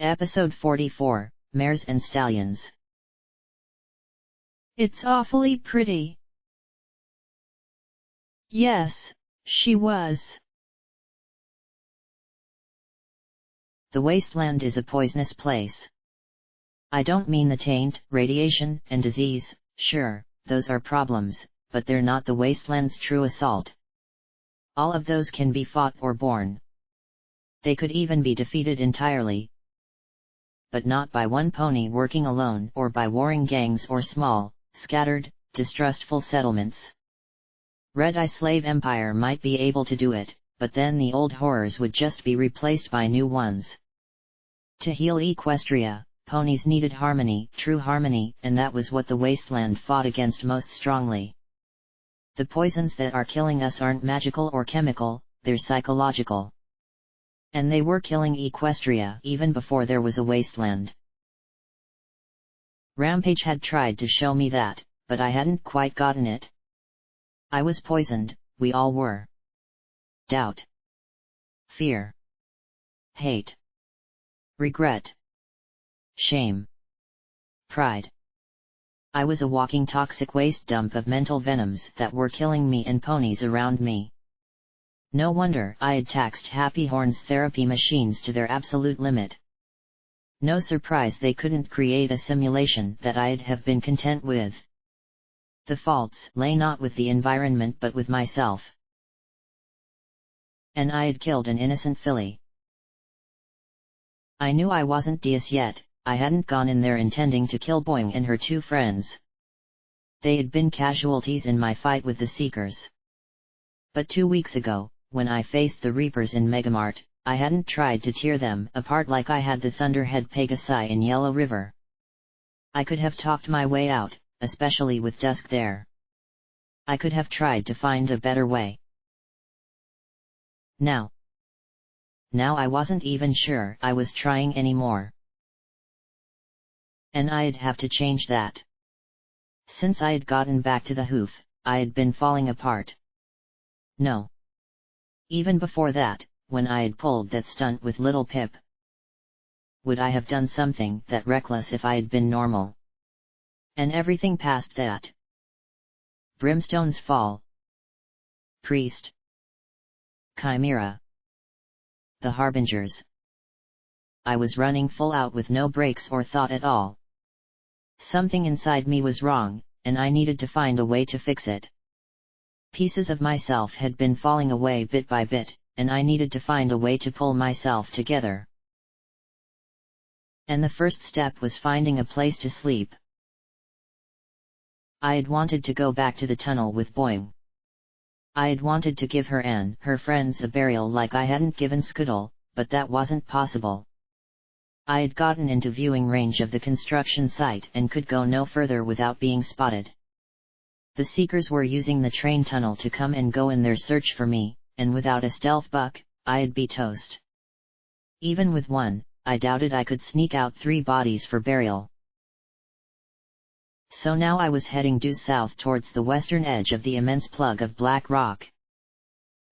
Episode 44, Mares and Stallions. It's awfully pretty. Yes, she was. The wasteland is a poisonous place. I don't mean the taint, radiation, and disease, sure, those are problems, but they're not the wasteland's true assault. All of those can be fought or borne. They could even be defeated entirely. But not by one pony working alone or by warring gangs or small, scattered, distrustful settlements. Red Eye Slave Empire might be able to do it, but then the old horrors would just be replaced by new ones. To heal Equestria, ponies needed harmony, true harmony, and that was what the wasteland fought against most strongly. The poisons that are killing us aren't magical or chemical, they're psychological. And they were killing Equestria even before there was a wasteland. Rampage had tried to show me that, but I hadn't quite gotten it. I was poisoned, we all were. Doubt. Fear. Hate. Regret. Shame. Pride. I was a walking toxic waste dump of mental venoms that were killing me and ponies around me. No wonder I had taxed Happy Horn's therapy machines to their absolute limit. No surprise they couldn't create a simulation that I'd have been content with. The faults lay not with the environment but with myself. And I had killed an innocent filly. I knew I wasn't Deus yet, I hadn't gone in there intending to kill Boing and her two friends. They had been casualties in my fight with the Seekers. But 2 weeks ago, when I faced the Reapers in Megamart, I hadn't tried to tear them apart like I had the Thunderhead Pegasi in Yellow River. I could have talked my way out, especially with Dusk there. I could have tried to find a better way. Now I wasn't even sure I was trying anymore. And I'd have to change that. Since I'd gotten back to the hoof, I had been falling apart. No. Even before that, when I had pulled that stunt with Little Pip. Would I have done something that reckless if I had been normal? And everything past that. Brimstone's Fall. Priest. Chimera. The Harbingers. I was running full out with no brakes or thought at all. Something inside me was wrong, and I needed to find a way to fix it. Pieces of myself had been falling away bit by bit, and I needed to find a way to pull myself together. And the first step was finding a place to sleep. I had wanted to go back to the tunnel with Boing. I had wanted to give her and her friends a burial like I hadn't given Scuttle, but that wasn't possible. I had gotten into viewing range of the construction site and could go no further without being spotted. The Seekers were using the train tunnel to come and go in their search for me, and without a stealth buck, I'd be toast. Even with one, I doubted I could sneak out 3 bodies for burial. So now I was heading due south towards the western edge of the immense plug of black rock.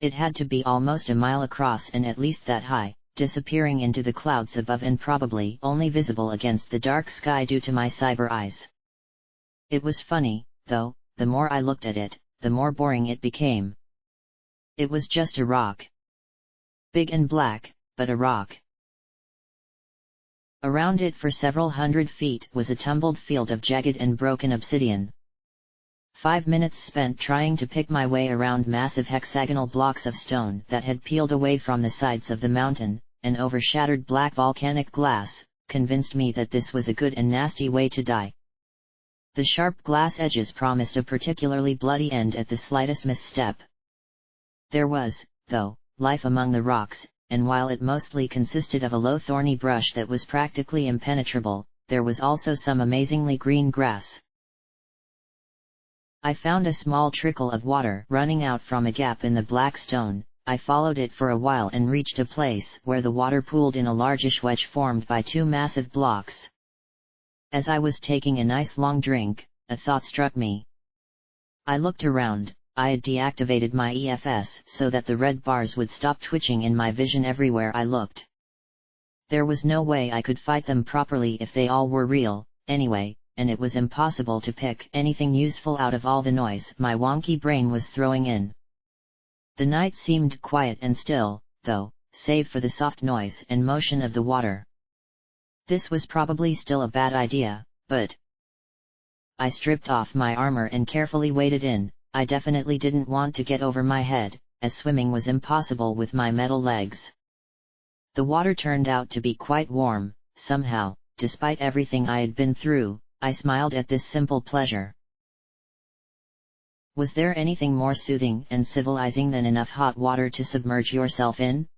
It had to be almost a mile across and at least that high, disappearing into the clouds above and probably only visible against the dark sky due to my cyber eyes. It was funny, though. The more I looked at it, the more boring it became. It was just a rock. Big and black, but a rock. Around it for several hundred feet was a tumbled field of jagged and broken obsidian. 5 minutes spent trying to pick my way around massive hexagonal blocks of stone that had peeled away from the sides of the mountain, and over shattered black volcanic glass, convinced me that this was a good and nasty way to die. The sharp glass edges promised a particularly bloody end at the slightest misstep. There was, though, life among the rocks, and while it mostly consisted of a low thorny brush that was practically impenetrable, there was also some amazingly green grass. I found a small trickle of water running out from a gap in the black stone. I followed it for a while and reached a place where the water pooled in a largish wedge formed by 2 massive blocks. As I was taking a nice long drink, a thought struck me. I looked around. I had deactivated my EFS so that the red bars would stop twitching in my vision everywhere I looked. There was no way I could fight them properly if they all were real, anyway, and it was impossible to pick anything useful out of all the noise my wonky brain was throwing in. The night seemed quiet and still, though, save for the soft noise and motion of the water. This was probably still a bad idea, but I stripped off my armor and carefully waded in. I definitely didn't want to get over my head, as swimming was impossible with my metal legs. The water turned out to be quite warm. Somehow, despite everything I had been through, I smiled at this simple pleasure. Was there anything more soothing and civilizing than enough hot water to submerge yourself in?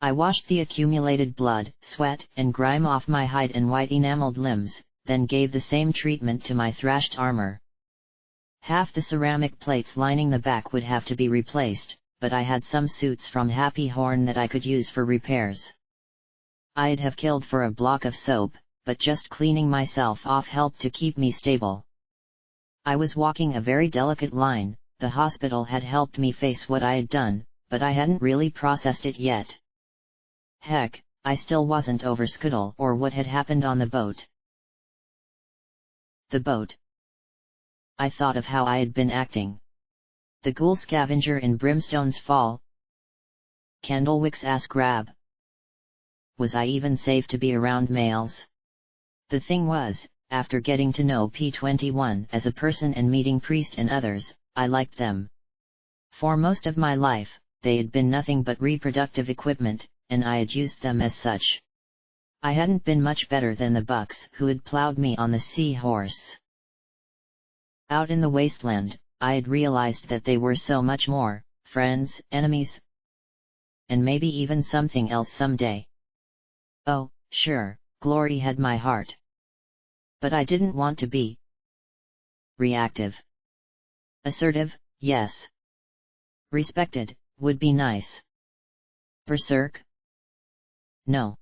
I washed the accumulated blood, sweat, and grime off my hide and white enameled limbs, then gave the same treatment to my thrashed armor. Half the ceramic plates lining the back would have to be replaced, but I had some suits from Happy Horn that I could use for repairs. I'd have killed for a block of soap, but just cleaning myself off helped to keep me stable. I was walking a very delicate line. The hospital had helped me face what I had done, but I hadn't really processed it yet. Heck, I still wasn't over Scuttle or what had happened on the boat. The boat. I thought of how I had been acting. The ghoul scavenger in Brimstone's Fall. Candlewick's ass grab. Was I even safe to be around males? The thing was, after getting to know P21 as a person and meeting Priest and others, I liked them. For most of my life, they had been nothing but reproductive equipment, and I had used them as such. I hadn't been much better than the bucks who had plowed me on the seahorse. Out in the wasteland, I had realized that they were so much more, friends, enemies, and maybe even something else someday. Oh, sure, Glory had my heart. But I didn't want to be reactive. Assertive, yes. Respected, would be nice. Berserk? No.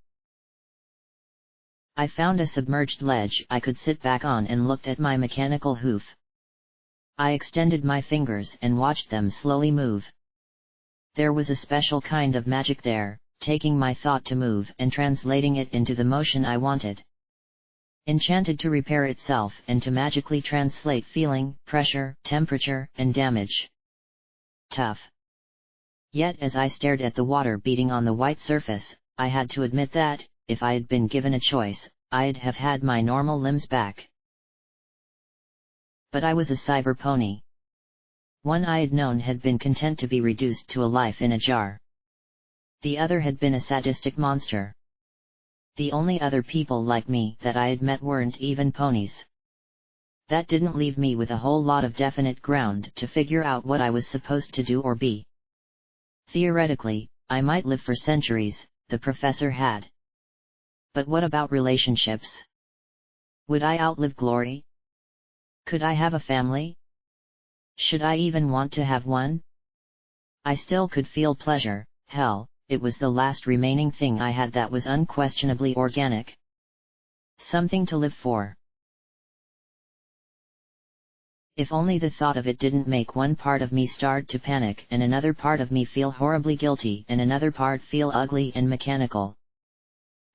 I found a submerged ledge I could sit back on and looked at my mechanical hoof. I extended my fingers and watched them slowly move. There was a special kind of magic there, taking my thought to move and translating it into the motion I wanted. Enchanted to repair itself and to magically translate feeling, pressure, temperature, and damage. Tough. Yet as I stared at the water beating on the white surface, I had to admit that, if I had been given a choice, I'd have had my normal limbs back. But I was a cyber pony. One I had known had been content to be reduced to a life in a jar. The other had been a sadistic monster. The only other people like me that I had met weren't even ponies. That didn't leave me with a whole lot of definite ground to figure out what I was supposed to do or be. Theoretically, I might live for centuries, the professor had. But what about relationships? Would I outlive Glory? Could I have a family? Should I even want to have one? I still could feel pleasure. Hell, it was the last remaining thing I had that was unquestionably organic. Something to live for. If only the thought of it didn't make one part of me start to panic and another part of me feel horribly guilty and another part feel ugly and mechanical.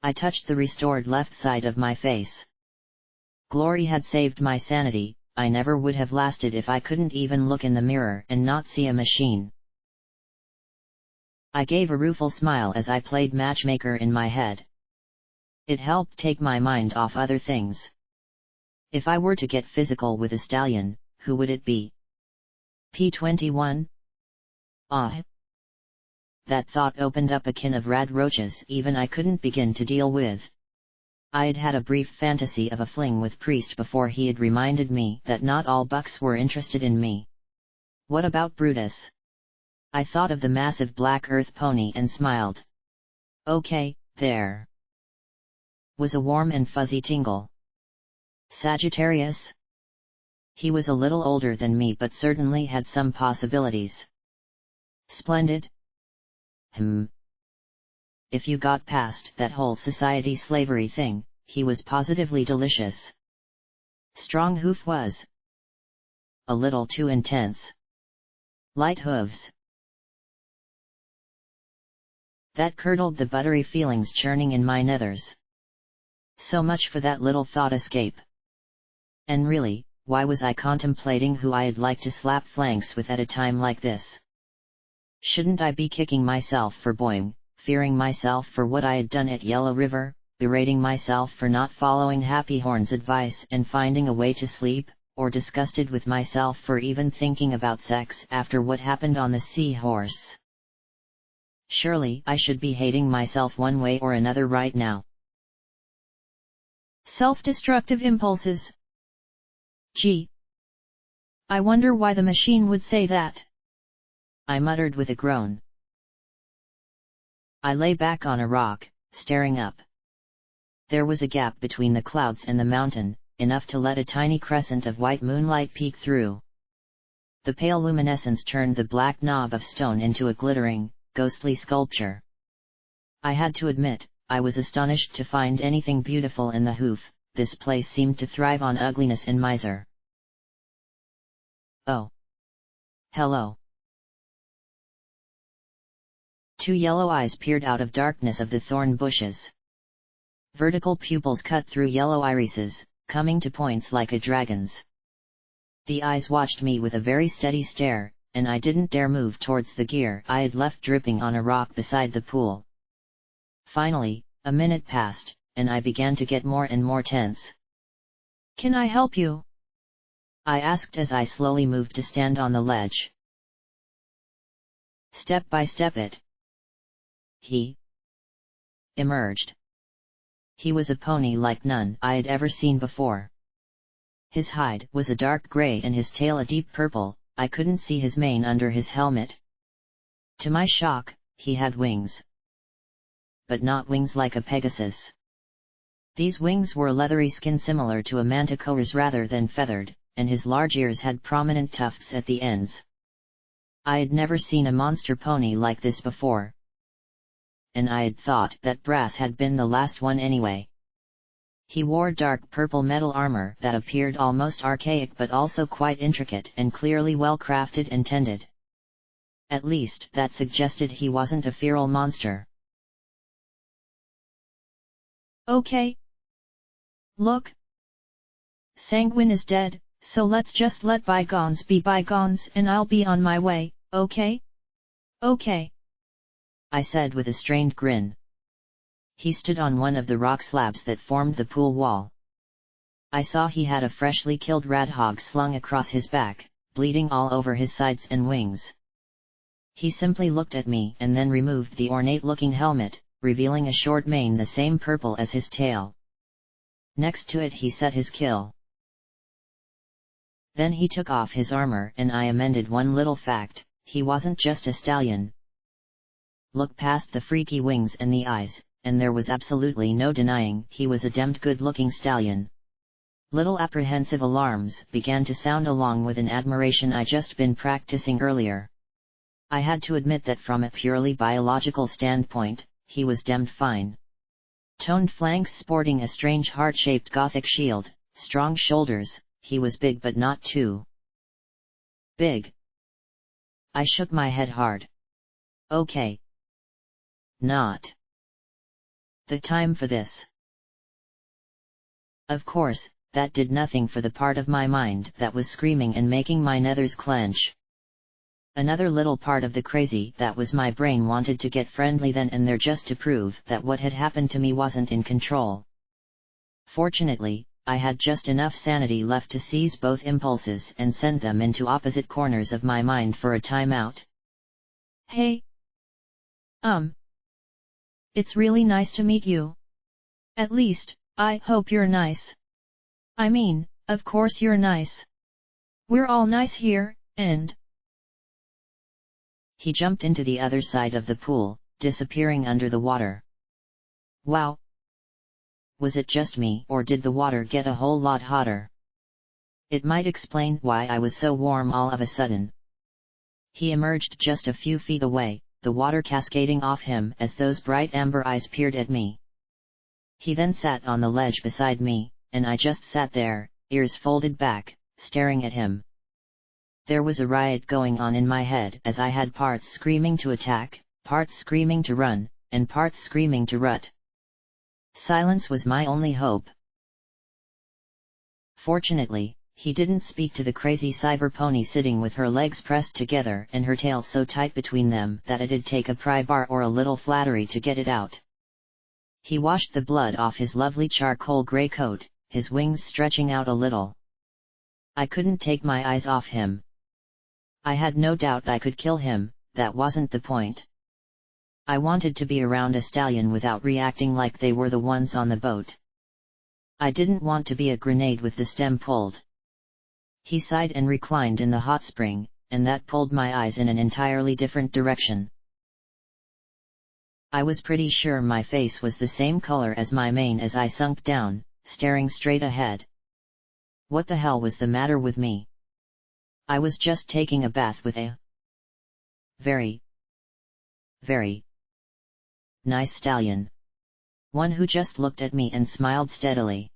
I touched the restored left side of my face. Glory had saved my sanity. I never would have lasted if I couldn't even look in the mirror and not see a machine. I gave a rueful smile as I played matchmaker in my head. It helped take my mind off other things. If I were to get physical with a stallion, who would it be? P21? Ah. That thought opened up a can of rad roaches even I couldn't begin to deal with. I'd had a brief fantasy of a fling with Priest before he had reminded me that not all bucks were interested in me. What about Brutus? I thought of the massive black earth pony and smiled. Okay, there was a warm and fuzzy tingle. Sagittarius? He was a little older than me but certainly had some possibilities. Splendid? If you got past that whole society slavery thing, he was positively delicious. Strong hoof was a little too intense. Light hooves. That curdled the buttery feelings churning in my nethers. So much for that little thought escape. And really, why was I contemplating who I'd like to slap flanks with at a time like this? Shouldn't I be kicking myself for boing, fearing myself for what I had done at Yellow River, berating myself for not following Happy Horn's advice and finding a way to sleep, or disgusted with myself for even thinking about sex after what happened on the seahorse? Surely I should be hating myself one way or another right now. Self-destructive impulses. Gee. I wonder why the machine would say that. I muttered with a groan. I lay back on a rock, staring up. There was a gap between the clouds and the mountain, enough to let a tiny crescent of white moonlight peek through. The pale luminescence turned the black knob of stone into a glittering, ghostly sculpture. I had to admit, I was astonished to find anything beautiful in the hoof. This place seemed to thrive on ugliness and miser. Oh. Hello. Two yellow eyes peered out of darkness of the thorn bushes. Vertical pupils cut through yellow irises, coming to points like a dragon's. The eyes watched me with a very steady stare, and I didn't dare move towards the gear I had left dripping on a rock beside the pool. Finally, a minute passed, and I began to get more and more tense. "Can I help you?" I asked as I slowly moved to stand on the ledge. Step by step he emerged. He was a pony like none I had ever seen before. His hide was a dark gray and his tail a deep purple. I couldn't see his mane under his helmet. To my shock, he had wings. But not wings like a Pegasus. These wings were leathery skin similar to a manticore's rather than feathered, and his large ears had prominent tufts at the ends. I had never seen a monster pony like this before. And I had thought that Brass had been the last one anyway. He wore dark purple metal armor that appeared almost archaic but also quite intricate and clearly well crafted and tended. At least that suggested he wasn't a feral monster. "Okay. Look. Sanguine is dead, so let's just let bygones be bygones and I'll be on my way, okay? Okay," I said with a strained grin. He stood on one of the rock slabs that formed the pool wall. I saw he had a freshly killed radhog slung across his back, bleeding all over his sides and wings. He simply looked at me and then removed the ornate-looking helmet, revealing a short mane the same purple as his tail. Next to it he set his kill. Then he took off his armor and I amended one little fact: he wasn't just a stallion. Look past the freaky wings and the eyes, and there was absolutely no denying he was a damned good-looking stallion. Little apprehensive alarms began to sound along with an admiration I just been practicing earlier. I had to admit that from a purely biological standpoint, he was damned fine. Toned flanks sporting a strange heart-shaped Gothic shield, strong shoulders, he was big but not too big. I shook my head hard. Okay. Not the time for this. Of course, that did nothing for the part of my mind that was screaming and making my nethers clench. Another little part of the crazy that was my brain wanted to get friendly then and there just to prove that what had happened to me wasn't in control. Fortunately, I had just enough sanity left to seize both impulses and send them into opposite corners of my mind for a timeout. "Hey. It's really nice to meet you. At least, I hope you're nice. I mean, of course you're nice. We're all nice here, and..." He jumped into the other side of the pool, disappearing under the water. Wow! Was it just me or did the water get a whole lot hotter? It might explain why I was so warm all of a sudden. He emerged just a few feet away, the water cascading off him as those bright amber eyes peered at me. He then sat on the ledge beside me, and I just sat there, ears folded back, staring at him. There was a riot going on in my head as I had parts screaming to attack, parts screaming to run, and parts screaming to rut. Silence was my only hope. Fortunately, he didn't speak to the crazy cyber pony sitting with her legs pressed together and her tail so tight between them that it'd take a pry bar or a little flattery to get it out. He washed the blood off his lovely charcoal grey coat, his wings stretching out a little. I couldn't take my eyes off him. I had no doubt I could kill him, that wasn't the point. I wanted to be around a stallion without reacting like they were the ones on the boat. I didn't want to be a grenade with the stem pulled. He sighed and reclined in the hot spring, and that pulled my eyes in an entirely different direction. I was pretty sure my face was the same color as my mane as I sunk down, staring straight ahead. What the hell was the matter with me? I was just taking a bath with a very nice stallion. One who just looked at me and smiled steadily.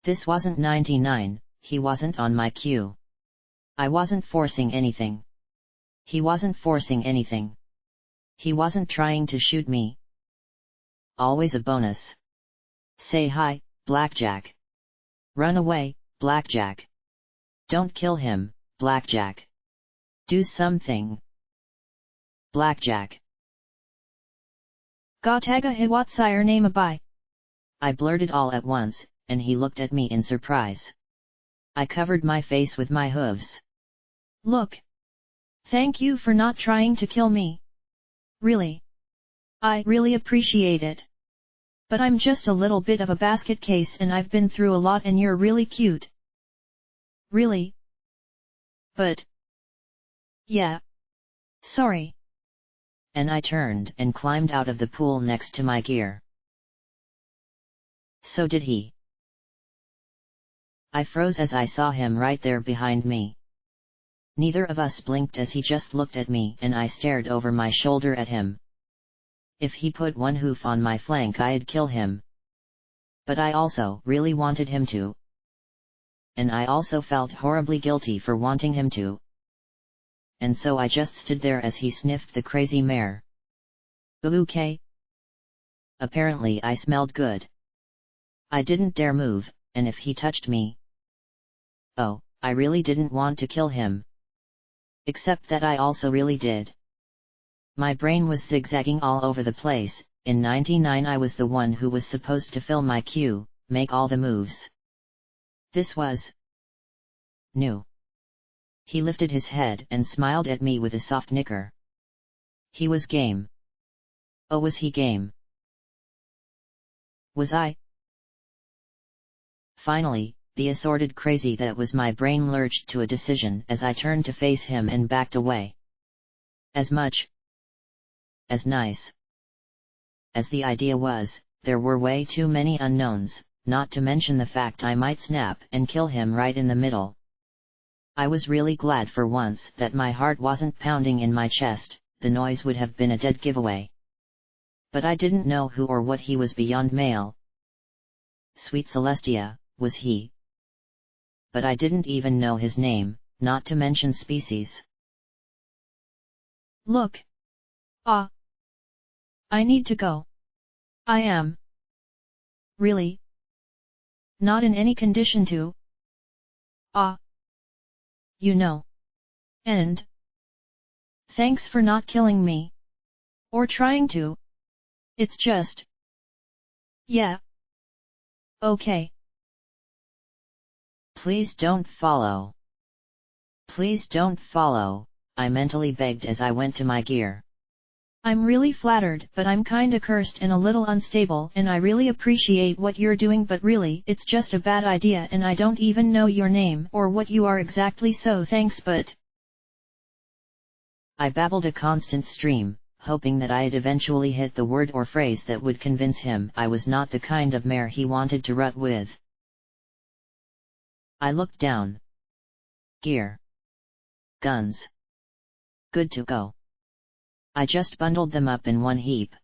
This wasn't 99, he wasn't on my cue. I wasn't forcing anything. He wasn't forcing anything. He wasn't trying to shoot me. Always a bonus. Say hi, Blackjack. Run away, Blackjack. Don't kill him, Blackjack. Do something. Blackjack. Gotaga Hiwatsire Namabai. I blurted all at once, and he looked at me in surprise. I covered my face with my hooves. Look. Thank you for not trying to kill me. Really. I really appreciate it. But I'm just a little bit of a basket case and I've been through a lot and you're really cute. Really? But... yeah. Sorry. And I turned and climbed out of the pool next to my gear. So did he. I froze as I saw him right there behind me. Neither of us blinked as he just looked at me and I stared over my shoulder at him. If he put one hoof on my flank I'd kill him. But I also really wanted him to. And I also felt horribly guilty for wanting him to. And so I just stood there as he sniffed the crazy mare. Okay. Apparently I smelled good. I didn't dare move, and if he touched me... oh, I really didn't want to kill him. Except that I also really did. My brain was zigzagging all over the place. In 99 I was the one who was supposed to fill my queue, make all the moves. This was... new. He lifted his head and smiled at me with a soft nicker. He was game. Oh, was he game? Was I? Finally, the assorted crazy that was my brain lurched to a decision as I turned to face him and backed away. As much as nice as the idea was, there were way too many unknowns, not to mention the fact I might snap and kill him right in the middle. I was really glad for once that my heart wasn't pounding in my chest, the noise would have been a dead giveaway. But I didn't know who or what he was beyond male. Sweet Celestia, was he? But I didn't even know his name, not to mention species. Look. I need to go. I am. Really? Not in any condition to. You know. And. Thanks for not killing me. Or trying to. It's just. Yeah. Okay. Please don't follow. Please don't follow, I mentally begged as I went to my gear. I'm really flattered, but I'm kinda cursed and a little unstable and I really appreciate what you're doing, but really, it's just a bad idea and I don't even know your name or what you are exactly, so thanks, but... I babbled a constant stream, hoping that I'd eventually hit the word or phrase that would convince him I was not the kind of mare he wanted to rut with. I looked down. Gear. Guns. Good to go. I just bundled them up in one heap.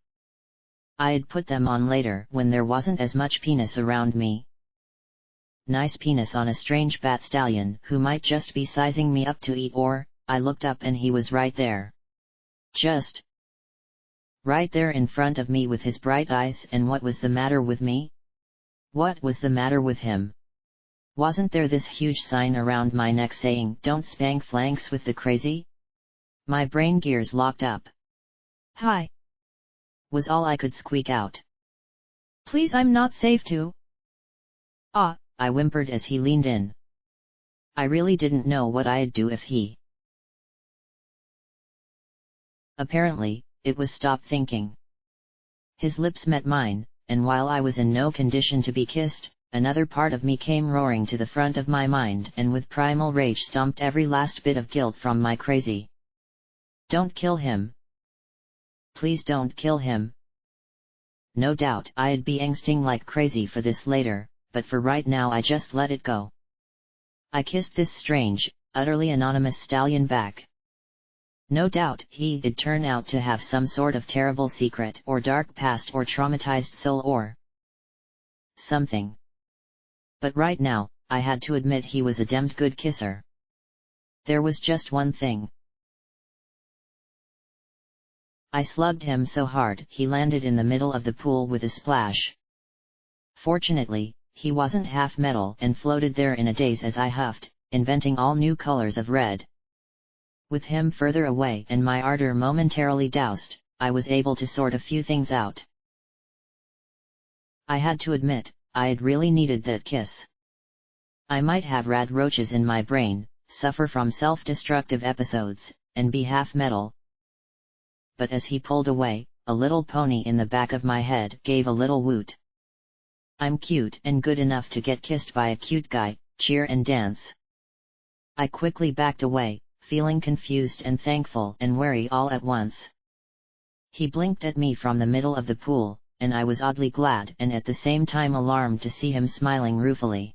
I'd put them on later when there wasn't as much penis around me. Nice penis on a strange bat stallion who might just be sizing me up to eat, or, I looked up and he was right there. Just Right there in front of me with his bright eyes. And what was the matter with me? What was the matter with him? Wasn't there this huge sign around my neck saying, "Don't spank flanks with the crazy"? My brain gears locked up. "Hi," was all I could squeak out. "Please, I'm not safe to." "Ah," I whimpered as he leaned in. I really didn't know what I'd do if he. Apparently, it was stop thinking. His lips met mine, and while I was in no condition to be kissed, another part of me came roaring to the front of my mind and with primal rage stomped every last bit of guilt from my crazy. Don't kill him. Please don't kill him. No doubt I'd be angsting like crazy for this later, but for right now I just let it go. I kissed this strange, utterly anonymous stallion back. No doubt he'd turn out to have some sort of terrible secret or dark past or traumatized soul or something. But right now, I had to admit he was a damned good kisser. There was just one thing. I slugged him so hard he landed in the middle of the pool with a splash. Fortunately, he wasn't half metal and floated there in a daze as I huffed, inventing all new colors of red. With him further away and my ardor momentarily doused, I was able to sort a few things out. I had to admit, I'd really needed that kiss. I might have rad roaches in my brain, suffer from self-destructive episodes, and be half metal. But as he pulled away, a little pony in the back of my head gave a little woot. I'm cute and good enough to get kissed by a cute guy, cheer and dance. I quickly backed away, feeling confused and thankful and wary all at once. He blinked at me from the middle of the pool, and I was oddly glad and at the same time alarmed to see him smiling ruefully.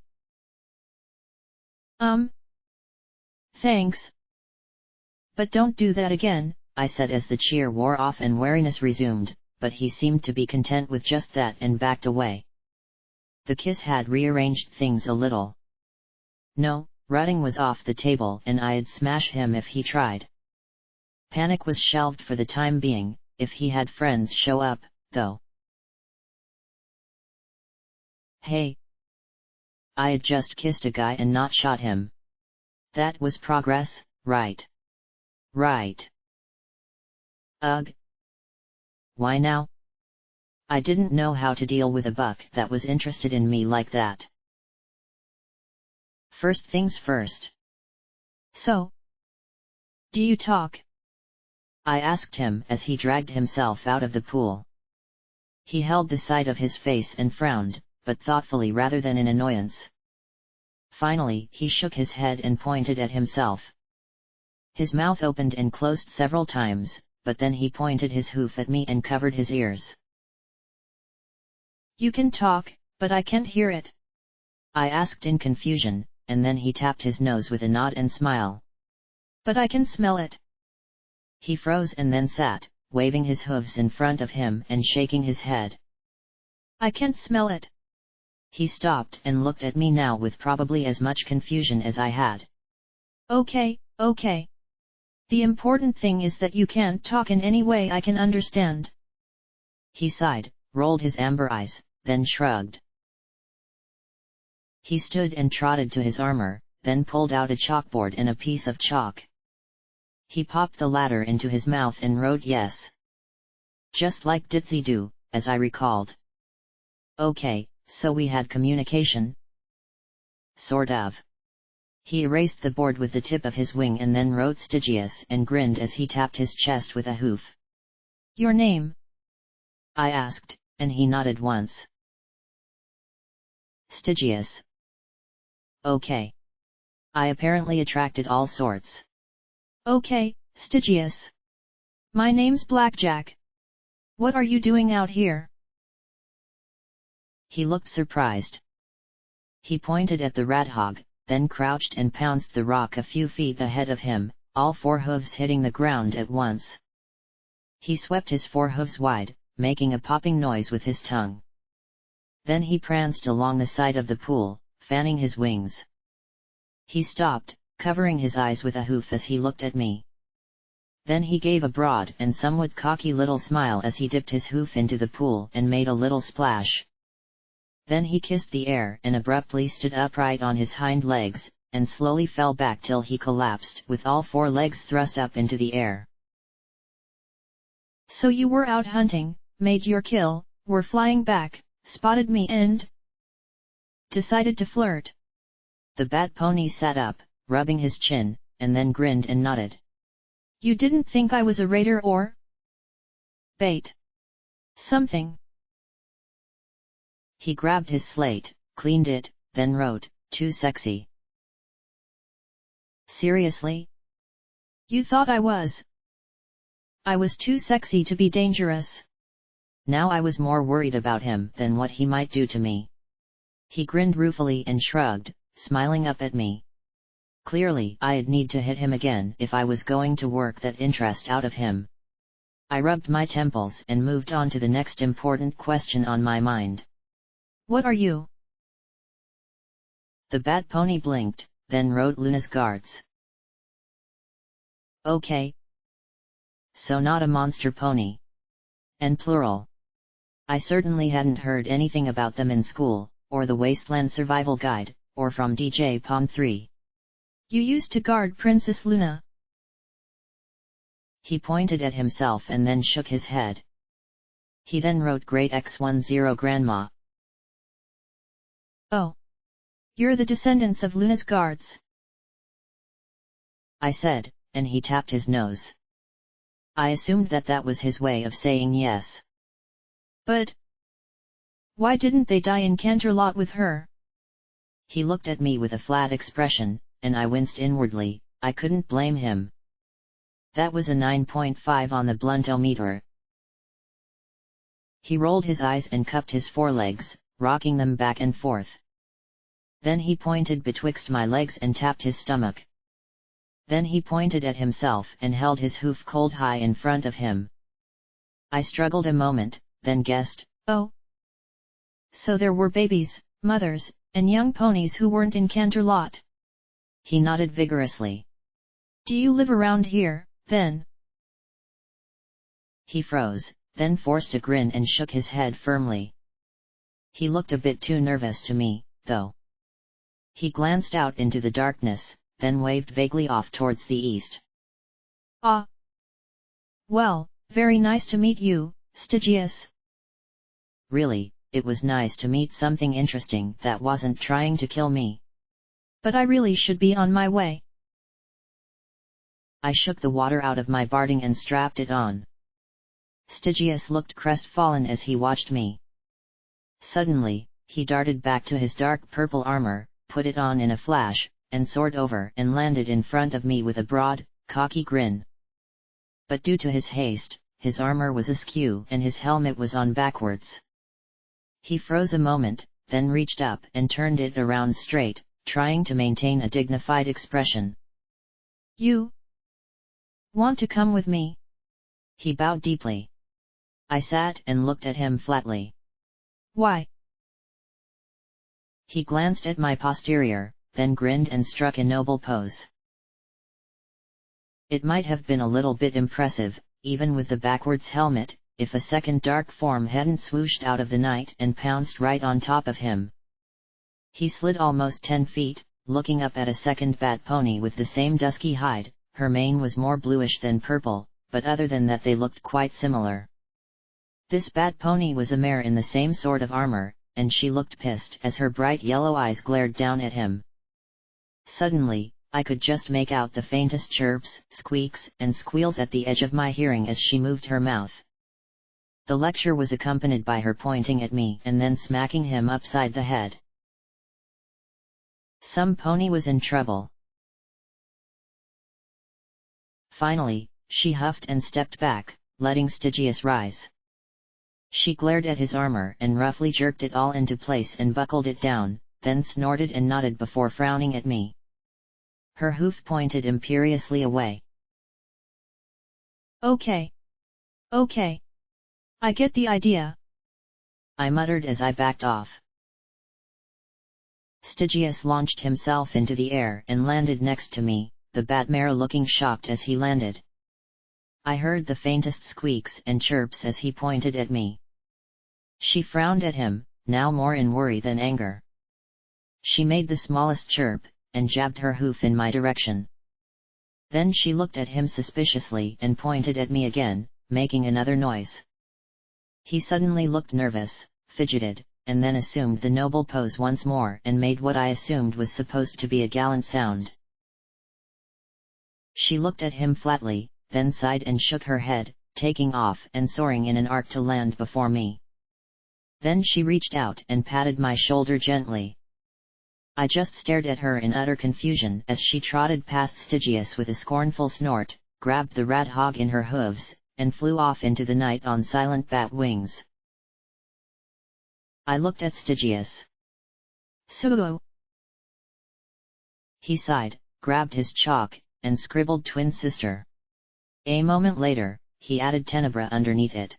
Thanks. But don't do that again, I said as the cheer wore off and wariness resumed, but he seemed to be content with just that and backed away. The kiss had rearranged things a little. No, rutting was off the table and I'd smash him if he tried. Panic was shelved for the time being, if he had friends show up, though. Hey! I'd just kissed a guy and not shot him. That was progress, right? Right. Ugh. Why now? I didn't know how to deal with a buck that was interested in me like that. First things first. So, do you talk? I asked him as he dragged himself out of the pool. He held the side of his face and frowned, but thoughtfully rather than in annoyance. Finally, he shook his head and pointed at himself. His mouth opened and closed several times, but then he pointed his hoof at me and covered his ears. You can talk, but I can't hear it. I asked in confusion, and then he tapped his nose with a nod and smile. But I can smell it. He froze and then sat, waving his hooves in front of him and shaking his head. I can't smell it. He stopped and looked at me now with probably as much confusion as I had. Okay. The important thing is that you can't talk in any way I can understand. He sighed, rolled his amber eyes, then shrugged. He stood and trotted to his armor, then pulled out a chalkboard and a piece of chalk. He popped the latter into his mouth and wrote yes. Just like Ditzy Do, as I recalled. Okay, so we had communication? Sort of. He erased the board with the tip of his wing and then wrote Stygius and grinned as he tapped his chest with a hoof. Your name? I asked, and he nodded once. Stygius. Okay. I apparently attracted all sorts. Okay, Stygius. My name's Blackjack. What are you doing out here? He looked surprised. He pointed at the radhog, then crouched and pounced the rock a few feet ahead of him, all four hooves hitting the ground at once. He swept his four hooves wide, making a popping noise with his tongue. Then he pranced along the side of the pool, fanning his wings. He stopped, covering his eyes with a hoof as he looked at me. Then he gave a broad and somewhat cocky little smile as he dipped his hoof into the pool and made a little splash. Then he kissed the air and abruptly stood upright on his hind legs, and slowly fell back till he collapsed with all four legs thrust up into the air. So you were out hunting, made your kill, were flying back, spotted me and decided to flirt. The bat pony sat up, rubbing his chin, and then grinned and nodded. You didn't think I was a raider or bait? Something. He grabbed his slate, cleaned it, then wrote, "Too sexy." Seriously? You thought I was? I was too sexy to be dangerous. Now I was more worried about him than what he might do to me. He grinned ruefully and shrugged, smiling up at me. Clearly, I'd need to hit him again if I was going to work that interest out of him. I rubbed my temples and moved on to the next important question on my mind. What are you? The bat pony blinked, then wrote Luna's guards. Okay. So not a monster pony. And plural. I certainly hadn't heard anything about them in school, or the Wasteland Survival Guide, or from DJ Palm 3. You used to guard Princess Luna. He pointed at himself and then shook his head. He then wrote Great X10 Grandma. Oh. You're the descendants of Luna's guards. I said, and he tapped his nose. I assumed that was his way of saying yes. But why didn't they die in Canterlot with her? He looked at me with a flat expression, and I winced inwardly. I couldn't blame him. That was a 9.5 on the bluntometer. He rolled his eyes and cupped his forelegs, rocking them back and forth. Then he pointed betwixt my legs and tapped his stomach. Then he pointed at himself and held his hoof cold high in front of him. I struggled a moment, then guessed, oh. So there were babies, mothers, and young ponies who weren't in Canterlot. He nodded vigorously. Do you live around here, then? He froze, then forced a grin and shook his head firmly. He looked a bit too nervous to me, though. He glanced out into the darkness, then waved vaguely off towards the east. Ah. Well, very nice to meet you, Stygius. Really, it was nice to meet something interesting that wasn't trying to kill me. But I really should be on my way. I shook the water out of my barding and strapped it on. Stygius looked crestfallen as he watched me. Suddenly, he darted back to his dark purple armor, put it on in a flash, and soared over and landed in front of me with a broad, cocky grin. But due to his haste, his armor was askew and his helmet was on backwards. He froze a moment, then reached up and turned it around straight, trying to maintain a dignified expression. You want to come with me? He bowed deeply. I sat and looked at him flatly. Why? He glanced at my posterior, then grinned and struck a noble pose. It might have been a little bit impressive, even with the backwards helmet, if a second dark form hadn't swooshed out of the night and pounced right on top of him. He slid almost 10 feet, looking up at a second bat pony with the same dusky hide. Her mane was more bluish than purple, but other than that they looked quite similar. This bat pony was a mare in the same sort of armor, and she looked pissed as her bright yellow eyes glared down at him. Suddenly, I could just make out the faintest chirps, squeaks, and squeals at the edge of my hearing as she moved her mouth. The lecture was accompanied by her pointing at me and then smacking him upside the head. Some pony was in trouble. Finally, she huffed and stepped back, letting Stygius rise. She glared at his armor and roughly jerked it all into place and buckled it down, then snorted and nodded before frowning at me. Her hoof pointed imperiously away. Okay. Okay. I get the idea. I muttered as I backed off. Stygius launched himself into the air and landed next to me, the bat mare looking shocked as he landed. I heard the faintest squeaks and chirps as he pointed at me. She frowned at him, now more in worry than anger. She made the smallest chirp, and jabbed her hoof in my direction. Then she looked at him suspiciously and pointed at me again, making another noise. He suddenly looked nervous, fidgeted, and then assumed the noble pose once more and made what I assumed was supposed to be a gallant sound. She looked at him flatly, then sighed and shook her head, taking off and soaring in an arc to land before me. Then she reached out and patted my shoulder gently. I just stared at her in utter confusion as she trotted past Stygius with a scornful snort, grabbed the rat hog in her hooves, and flew off into the night on silent bat wings. I looked at Stygius. So. He sighed, grabbed his chalk, and scribbled twin sister. A moment later, he added Tenebra underneath it.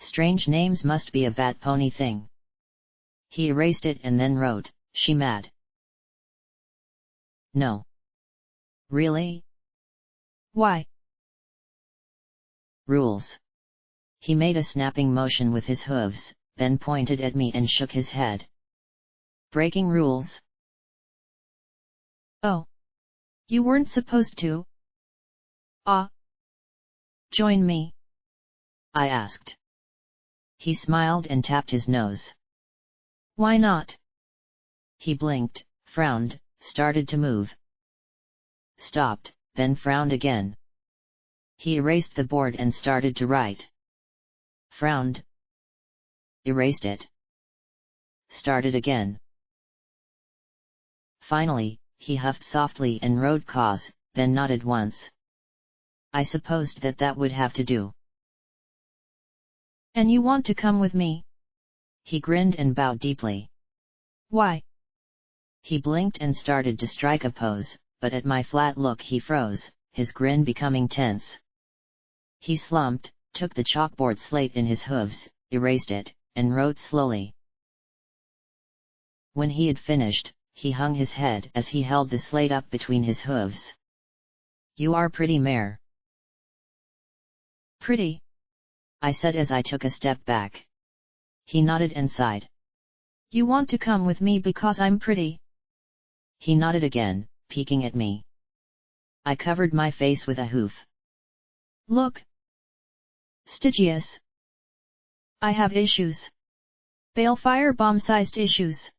Strange names must be a bat pony thing. He erased it and then wrote, "She mad?" No. Really? Why? Rules. He made a snapping motion with his hooves, then pointed at me and shook his head. Breaking rules? Oh. You weren't supposed to? Join me? I asked. He smiled and tapped his nose. Why not? He blinked, frowned, started to move. Stopped, then frowned again. He erased the board and started to write. Frowned. Erased it. Started again. Finally, he huffed softly and wrote cause, then nodded once. I supposed that would have to do. And you want to come with me? He grinned and bowed deeply. Why? He blinked and started to strike a pose, but at my flat look he froze, his grin becoming tense. He slumped, took the chalkboard slate in his hooves, erased it, and wrote slowly. When he had finished, he hung his head as he held the slate up between his hooves. "You are pretty, mare." Pretty? I said as I took a step back. He nodded and sighed. You want to come with me because I'm pretty? He nodded again, peeking at me. I covered my face with a hoof. Look. Stygius. I have issues. Balefire bomb-sized issues.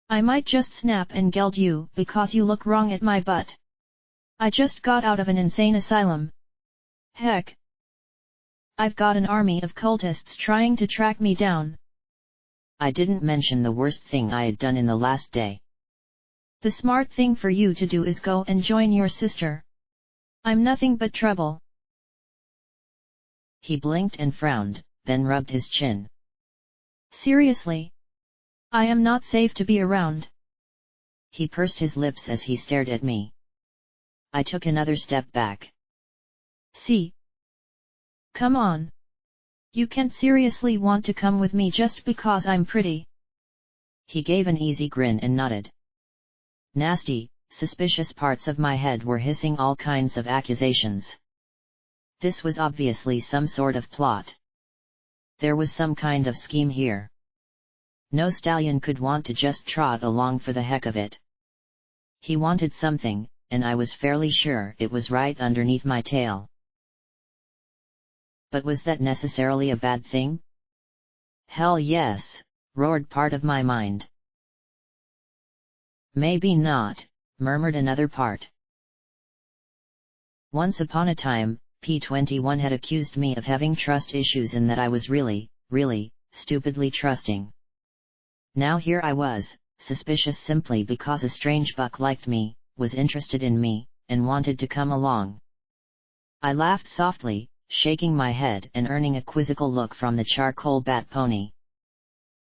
I might just snap and geld you because you look wrong at my butt. I just got out of an insane asylum. Heck. I've got an army of cultists trying to track me down. I didn't mention the worst thing I had done in the last day. The smart thing for you to do is go and join your sister. I'm nothing but trouble. He blinked and frowned, then rubbed his chin. Seriously? I am not safe to be around. He pursed his lips as he stared at me. I took another step back. See? Come on. You can't seriously want to come with me just because I'm pretty. He gave an easy grin and nodded. Nasty, suspicious parts of my head were hissing all kinds of accusations. This was obviously some sort of plot. There was some kind of scheme here. No stallion could want to just trot along for the heck of it. He wanted something, and I was fairly sure it was right underneath my tail. But was that necessarily a bad thing? Hell yes, roared part of my mind. Maybe not, murmured another part. Once upon a time, P21 had accused me of having trust issues and that I was really, stupidly trusting. Now here I was, suspicious simply because a strange buck liked me, was interested in me, and wanted to come along. I laughed softly, shaking my head and earning a quizzical look from the charcoal bat pony.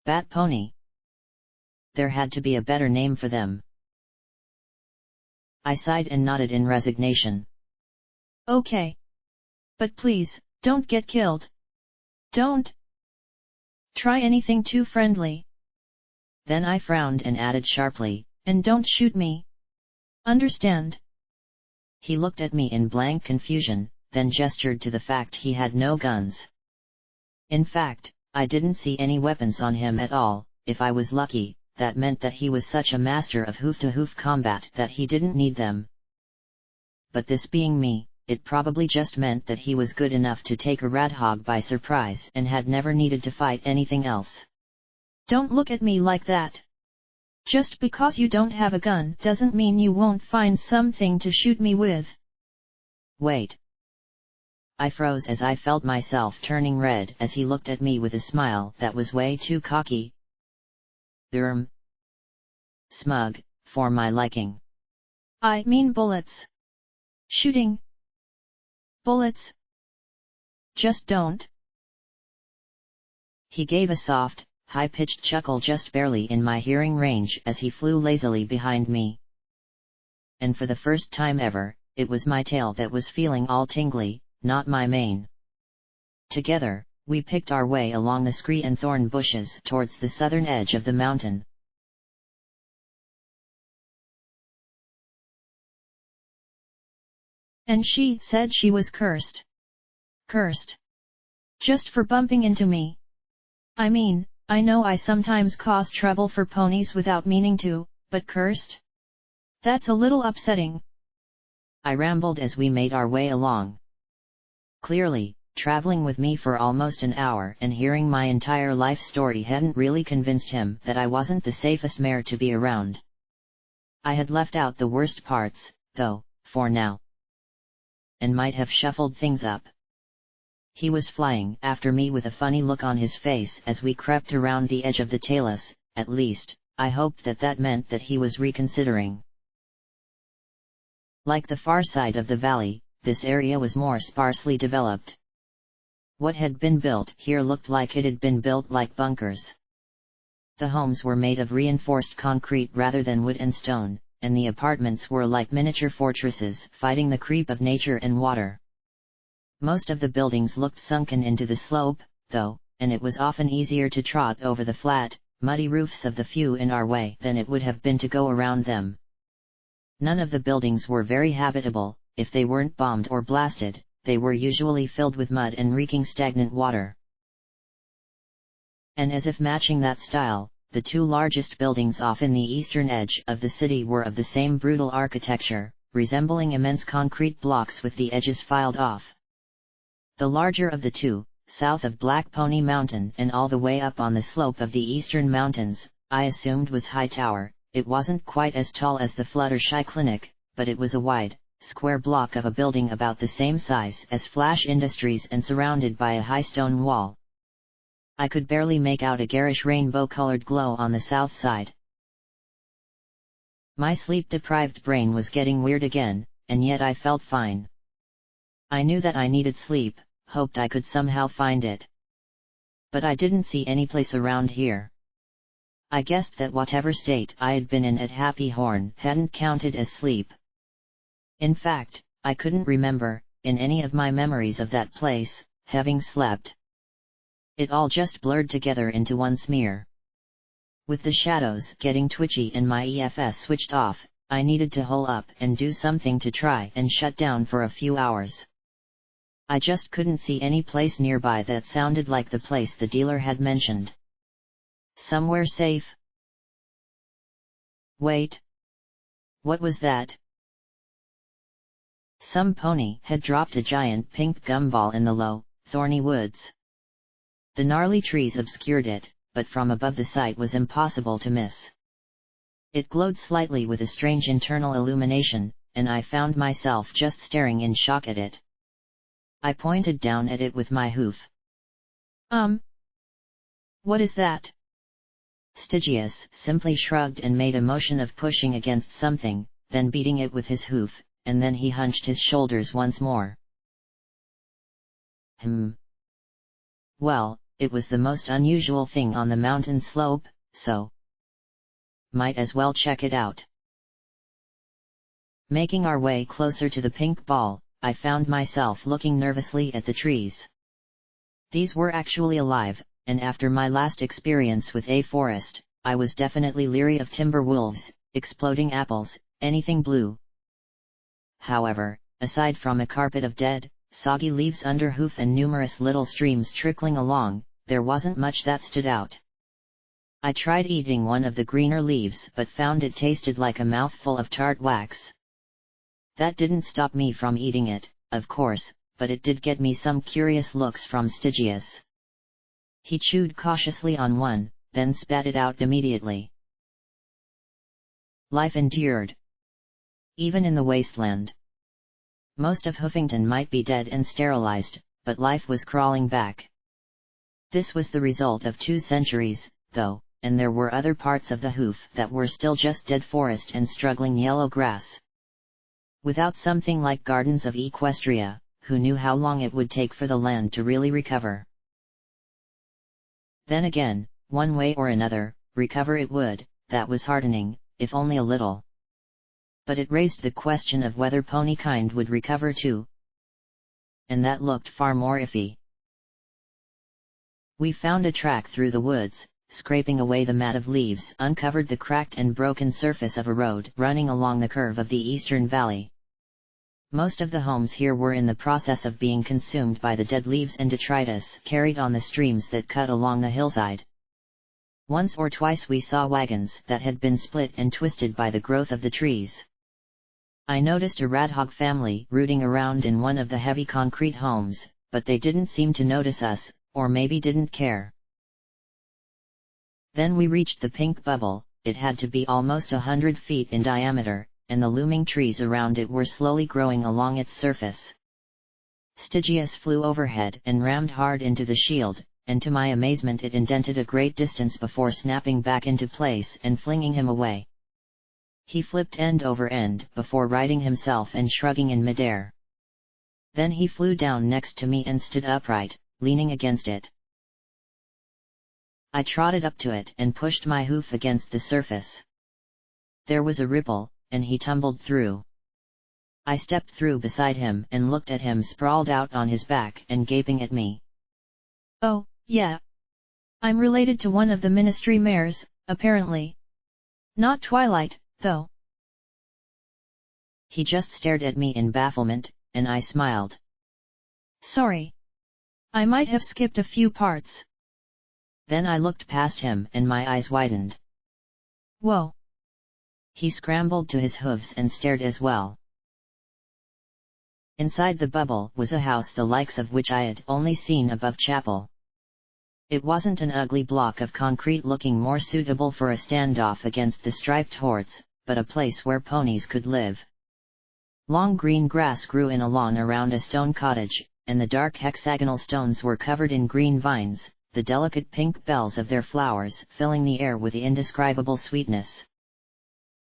Bat pony? There had to be a better name for them. I sighed and nodded in resignation. Okay. But please, don't get killed. Don't try anything too friendly. Then I frowned and added sharply, and don't shoot me. Understand? He looked at me in blank confusion, then gestured to the fact he had no guns. In fact, I didn't see any weapons on him at all. If I was lucky, that meant that he was such a master of hoof-to-hoof combat that he didn't need them. But this being me, it probably just meant that he was good enough to take a radhog by surprise and had never needed to fight anything else. Don't look at me like that. Just because you don't have a gun doesn't mean you won't find something to shoot me with. Wait. I froze as I felt myself turning red as he looked at me with a smile that was way too cocky. Smug, for my liking. I mean bullets. Shooting. Bullets. Just don't. He gave a soft, high-pitched chuckle just barely in my hearing range as he flew lazily behind me. And for the first time ever, it was my tail that was feeling all tingly, not my mane. Together, we picked our way along the scree and thorn bushes towards the southern edge of the mountain. And she said she was cursed. Cursed. Just for bumping into me. I mean, I know I sometimes cause trouble for ponies without meaning to, but cursed? That's a little upsetting. I rambled as we made our way along. Clearly, traveling with me for almost an hour and hearing my entire life story hadn't really convinced him that I wasn't the safest mare to be around. I had left out the worst parts, though, for now. And might have shuffled things up. He was flying after me with a funny look on his face as we crept around the edge of the talus. At least, I hoped that meant that he was reconsidering. Like the far side of the valley, this area was more sparsely developed. What had been built here looked like it had been built like bunkers. The homes were made of reinforced concrete rather than wood and stone, and the apartments were like miniature fortresses fighting the creep of nature and water. Most of the buildings looked sunken into the slope, though, and it was often easier to trot over the flat, muddy roofs of the few in our way than it would have been to go around them. None of the buildings were very habitable. If they weren't bombed or blasted, they were usually filled with mud and reeking stagnant water. And as if matching that style, the two largest buildings off in the eastern edge of the city were of the same brutal architecture, resembling immense concrete blocks with the edges filed off. The larger of the two, south of Black Pony Mountain and all the way up on the slope of the eastern mountains, I assumed was Hightower. It wasn't quite as tall as the Fluttershy Clinic, but it was a wide, square block of a building about the same size as Flash Industries and surrounded by a high stone wall. I could barely make out a garish rainbow-colored glow on the south side. My sleep-deprived brain was getting weird again, and yet I felt fine. I knew that I needed sleep, hoped I could somehow find it. But I didn't see any place around here. I guessed that whatever state I had been in at Happy Horn hadn't counted as sleep. In fact, I couldn't remember, in any of my memories of that place, having slept. It all just blurred together into one smear. With the shadows getting twitchy and my EFS switched off, I needed to hole up and do something to try and shut down for a few hours. I just couldn't see any place nearby that sounded like the place the dealer had mentioned. Somewhere safe? Wait. What was that? Some pony had dropped a giant pink gumball in the low, thorny woods. The gnarly trees obscured it, but from above the sight was impossible to miss. It glowed slightly with a strange internal illumination, and I found myself just staring in shock at it. I pointed down at it with my hoof. What is that? Stygius simply shrugged and made a motion of pushing against something, then beating it with his hoof, and then he hunched his shoulders once more. Well, it was the most unusual thing on the mountain slope, so might as well check it out. Making our way closer to the pink ball, I found myself looking nervously at the trees. These were actually alive, and after my last experience with a forest, I was definitely leery of timber wolves, exploding apples, anything blue. However, aside from a carpet of dead, soggy leaves under hoof and numerous little streams trickling along, there wasn't much that stood out. I tried eating one of the greener leaves but found it tasted like a mouthful of tart wax. That didn't stop me from eating it, of course, but it did get me some curious looks from Stygius. He chewed cautiously on one, then spat it out immediately. Life endured. Even in the wasteland. Most of Hoofington might be dead and sterilized, but life was crawling back. This was the result of 2 centuries, though, and there were other parts of the hoof that were still just dead forest and struggling yellow grass. Without something like Gardens of Equestria, who knew how long it would take for the land to really recover? Then again, one way or another, recover it would. That was heartening, if only a little. But it raised the question of whether ponykind would recover too. And that looked far more iffy. We found a track through the woods, scraping away the mat of leaves uncovered the cracked and broken surface of a road running along the curve of the eastern valley. Most of the homes here were in the process of being consumed by the dead leaves and detritus carried on the streams that cut along the hillside. Once or twice we saw wagons that had been split and twisted by the growth of the trees. I noticed a radhog family rooting around in one of the heavy concrete homes, but they didn't seem to notice us, or maybe didn't care. Then we reached the pink bubble. It had to be almost 100 feet in diameter, and the looming trees around it were slowly growing along its surface. Stygius flew overhead and rammed hard into the shield, and to my amazement it indented a great distance before snapping back into place and flinging him away. He flipped end over end before righting himself and shrugging in midair. Then he flew down next to me and stood upright, leaning against it. I trotted up to it and pushed my hoof against the surface. There was a ripple, and he tumbled through. I stepped through beside him and looked at him sprawled out on his back and gaping at me. Oh, yeah. I'm related to one of the ministry mares, apparently. Not Twilight, though. He just stared at me in bafflement, and I smiled. Sorry. I might have skipped a few parts. Then I looked past him and my eyes widened. Whoa. He scrambled to his hooves and stared as well. Inside the bubble was a house the likes of which I had only seen above chapel. It wasn't an ugly block of concrete looking more suitable for a standoff against the striped hordes, but a place where ponies could live. Long green grass grew in a lawn around a stone cottage, and the dark hexagonal stones were covered in green vines, the delicate pink bells of their flowers filling the air with indescribable sweetness.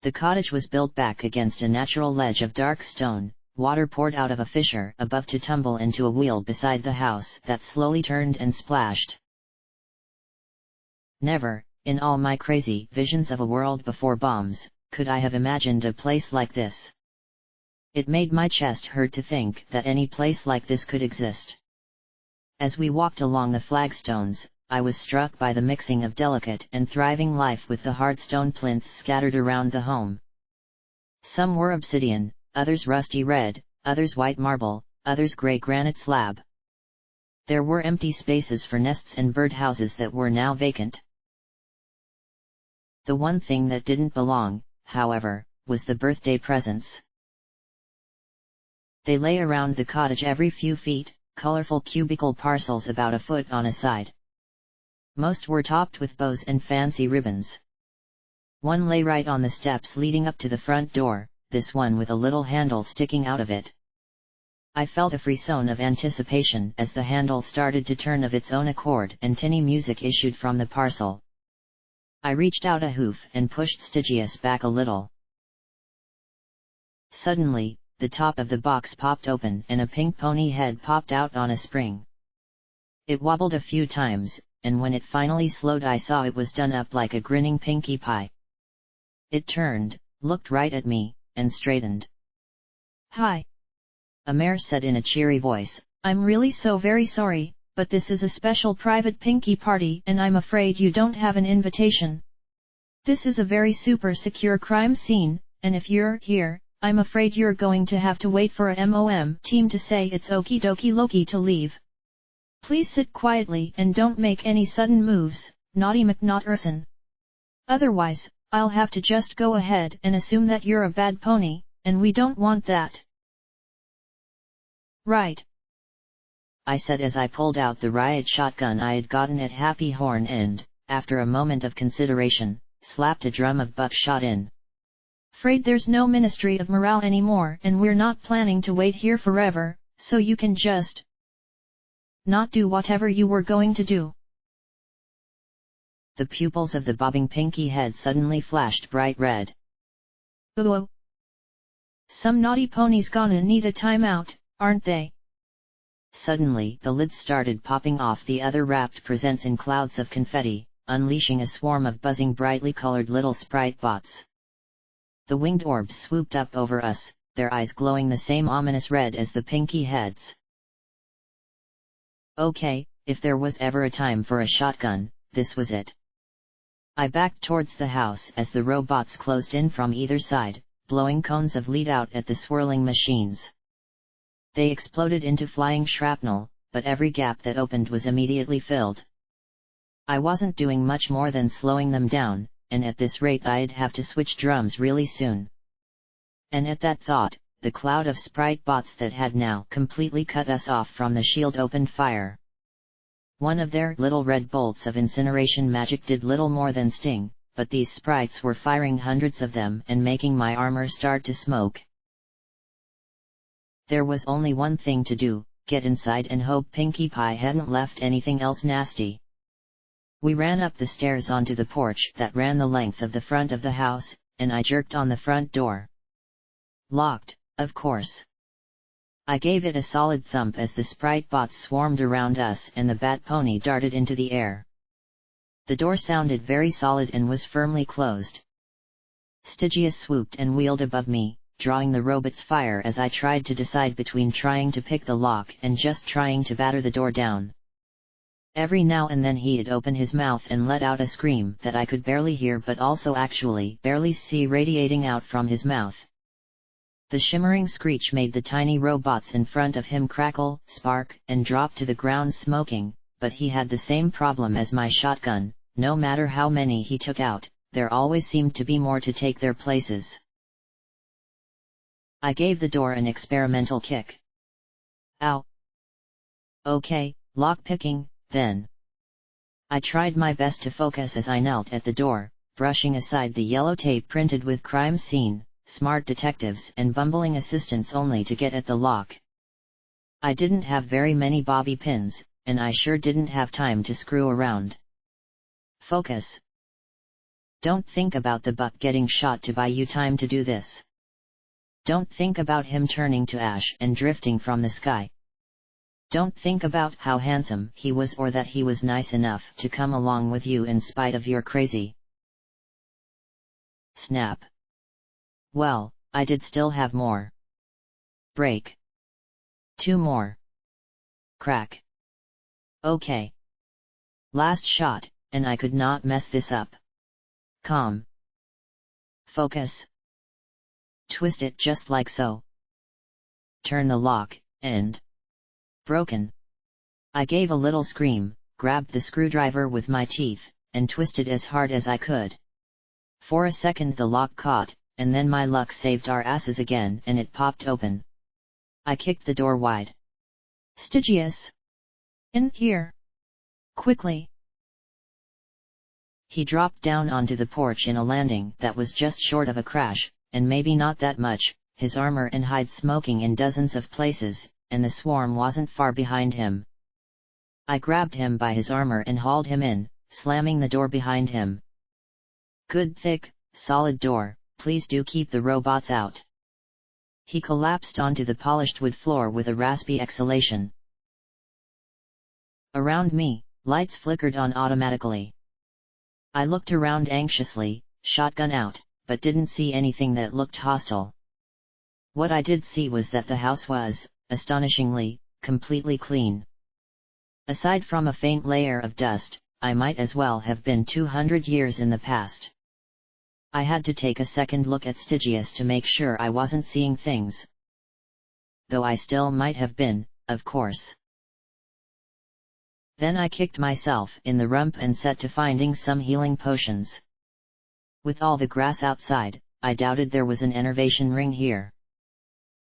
The cottage was built back against a natural ledge of dark stone, water poured out of a fissure above to tumble into a wheel beside the house that slowly turned and splashed. Never, in all my crazy visions of a world before bombs, could I have imagined a place like this. It made my chest hurt to think that any place like this could exist. As we walked along the flagstones, I was struck by the mixing of delicate and thriving life with the hard stone plinths scattered around the home. Some were obsidian, others rusty red, others white marble, others grey granite slab. There were empty spaces for nests and birdhouses that were now vacant. The one thing that didn't belong, however, was the birthday presents. They lay around the cottage every few feet, colorful cubical parcels about a foot on a side. Most were topped with bows and fancy ribbons. One lay right on the steps leading up to the front door, this one with a little handle sticking out of it. I felt a frisson of anticipation as the handle started to turn of its own accord and tinny music issued from the parcel. I reached out a hoof and pushed Stygius back a little. Suddenly, the top of the box popped open and a pink pony head popped out on a spring. It wobbled a few times, and when it finally slowed I saw it was done up like a grinning Pinkie Pie. It turned, looked right at me, and straightened. Hi. A mare said in a cheery voice. I'm really so very sorry, but this is a special private Pinkie party and I'm afraid you don't have an invitation. This is a very super secure crime scene, and if you're here, I'm afraid you're going to have to wait for a MOM team to say it's okie dokie Loki to leave. Please sit quietly and don't make any sudden moves, naughty McNaughterson. Otherwise, I'll have to just go ahead and assume that you're a bad pony, and we don't want that. Right, I said as I pulled out the riot shotgun I had gotten at Happy Horn and, after a moment of consideration, slapped a drum of buckshot in. Afraid there's no Ministry of Morale anymore and we're not planning to wait here forever, so you can just not do whatever you were going to do. The pupils of the bobbing pinky head suddenly flashed bright red. Ooh. Some naughty pony's gonna need a timeout, aren't they? Suddenly the lids started popping off the other wrapped presents in clouds of confetti, unleashing a swarm of buzzing brightly colored little sprite bots. The winged orbs swooped up over us, their eyes glowing the same ominous red as the pinky heads. Okay, if there was ever a time for a shotgun, this was it. I backed towards the house as the robots closed in from either side, blowing cones of lead out at the swirling machines. They exploded into flying shrapnel, but every gap that opened was immediately filled. I wasn't doing much more than slowing them down, and at this rate I'd have to switch drums really soon. And at that thought, the cloud of sprite bots that had now completely cut us off from the shield opened fire. One of their little red bolts of incineration magic did little more than sting, but these sprites were firing hundreds of them and making my armor start to smoke. There was only one thing to do, get inside and hope Pinkie Pie hadn't left anything else nasty. We ran up the stairs onto the porch that ran the length of the front of the house, and I jerked on the front door. Locked, of course. I gave it a solid thump as the sprite bots swarmed around us and the bat pony darted into the air. The door sounded very solid and was firmly closed. Stygius swooped and wheeled above me, drawing the robot's fire as I tried to decide between trying to pick the lock and just trying to batter the door down. Every now and then he'd open his mouth and let out a scream that I could barely hear but also actually barely see radiating out from his mouth. The shimmering screech made the tiny robots in front of him crackle, spark, and drop to the ground smoking, but he had the same problem as my shotgun, no matter how many he took out, there always seemed to be more to take their places. I gave the door an experimental kick. Ow! Okay, lock-picking, then. I tried my best to focus as I knelt at the door, brushing aside the yellow tape printed with crime scene, smart detectives and bumbling assistants only to get at the lock. I didn't have very many bobby pins, and I sure didn't have time to screw around. Focus. Don't think about the buck getting shot to buy you time to do this. Don't think about him turning to ash and drifting from the sky. Don't think about how handsome he was or that he was nice enough to come along with you in spite of your crazy. Snap. Well, I did still have more. Break. 2 more. Crack. Okay. Last shot, and I could not mess this up. Calm. Focus. Twist it just like so. Turn the lock, and... broken. I gave a little scream, grabbed the screwdriver with my teeth, and twisted as hard as I could. For a second the lock caught, and then my luck saved our asses again and it popped open. I kicked the door wide. Stygius! In here! Quickly! He dropped down onto the porch in a landing that was just short of a crash, and maybe not that much, his armor and hide smoking in dozens of places, and the swarm wasn't far behind him. I grabbed him by his armor and hauled him in, slamming the door behind him. Good thick, solid door, please do keep the robots out. He collapsed onto the polished wood floor with a raspy exhalation. Around me, lights flickered on automatically. I looked around anxiously, shotgun out, but didn't see anything that looked hostile. What I did see was that the house was, astonishingly, completely clean. Aside from a faint layer of dust, I might as well have been 200 years in the past. I had to take a second look at Stygius to make sure I wasn't seeing things. Though I still might have been, of course. Then I kicked myself in the rump and set to finding some healing potions. With all the grass outside, I doubted there was an enervation ring here.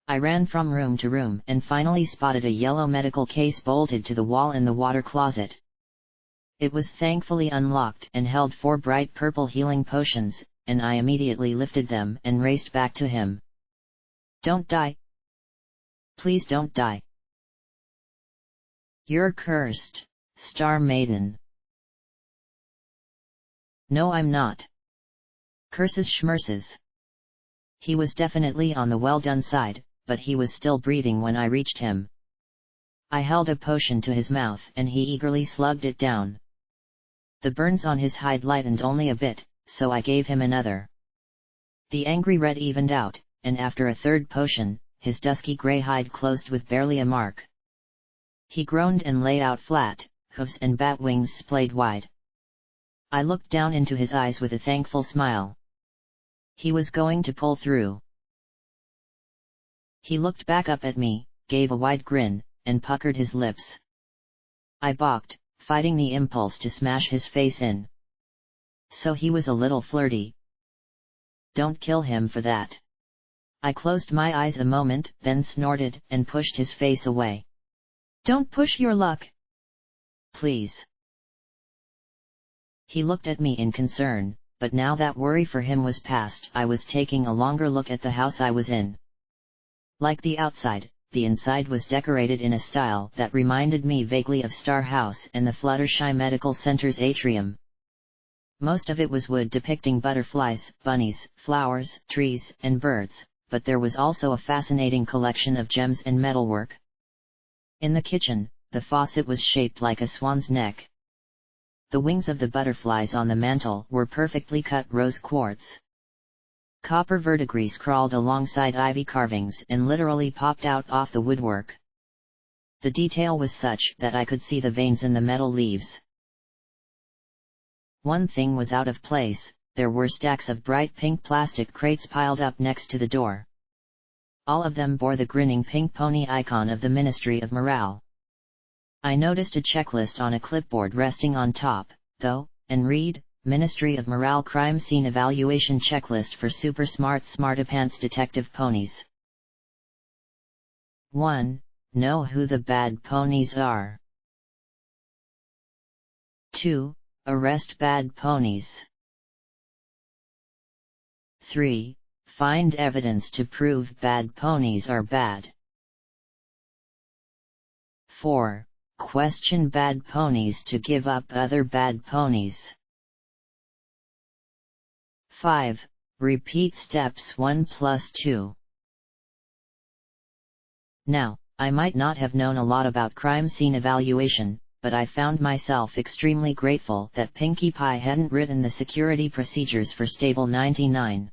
I ran from room to room and finally spotted a yellow medical case bolted to the wall in the water closet. It was thankfully unlocked and held 4 bright purple healing potions, and I immediately lifted them and raced back to him. "Don't die. Please don't die. You're cursed, Star Maiden." "No, I'm not. Curses schmerses." He was definitely on the well-done side, but he was still breathing when I reached him. I held a potion to his mouth and he eagerly slugged it down. The burns on his hide lightened only a bit, so I gave him another. The angry red evened out, and after a third potion, his dusky grey hide closed with barely a mark. He groaned and lay out flat, hooves and bat wings splayed wide. I looked down into his eyes with a thankful smile. He was going to pull through. He looked back up at me, gave a wide grin, and puckered his lips. I balked, fighting the impulse to smash his face in. So he was a little flirty. "Don't kill him for that." I closed my eyes a moment, then snorted and pushed his face away. "Don't push your luck. Please." He looked at me in concern, but now that worry for him was past, I was taking a longer look at the house I was in. Like the outside, the inside was decorated in a style that reminded me vaguely of Star House and the Fluttershy Medical Center's atrium. Most of it was wood depicting butterflies, bunnies, flowers, trees, and birds, but there was also a fascinating collection of gems and metalwork. In the kitchen, the faucet was shaped like a swan's neck. The wings of the butterflies on the mantel were perfectly cut rose quartz. Copper verdigris crawled alongside ivy carvings and literally popped out off the woodwork. The detail was such that I could see the veins in the metal leaves. One thing was out of place: there were stacks of bright pink plastic crates piled up next to the door. All of them bore the grinning pink pony icon of the Ministry of Morale. I noticed a checklist on a clipboard resting on top, though, and read: Ministry of Morale Crime Scene Evaluation Checklist for Super Smart Smartapants Detective Ponies. 1. Know who the bad ponies are. 2. Arrest bad ponies. 3. Find evidence to prove bad ponies are bad. 4. Question bad ponies to give up other bad ponies. 5. Repeat steps 1 plus 2. Now, I might not have known a lot about crime scene evaluation, but I found myself extremely grateful that Pinkie Pie hadn't written the security procedures for Stable 99.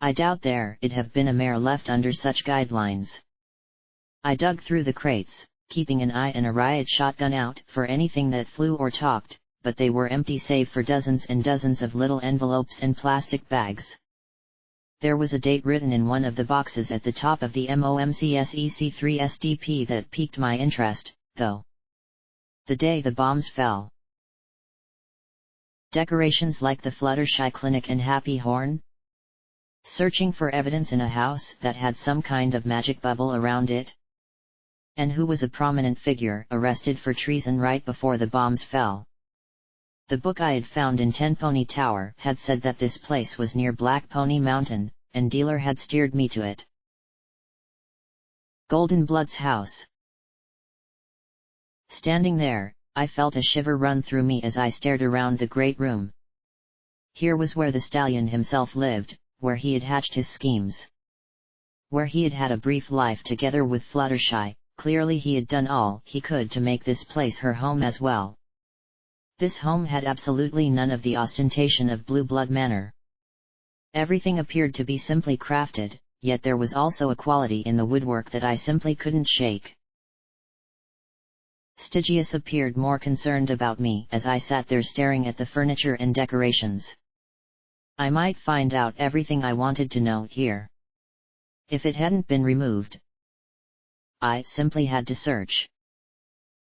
I doubt there'd have been a mare left under such guidelines. I dug through the crates, keeping an eye and a riot shotgun out for anything that flew or talked, but they were empty save for dozens and dozens of little envelopes and plastic bags. There was a date written in one of the boxes at the top of the MOMCSEC3 SDP that piqued my interest, though. The day the bombs fell. Decorations like the Fluttershy Clinic and Happy Horn? Searching for evidence in a house that had some kind of magic bubble around it? And who was a prominent figure arrested for treason right before the bombs fell? The book I had found in Tenpony Tower had said that this place was near Black Pony Mountain, and Dealer had steered me to it. Golden Blood's house. Standing there, I felt a shiver run through me as I stared around the great room. Here was where the stallion himself lived, where he had hatched his schemes. Where he had had a brief life together with Fluttershy. Clearly he had done all he could to make this place her home as well. This home had absolutely none of the ostentation of Blue Blood Manor. Everything appeared to be simply crafted, yet there was also a quality in the woodwork that I simply couldn't shake. Stygius appeared more concerned about me as I sat there staring at the furniture and decorations. I might find out everything I wanted to know here. If it hadn't been removed, I simply had to search.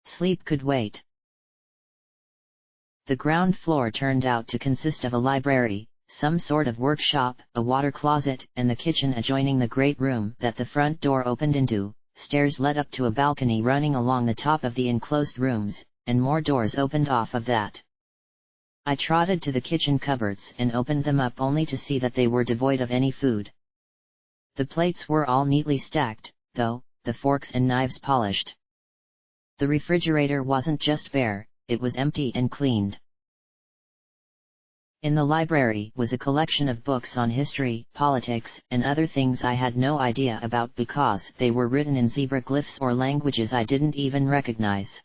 Sleep could wait. The ground floor turned out to consist of a library, some sort of workshop, a water closet, and the kitchen adjoining the great room that the front door opened into. Stairs led up to a balcony running along the top of the enclosed rooms, and more doors opened off of that. I trotted to the kitchen cupboards and opened them up only to see that they were devoid of any food. The plates were all neatly stacked, though, the forks and knives polished. The refrigerator wasn't just bare, it was empty and cleaned. In the library was a collection of books on history, politics, and other things I had no idea about because they were written in zebra glyphs or languages I didn't even recognize.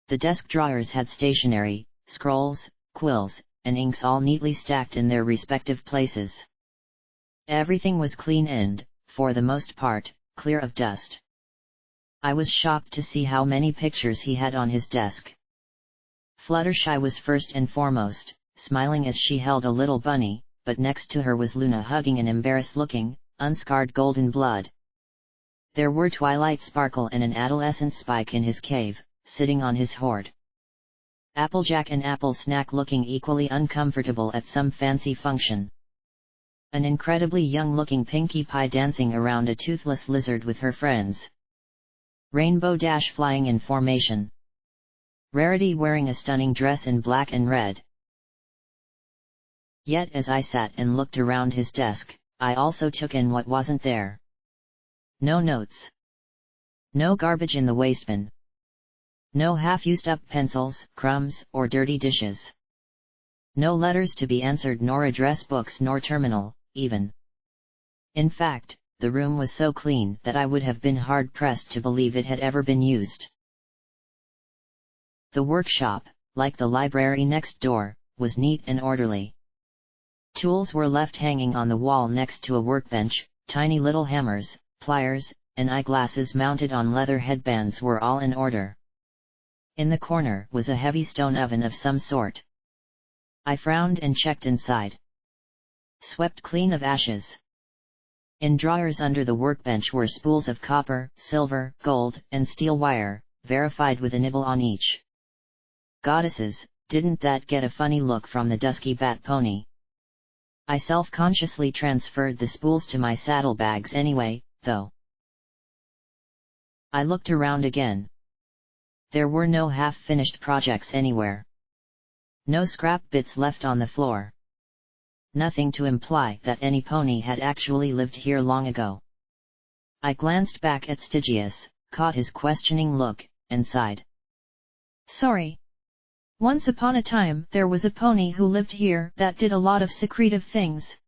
The desk drawers had stationery, scrolls, quills, and inks all neatly stacked in their respective places. Everything was clean and, for the most part, clear of dust. I was shocked to see how many pictures he had on his desk. Fluttershy was first and foremost, smiling as she held a little bunny, but next to her was Luna hugging an embarrassed-looking, unscarred golden blood. There were Twilight Sparkle and an adolescent Spike in his cave, sitting on his hoard. Applejack and Apple Snack looking equally uncomfortable at some fancy function. An incredibly young-looking Pinkie Pie dancing around a toothless lizard with her friends. Rainbow Dash flying in formation. Rarity wearing a stunning dress in black and red. Yet as I sat and looked around his desk, I also took in what wasn't there. No notes. No garbage in the wastebin. No half-used-up pencils, crumbs, or dirty dishes. No letters to be answered nor address books nor terminal, even. In fact, the room was so clean that I would have been hard-pressed to believe it had ever been used. The workshop, like the library next door, was neat and orderly. Tools were left hanging on the wall next to a workbench, tiny little hammers, pliers, and eyeglasses mounted on leather headbands were all in order. In the corner was a heavy stone oven of some sort. I frowned and checked inside. Swept clean of ashes. In drawers under the workbench were spools of copper, silver, gold, and steel wire, verified with a nibble on each. Goddesses, didn't that get a funny look from the dusky bat pony? I self-consciously transferred the spools to my saddlebags anyway, though. I looked around again. There were no half-finished projects anywhere. No scrap bits left on the floor. Nothing to imply that any pony had actually lived here long ago. I glanced back at Stygius, caught his questioning look, and sighed. Sorry. Once upon a time there was a pony who lived here that did a lot of secretive things.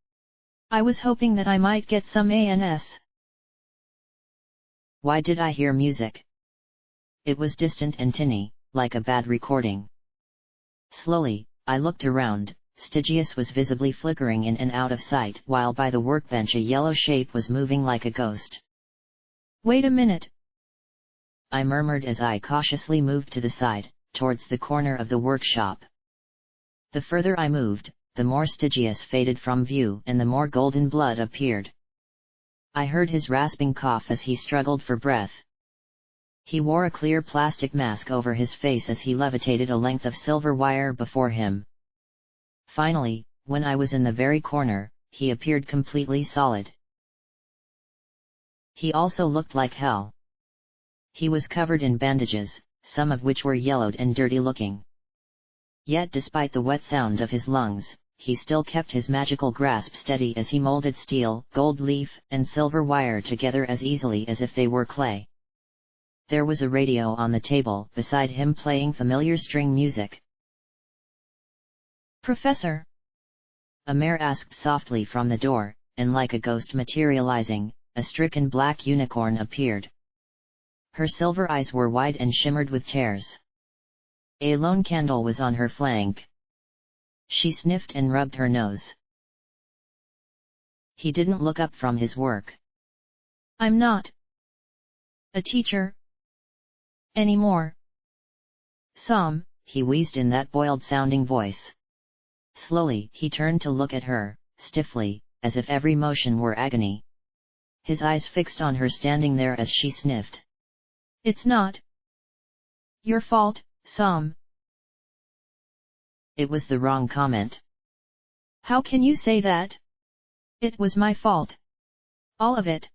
I was hoping that I might get some ANS. Why did I hear music? It was distant and tinny, like a bad recording. Slowly, I looked around. Stygius was visibly flickering in and out of sight while by the workbench a yellow shape was moving like a ghost. Wait a minute, I murmured as I cautiously moved to the side, towards the corner of the workshop. The further I moved, the more Stygius faded from view and the more golden blood appeared. I heard his rasping cough as he struggled for breath. He wore a clear plastic mask over his face as he levitated a length of silver wire before him. Finally, when I was in the very corner, he appeared completely solid. He also looked like hell. He was covered in bandages, some of which were yellowed and dirty-looking. Yet despite the wet sound of his lungs, he still kept his magical grasp steady as he molded steel, gold leaf, and silver wire together as easily as if they were clay. There was a radio on the table beside him playing familiar string music. Professor? A mare asked softly from the door, and like a ghost materializing, a stricken black unicorn appeared. Her silver eyes were wide and shimmered with tears. A lone candle was on her flank. She sniffed and rubbed her nose. He didn't look up from his work. I'm not a teacher anymore. He wheezed in that boiled-sounding voice. Slowly he turned to look at her, stiffly, as if every motion were agony. His eyes fixed on her standing there as she sniffed. It's not your fault, Sam. It was the wrong comment. How can you say that? It was my fault. All of it.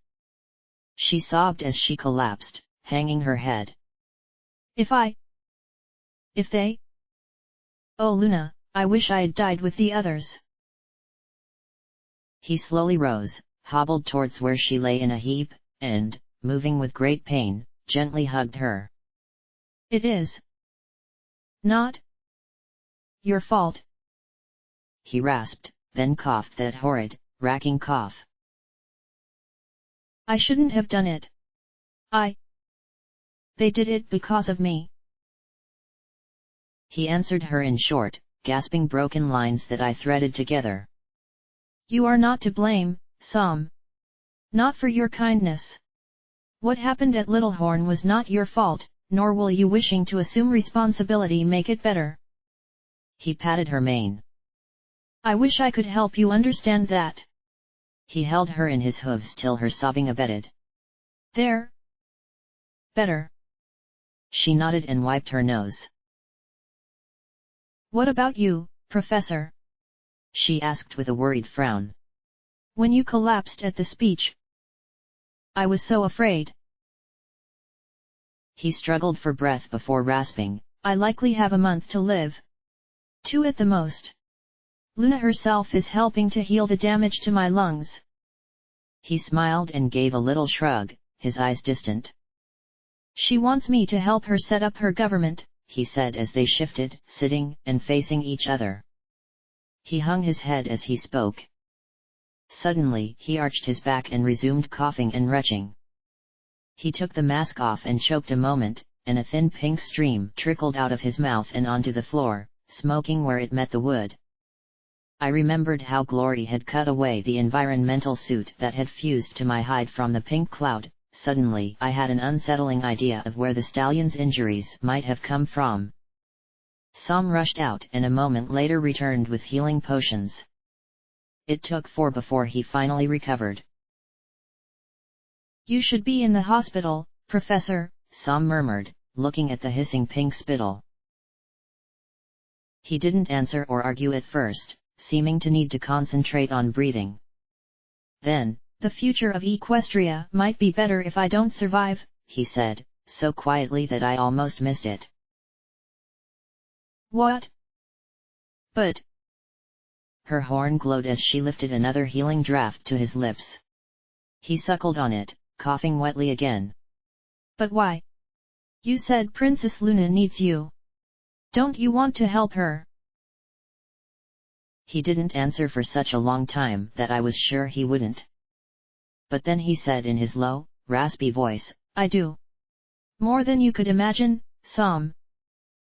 She sobbed as she collapsed, hanging her head. If they... Oh Luna, I wish I had died with the others. He slowly rose, hobbled towards where she lay in a heap, and, moving with great pain, gently hugged her. It is not your fault, he rasped, then coughed that horrid, racking cough. I shouldn't have done it. They did it because of me. He answered her in short, gasping broken lines that I threaded together. You are not to blame, Sam. Not for your kindness. What happened at Littlehorn was not your fault, nor will you wishing to assume responsibility make it better. He patted her mane. I wish I could help you understand that. He held her in his hooves till her sobbing abated. There. Better. She nodded and wiped her nose. What about you, Professor? She asked with a worried frown. When you collapsed at the speech, I was so afraid. He struggled for breath before rasping. I likely have a month to live. 2 at the most. Luna herself is helping to heal the damage to my lungs. He smiled and gave a little shrug, his eyes distant. She wants me to help her set up her government, he said as they shifted, sitting and facing each other. He hung his head as he spoke. Suddenly he arched his back and resumed coughing and retching. He took the mask off and choked a moment, and a thin pink stream trickled out of his mouth and onto the floor, smoking where it met the wood. I remembered how Glory had cut away the environmental suit that had fused to my hide from the pink cloud. Suddenly I had an unsettling idea of where the stallion's injuries might have come from. Sam rushed out and a moment later returned with healing potions. It took 4 before he finally recovered. You should be in the hospital, Professor, Sam murmured, looking at the hissing pink spittle. He didn't answer or argue at first, seeming to need to concentrate on breathing. Then, the future of Equestria might be better if I don't survive, he said, so quietly that I almost missed it. What? But... Her horn glowed as she lifted another healing draught to his lips. He suckled on it, coughing wetly again. But why? You said Princess Luna needs you. Don't you want to help her? He didn't answer for such a long time that I was sure he wouldn't. But then he said in his low, raspy voice, I do. More than you could imagine, Sam.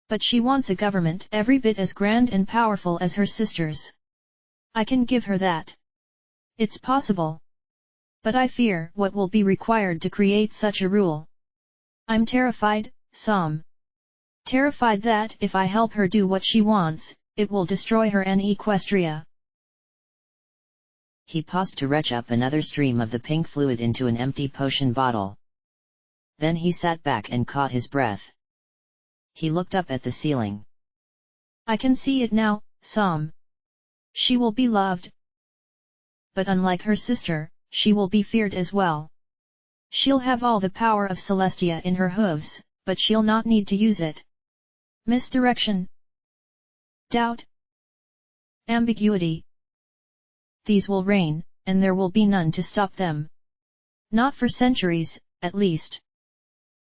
But she wants a government every bit as grand and powerful as her sisters. I can give her that. It's possible. But I fear what will be required to create such a rule. I'm terrified, Sam. Terrified that if I help her do what she wants, it will destroy her and Equestria. He paused to retch up another stream of the pink fluid into an empty potion bottle. Then he sat back and caught his breath. He looked up at the ceiling. I can see it now, Sam. She will be loved. But unlike her sister, she will be feared as well. She'll have all the power of Celestia in her hooves, but she'll not need to use it. Misdirection, doubt, ambiguity. These will reign, and there will be none to stop them. Not for centuries, at least.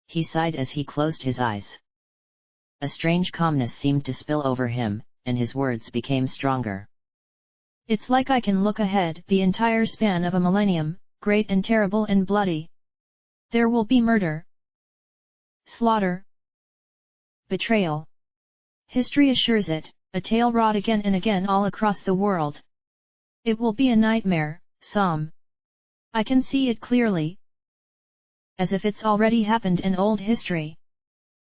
He sighed as he closed his eyes. A strange calmness seemed to spill over him, and his words became stronger. It's like I can look ahead the entire span of a millennium, great and terrible and bloody. There will be murder, slaughter, betrayal. History assures it, a tale wrought again and again all across the world. It will be a nightmare, Sam. I can see it clearly. As if it's already happened in old history.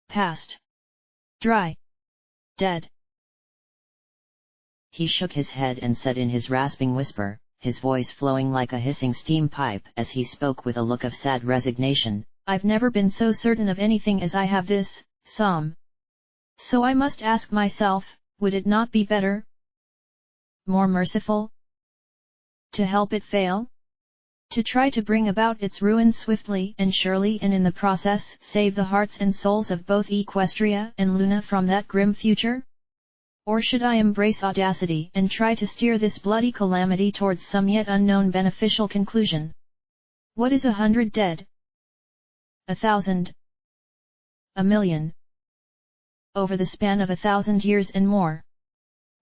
Past. Dry. Dead. He shook his head and said in his rasping whisper, his voice flowing like a hissing steam pipe as he spoke with a look of sad resignation, "I've never been so certain of anything as I have this, Sam. So I must ask myself, would it not be better, more merciful, to help it fail? To try to bring about its ruin swiftly and surely, and in the process save the hearts and souls of both Equestria and Luna from that grim future? Or should I embrace audacity and try to steer this bloody calamity towards some yet unknown beneficial conclusion? What is 100 dead? 1,000? 1,000,000? Over the span of 1,000 years and more?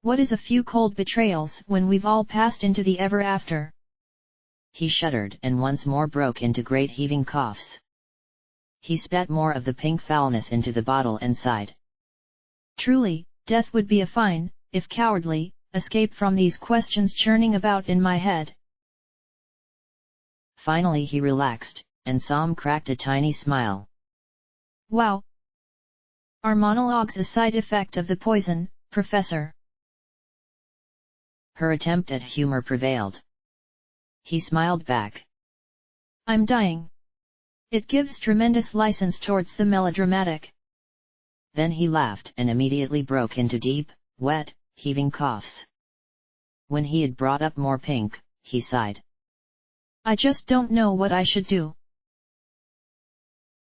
What is a few cold betrayals when we've all passed into the ever after?" He shuddered and once more broke into great heaving coughs. He spat more of the pink foulness into the bottle and sighed. "Truly, death would be a fine, if cowardly, escape from these questions churning about in my head." Finally he relaxed, and Sam cracked a tiny smile. "Wow! Are monologues a side effect of the poison, Professor?" Her attempt at humor prevailed. He smiled back. "I'm dying. It gives tremendous license towards the melodramatic." Then he laughed and immediately broke into deep, wet, heaving coughs. When he had brought up more pink, he sighed. "I just don't know what I should do.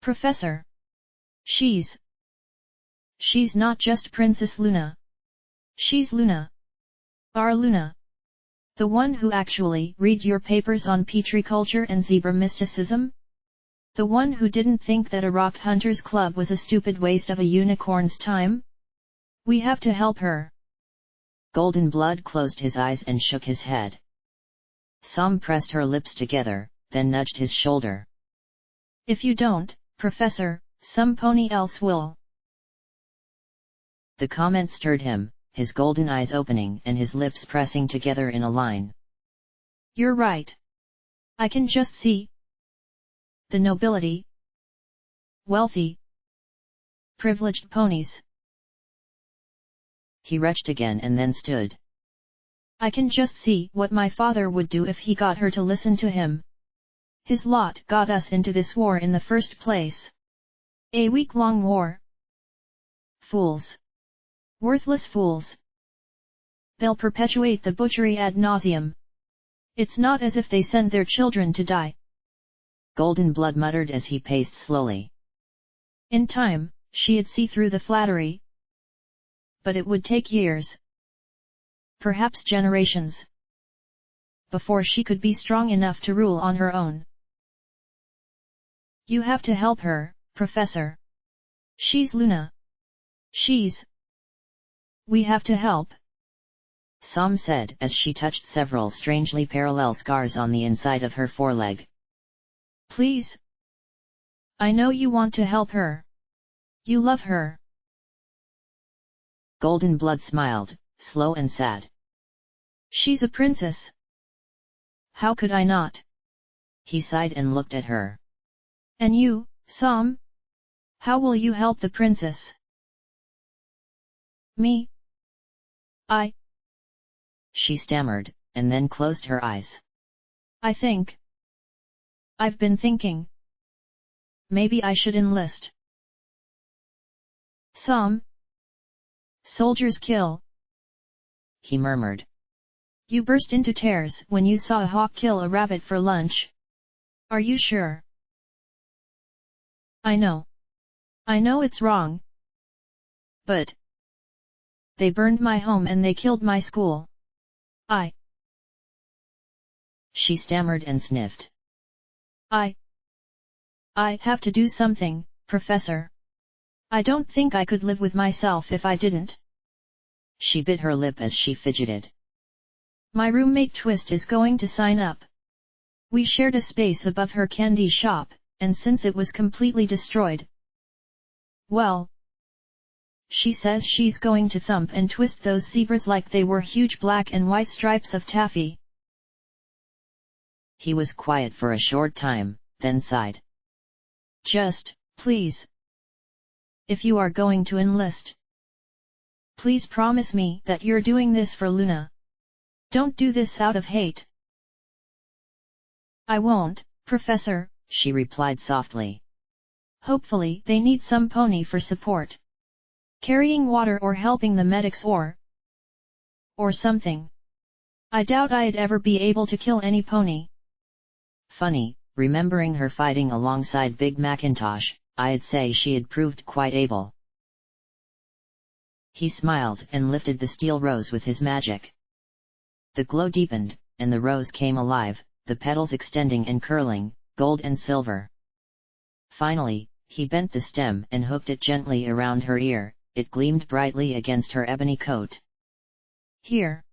Professor. She's not just Princess Luna. She's Luna. Our Luna. The one who actually read your papers on petriculture and zebra mysticism? The one who didn't think that a rock hunters club was a stupid waste of a unicorn's time? We have to help her." Golden Blood closed his eyes and shook his head. Sam pressed her lips together, then nudged his shoulder. "If you don't, Professor, some pony else will." The comment stirred him, his golden eyes opening and his lips pressing together in a line. "You're right. I can just see the nobility, wealthy, privileged ponies." He retched again and then stood. "I can just see what my father would do if he got her to listen to him. His lot got us into this war in the first place. A week-long war. Fools. Worthless fools. They'll perpetuate the butchery ad nauseum. It's not as if they send their children to die." Golden Blood muttered as he paced slowly. In time, she'd see through the flattery. But it would take years. Perhaps generations. Before she could be strong enough to rule on her own. You have to help her, Professor. She's Luna. We have to help," Sam said as she touched several strangely parallel scars on the inside of her foreleg. "Please. I know you want to help her. You love her." Golden Blood smiled, slow and sad. "She's a princess. How could I not?" He sighed and looked at her. "And you, Sam? How will you help the princess?" "Me? She stammered, and then closed her eyes. "I think. I've been thinking. Maybe I should enlist." "Sam? Soldiers kill," he murmured. "You burst into tears when you saw a hawk kill a rabbit for lunch. Are you sure?" I know it's wrong. But they burned my home and they killed my school. She stammered and sniffed. I have to do something, Professor. I don't think I could live with myself if I didn't." She bit her lip as she fidgeted. "My roommate Twist is going to sign up. We shared a space above her candy shop, and since it was completely destroyed, well, she says she's going to thump and twist those zebras like they were huge black and white stripes of taffy." He was quiet for a short time, then sighed. "Just, please. If you are going to enlist, Please promise me that you're doing this for Luna. Don't do this out of hate. I won't, Professor, she replied softly. Hopefully they need some pony for support. Carrying water or helping the medics or something. I doubt I'd ever be able to kill any pony. Funny, remembering her fighting alongside Big Macintosh, I'd say she had proved quite able. He smiled and lifted the steel rose with his magic. The glow deepened, and the rose came alive, the petals extending and curling, gold and silver. Finally, he bent the stem and hooked it gently around her ear. It gleamed brightly against her ebony coat. Here.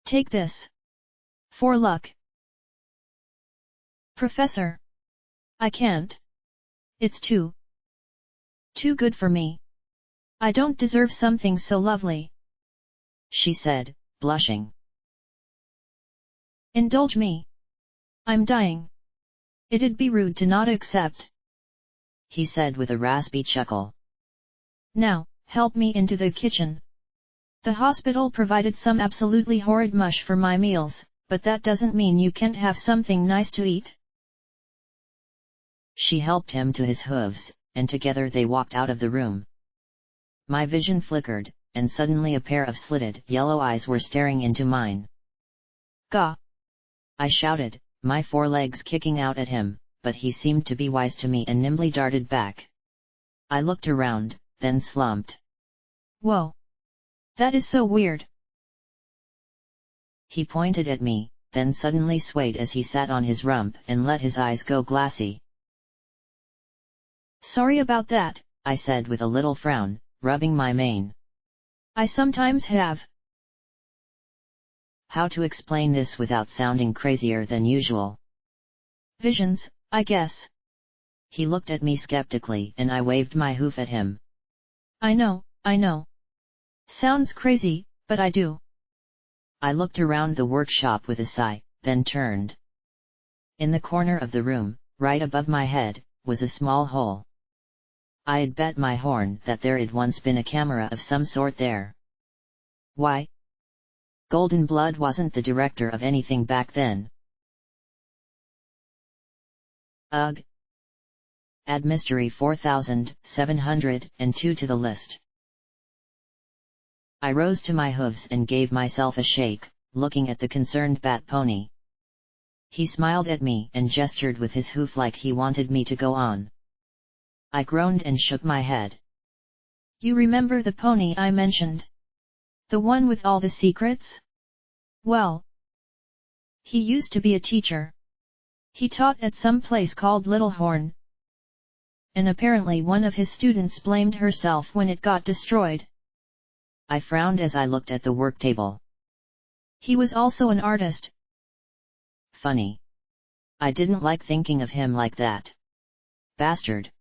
Take this. For luck. Professor. I can't. It's too good for me. I don't deserve something so lovely, she said, blushing. Indulge me. I'm dying. It'd be rude to not accept, he said with a raspy chuckle. Now, help me into the kitchen. The hospital provided some absolutely horrid mush for my meals, but that doesn't mean you can't have something nice to eat. She helped him to his hooves, and together they walked out of the room. My vision flickered, and suddenly a pair of slitted yellow eyes were staring into mine. Gah! I shouted, my forelegs kicking out at him, but he seemed to be wise to me and nimbly darted back. I looked around, then slumped. Whoa! That is so weird. He pointed at me, then suddenly swayed as he sat on his rump and let his eyes go glassy. Sorry about that, I said with a little frown, rubbing my mane. I sometimes have. How to explain this without sounding crazier than usual? Visions, I guess. He looked at me skeptically and I waved my hoof at him. I know. Sounds crazy, but I do. I looked around the workshop with a sigh, then turned. In the corner of the room, right above my head, was a small hole. I had bet my horn that there had once been a camera of some sort there. Why? Golden Blood wasn't the director of anything back then. Ugh. Add mystery 4702 to the list. I rose to my hooves and gave myself a shake, looking at the concerned bat pony. He smiled at me and gestured with his hoof like he wanted me to go on. I groaned and shook my head. You remember the pony I mentioned? The one with all the secrets? Well, he used to be a teacher. He taught at some place called Little Horn. And apparently one of his students blamed herself when it got destroyed. I frowned as I looked at the work table. He was also an artist. Funny. I didn't like thinking of him like that. Bastard.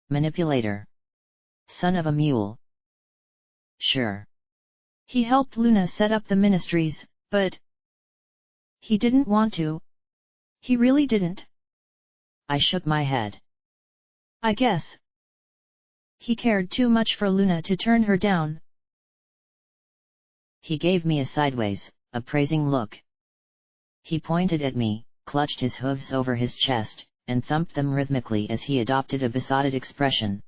Manipulator. Son of a mule. Sure. He helped Luna set up the ministries, but he didn't want to. He really didn't. I shook my head. I guess he cared too much for Luna to turn her down. He gave me a sideways, appraising look. He pointed at me, clutched his hooves over his chest, and thumped them rhythmically as he adopted a besotted expression.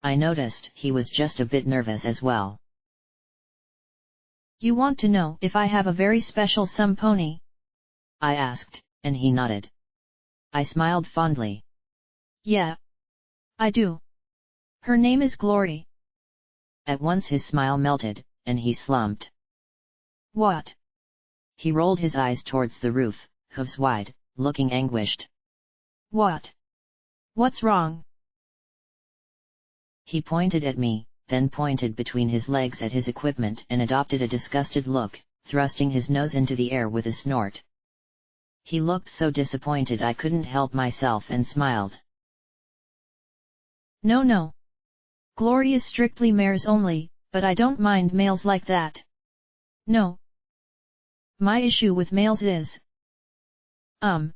I noticed he was just a bit nervous as well. You want to know if I have a very special some pony? I asked, and he nodded. I smiled fondly. Yeah. I do. Her name is Glory. At once his smile melted, and he slumped. What? He rolled his eyes towards the roof, hooves wide, looking anguished. What? What's wrong? He pointed at me, then pointed between his legs at his equipment and adopted a disgusted look, thrusting his nose into the air with a snort. He looked so disappointed I couldn't help myself and smiled. No. Glory is strictly mares only, but I don't mind males like that. No. My issue with males is… Come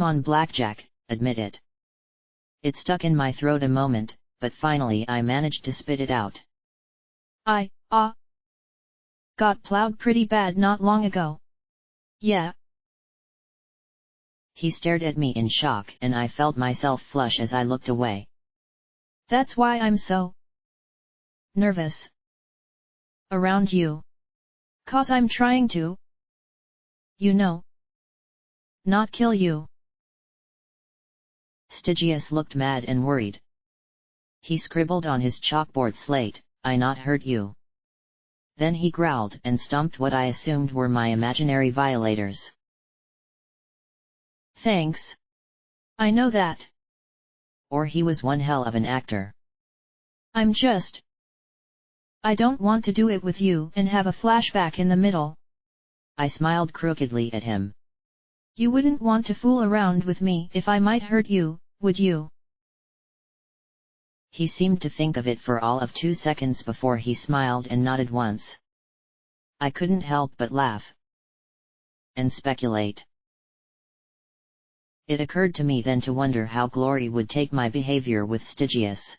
on Blackjack, admit it. It stuck in my throat a moment, but finally I managed to spit it out. Got plowed pretty bad not long ago. Yeah. He stared at me in shock and I felt myself flush as I looked away. That's why I'm so nervous around you. 'Cause I'm trying to, not kill you. Stygius looked mad and worried. He scribbled on his chalkboard slate, "I not hurt you." Then he growled and stomped what I assumed were my imaginary violators. Thanks. I know that. Or he was one hell of an actor. I don't want to do it with you and have a flashback in the middle. I smiled crookedly at him. You wouldn't want to fool around with me if I might hurt you, would you? He seemed to think of it for all of 2 seconds before he smiled and nodded once. I couldn't help but laugh. And speculate. It occurred to me then to wonder how Glory would take my behavior with Stygius.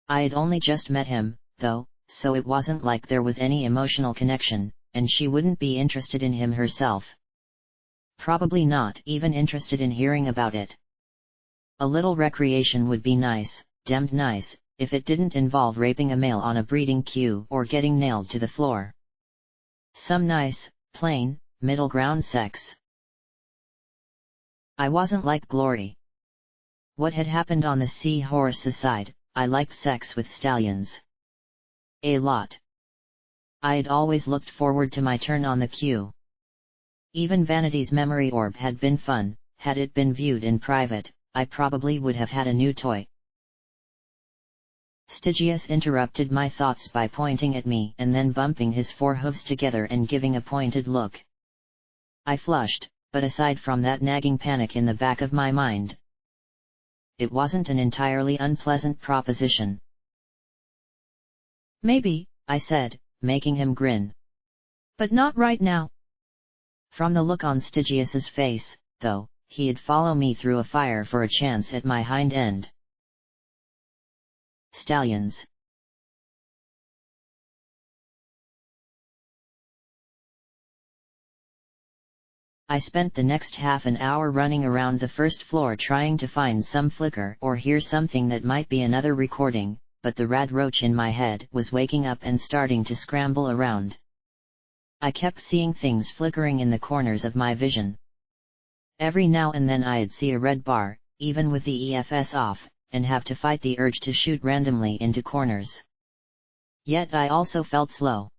I had only just met him, though, so it wasn't like there was any emotional connection, and she wouldn't be interested in him herself. Probably not even interested in hearing about it. A little recreation would be nice, damned nice, if it didn't involve raping a male on a breeding queue or getting nailed to the floor. Some nice, plain, middle ground sex. I wasn't like Glory. What had happened on the seahorse aside, I liked sex with stallions. A lot. I'd always looked forward to my turn on the queue. Even Vanity's memory orb had been fun. Had it been viewed in private, I probably would have had a new toy. Stygius interrupted my thoughts by pointing at me and then bumping his forehooves together and giving a pointed look. I flushed, but aside from that nagging panic in the back of my mind, it wasn't an entirely unpleasant proposition. Maybe, I said, making him grin. But not right now. From the look on Stygius's face, though, he'd follow me through a fire for a chance at my hind end. Stallions. I spent the next half an hour running around the first floor trying to find some flicker or hear something that might be another recording, but the rad roach in my head was waking up and starting to scramble around. I kept seeing things flickering in the corners of my vision. Every now and then I'd see a red bar, even with the EFS off, and have to fight the urge to shoot randomly into corners. Yet I also felt slow.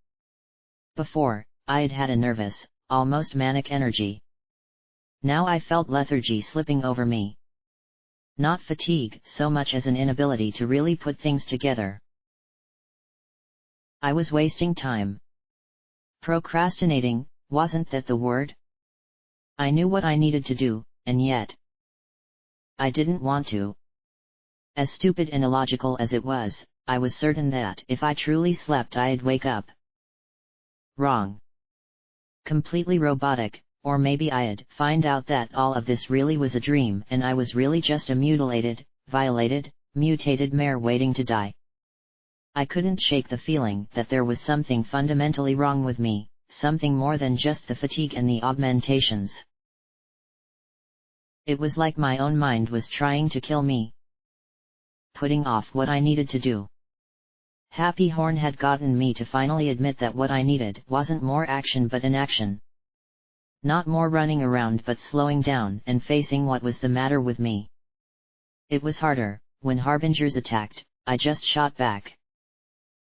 Before, I'd had a nervous, almost manic energy. Now I felt lethargy slipping over me. Not fatigue so much as an inability to really put things together. I was wasting time. Procrastinating, wasn't that the word? I knew what I needed to do, and yet I didn't want to. As stupid and illogical as it was, I was certain that if I truly slept I'd wake up. Wrong. Completely robotic, or maybe I'd find out that all of this really was a dream and I was really just a mutilated, violated, mutated mare waiting to die. I couldn't shake the feeling that there was something fundamentally wrong with me, something more than just the fatigue and the augmentations. It was like my own mind was trying to kill me. Putting off what I needed to do. Happy Horn had gotten me to finally admit that what I needed wasn't more action but inaction. Not more running around but slowing down and facing what was the matter with me. It was harder. When harbingers attacked, I just shot back.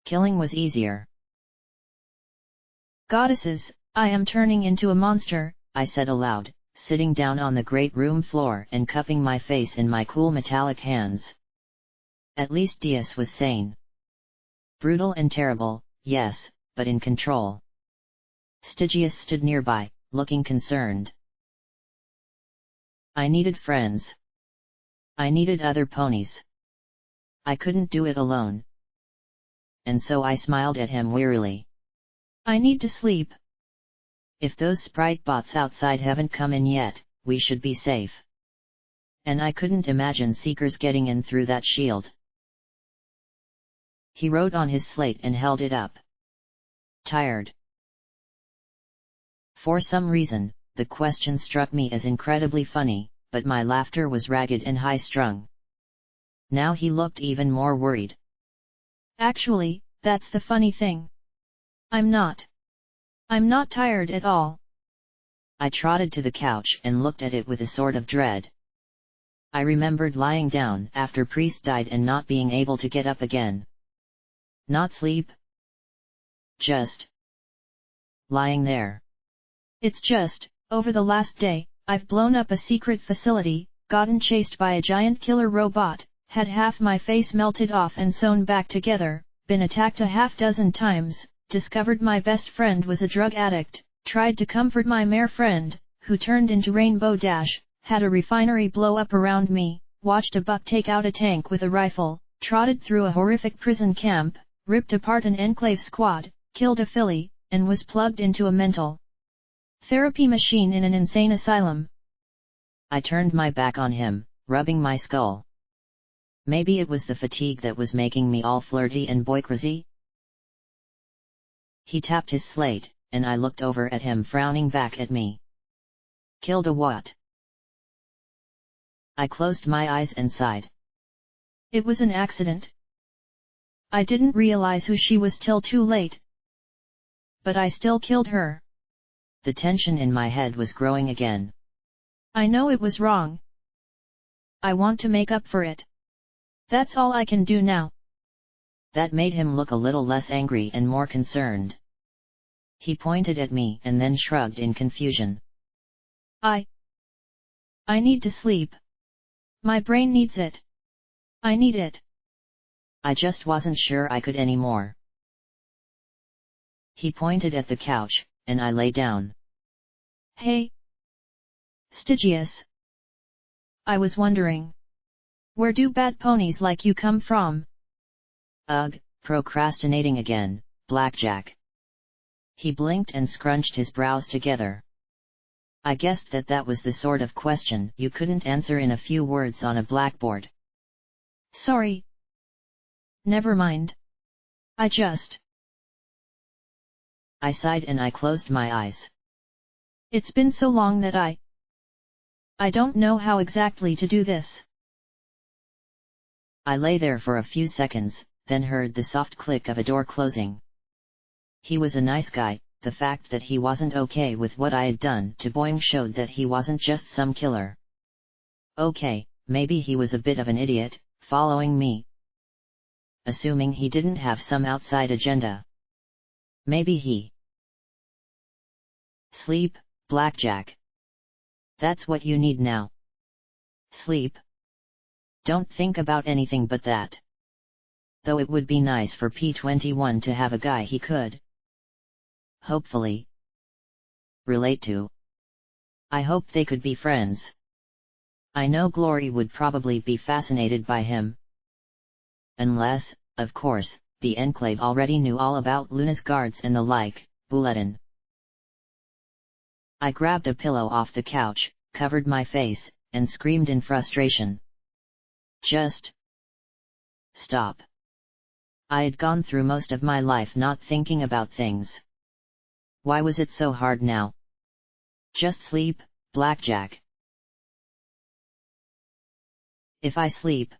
Killing was easier. Goddesses, I am turning into a monster, I said aloud, sitting down on the great room floor and cupping my face in my cool metallic hands. At least Diaz was sane. Brutal and terrible, yes, but in control. Stygius stood nearby, looking concerned. I needed friends. I needed other ponies. I couldn't do it alone. And so I smiled at him wearily. I need to sleep. If those sprite bots outside haven't come in yet, we should be safe. And I couldn't imagine Seekers getting in through that shield. He wrote on his slate and held it up. Tired. For some reason, the question struck me as incredibly funny, but my laughter was ragged and high-strung. Now he looked even more worried. Actually, that's the funny thing. I'm not tired at all. I trotted to the couch and looked at it with a sort of dread. I remembered lying down after Priest died and not being able to get up again. Not sleep. Just lying there. It's just, over the last day, I've blown up a secret facility, gotten chased by a giant killer robot, had half my face melted off and sewn back together, been attacked a half-dozen times, discovered my best friend was a drug addict, tried to comfort my mare friend, who turned into Rainbow Dash, had a refinery blow up around me, watched a buck take out a tank with a rifle, trotted through a horrific prison camp, ripped apart an enclave squad, killed a filly, and was plugged into a mental therapy machine in an insane asylum. I turned my back on him, rubbing my skull. Maybe it was the fatigue that was making me all flirty and boy crazy. He tapped his slate, and I looked over at him frowning back at me. Killed a what? I closed my eyes and sighed. It was an accident. I didn't realize who she was till too late. But I still killed her. The tension in my head was growing again. I know it was wrong. I want to make up for it. That's all I can do now. That made him look a little less angry and more concerned. He pointed at me and then shrugged in confusion. I need to sleep. My brain needs it. I need it. I just wasn't sure I could anymore. He pointed at the couch, and I lay down. Hey, Stygius. I was wondering. Where do bad ponies like you come from? Ugh, procrastinating again, Blackjack. He blinked and scrunched his brows together. I guessed that was the sort of question you couldn't answer in a few words on a blackboard. Sorry. Never mind. I sighed and I closed my eyes. It's been so long that I don't know how exactly to do this. I lay there for a few seconds, then heard the soft click of a door closing. He was a nice guy. The fact that he wasn't okay with what I had done to Boing showed that he wasn't just some killer. Okay, maybe he was a bit of an idiot, following me. Assuming he didn't have some outside agenda. Maybe he... Sleep, Blackjack. That's what you need now. Sleep. Don't think about anything but that. Though it would be nice for P21 to have a guy he could... hopefully relate to. I hope they could be friends. I know Glory would probably be fascinated by him. Unless, of course, the Enclave already knew all about Luna's guards and the like, Bulletin. I grabbed a pillow off the couch, covered my face, and screamed in frustration. Just stop. I had gone through most of my life not thinking about things. Why was it so hard now? Just sleep, Blackjack. If I sleep,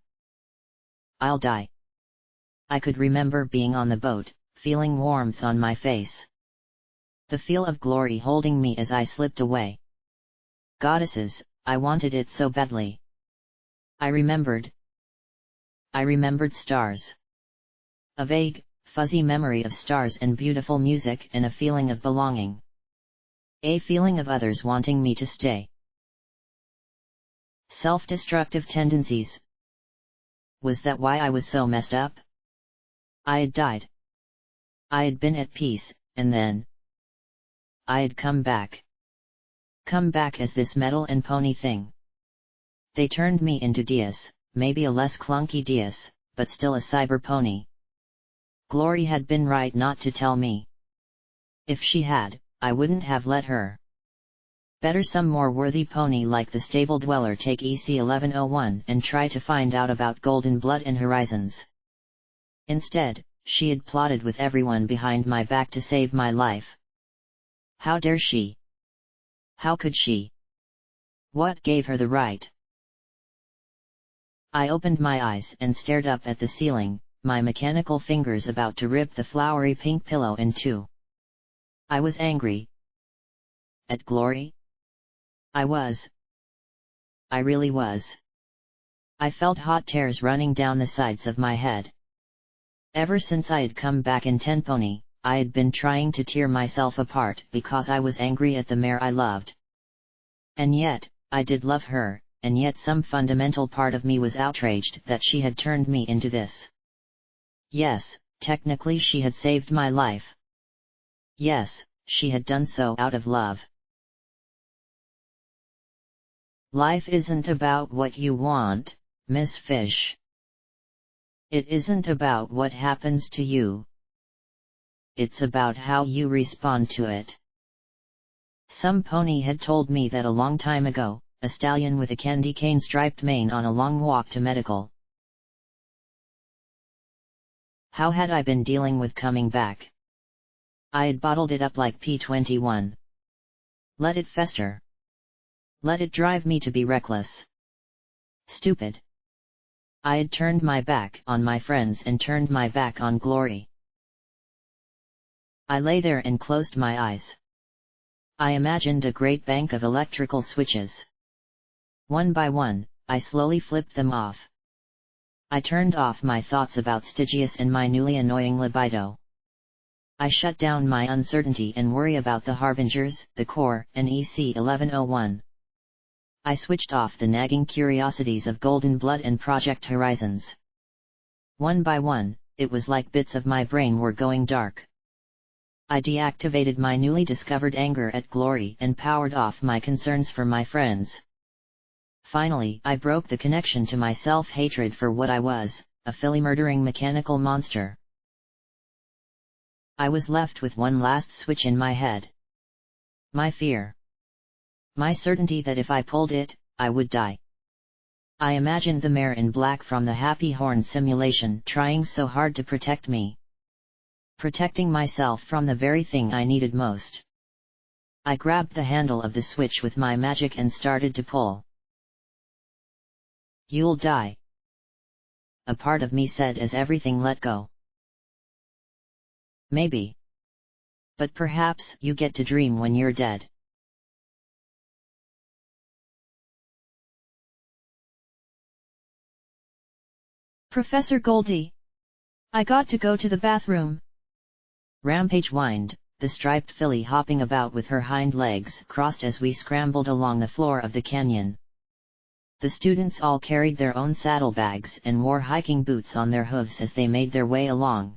I'll die. I could remember being on the boat, feeling warmth on my face. The feel of Glory holding me as I slipped away. Goddesses, I wanted it so badly. I remembered stars. A vague, fuzzy memory of stars and beautiful music and a feeling of belonging. A feeling of others wanting me to stay. Self-destructive tendencies. Was that why I was so messed up? I had died. I had been at peace, and then... I had come back. Come back as this metal and pony thing. They turned me into Diaz, maybe a less clunky Diaz, but still a cyber pony. Glory had been right not to tell me. If she had, I wouldn't have let her. Better some more worthy pony like the stable dweller take EC 1101 and try to find out about Golden Blood and Horizons. Instead, she had plotted with everyone behind my back to save my life. How dare she? How could she? What gave her the right? I opened my eyes and stared up at the ceiling, my mechanical fingers about to rip the flowery pink pillow in two. I was angry. At Glory? I was. I really was. I felt hot tears running down the sides of my head. Ever since I had come back in Tenpony, I had been trying to tear myself apart because I was angry at the mare I loved. And yet, I did love her, and yet some fundamental part of me was outraged that she had turned me into this. Yes, technically she had saved my life. Yes, she had done so out of love. Life isn't about what you want, Miss Fish. It isn't about what happens to you. It's about how you respond to it. Some pony had told me that a long time ago, a stallion with a candy cane striped mane on a long walk to medical. How had I been dealing with coming back? I had bottled it up like P21. Let it fester. Let it drive me to be reckless. Stupid. I had turned my back on my friends and turned my back on Glory. I lay there and closed my eyes. I imagined a great bank of electrical switches. One by one, I slowly flipped them off. I turned off my thoughts about Stygius and my newly annoying libido. I shut down my uncertainty and worry about the Harbingers, the Core, and EC 1101. I switched off the nagging curiosities of Golden Blood and Project Horizons. One by one, it was like bits of my brain were going dark. I deactivated my newly discovered anger at Glory and powered off my concerns for my friends. Finally, I broke the connection to my self-hatred for what I was, a filly-murdering mechanical monster. I was left with one last switch in my head. My fear. My certainty that if I pulled it, I would die. I imagined the mare in black from the Happy Horn simulation trying so hard to protect me. Protecting myself from the very thing I needed most. I grabbed the handle of the switch with my magic and started to pull. You'll die. A part of me said as everything let go. Maybe. But perhaps you get to dream when you're dead. Professor Goldie. I got to go to the bathroom. Rampage whined, the striped filly hopping about with her hind legs crossed as we scrambled along the floor of the canyon. The students all carried their own saddlebags and wore hiking boots on their hooves as they made their way along.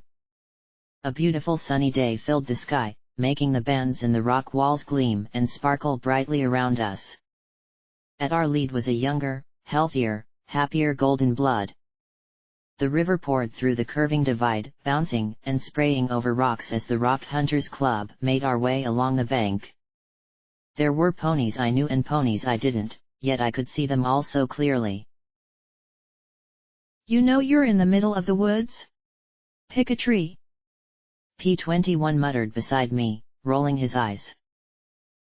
A beautiful sunny day filled the sky, making the bands in the rock walls gleam and sparkle brightly around us. At our lead was a younger, healthier, happier Golden Blood. The river poured through the curving divide, bouncing and spraying over rocks as the Rock Hunters Club made our way along the bank. There were ponies I knew and ponies I didn't, yet I could see them all so clearly. You know you're in the middle of the woods? Pick a tree. P21 muttered beside me, rolling his eyes.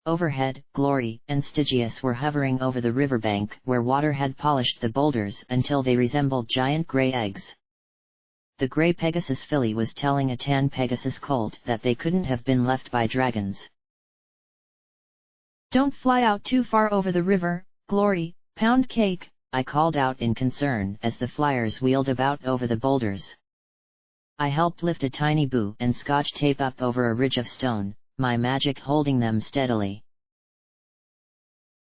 Overhead, Glory and Stygius were hovering over the riverbank where water had polished the boulders until they resembled giant grey eggs. The grey Pegasus filly was telling a tan Pegasus colt that they couldn't have been left by dragons. Don't fly out too far over the river, Glory, pound cake, I called out in concern as the flyers wheeled about over the boulders. I helped lift a tiny boo and scotch tape up over a ridge of stone, my magic holding them steadily.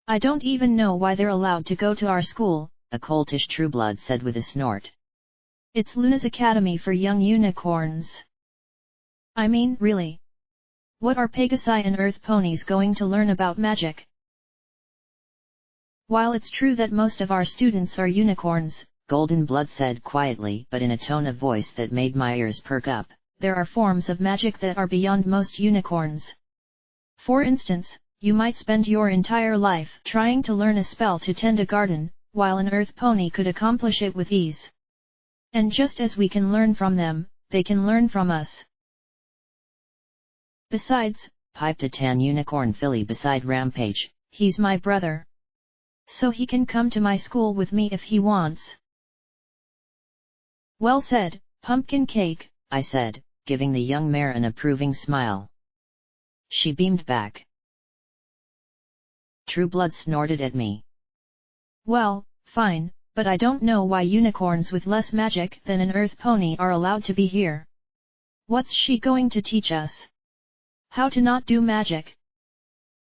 I don't even know why they're allowed to go to our school, a coltish trueblood said with a snort. It's Luna's Academy for Young Unicorns. I mean, really. What are Pegasi and Earth ponies going to learn about magic? While it's true that most of our students are unicorns, Golden Blood said quietly but in a tone of voice that made my ears perk up, there are forms of magic that are beyond most unicorns. For instance, you might spend your entire life trying to learn a spell to tend a garden, while an Earth pony could accomplish it with ease. And just as we can learn from them, they can learn from us. Besides, piped a tan unicorn filly beside Rampage, he's my brother. So he can come to my school with me if he wants. Well said, Pumpkin Cake, I said, giving the young mare an approving smile. She beamed back. True Blood snorted at me. Well, fine, but I don't know why unicorns with less magic than an earth pony are allowed to be here. What's she going to teach us? How to not do magic?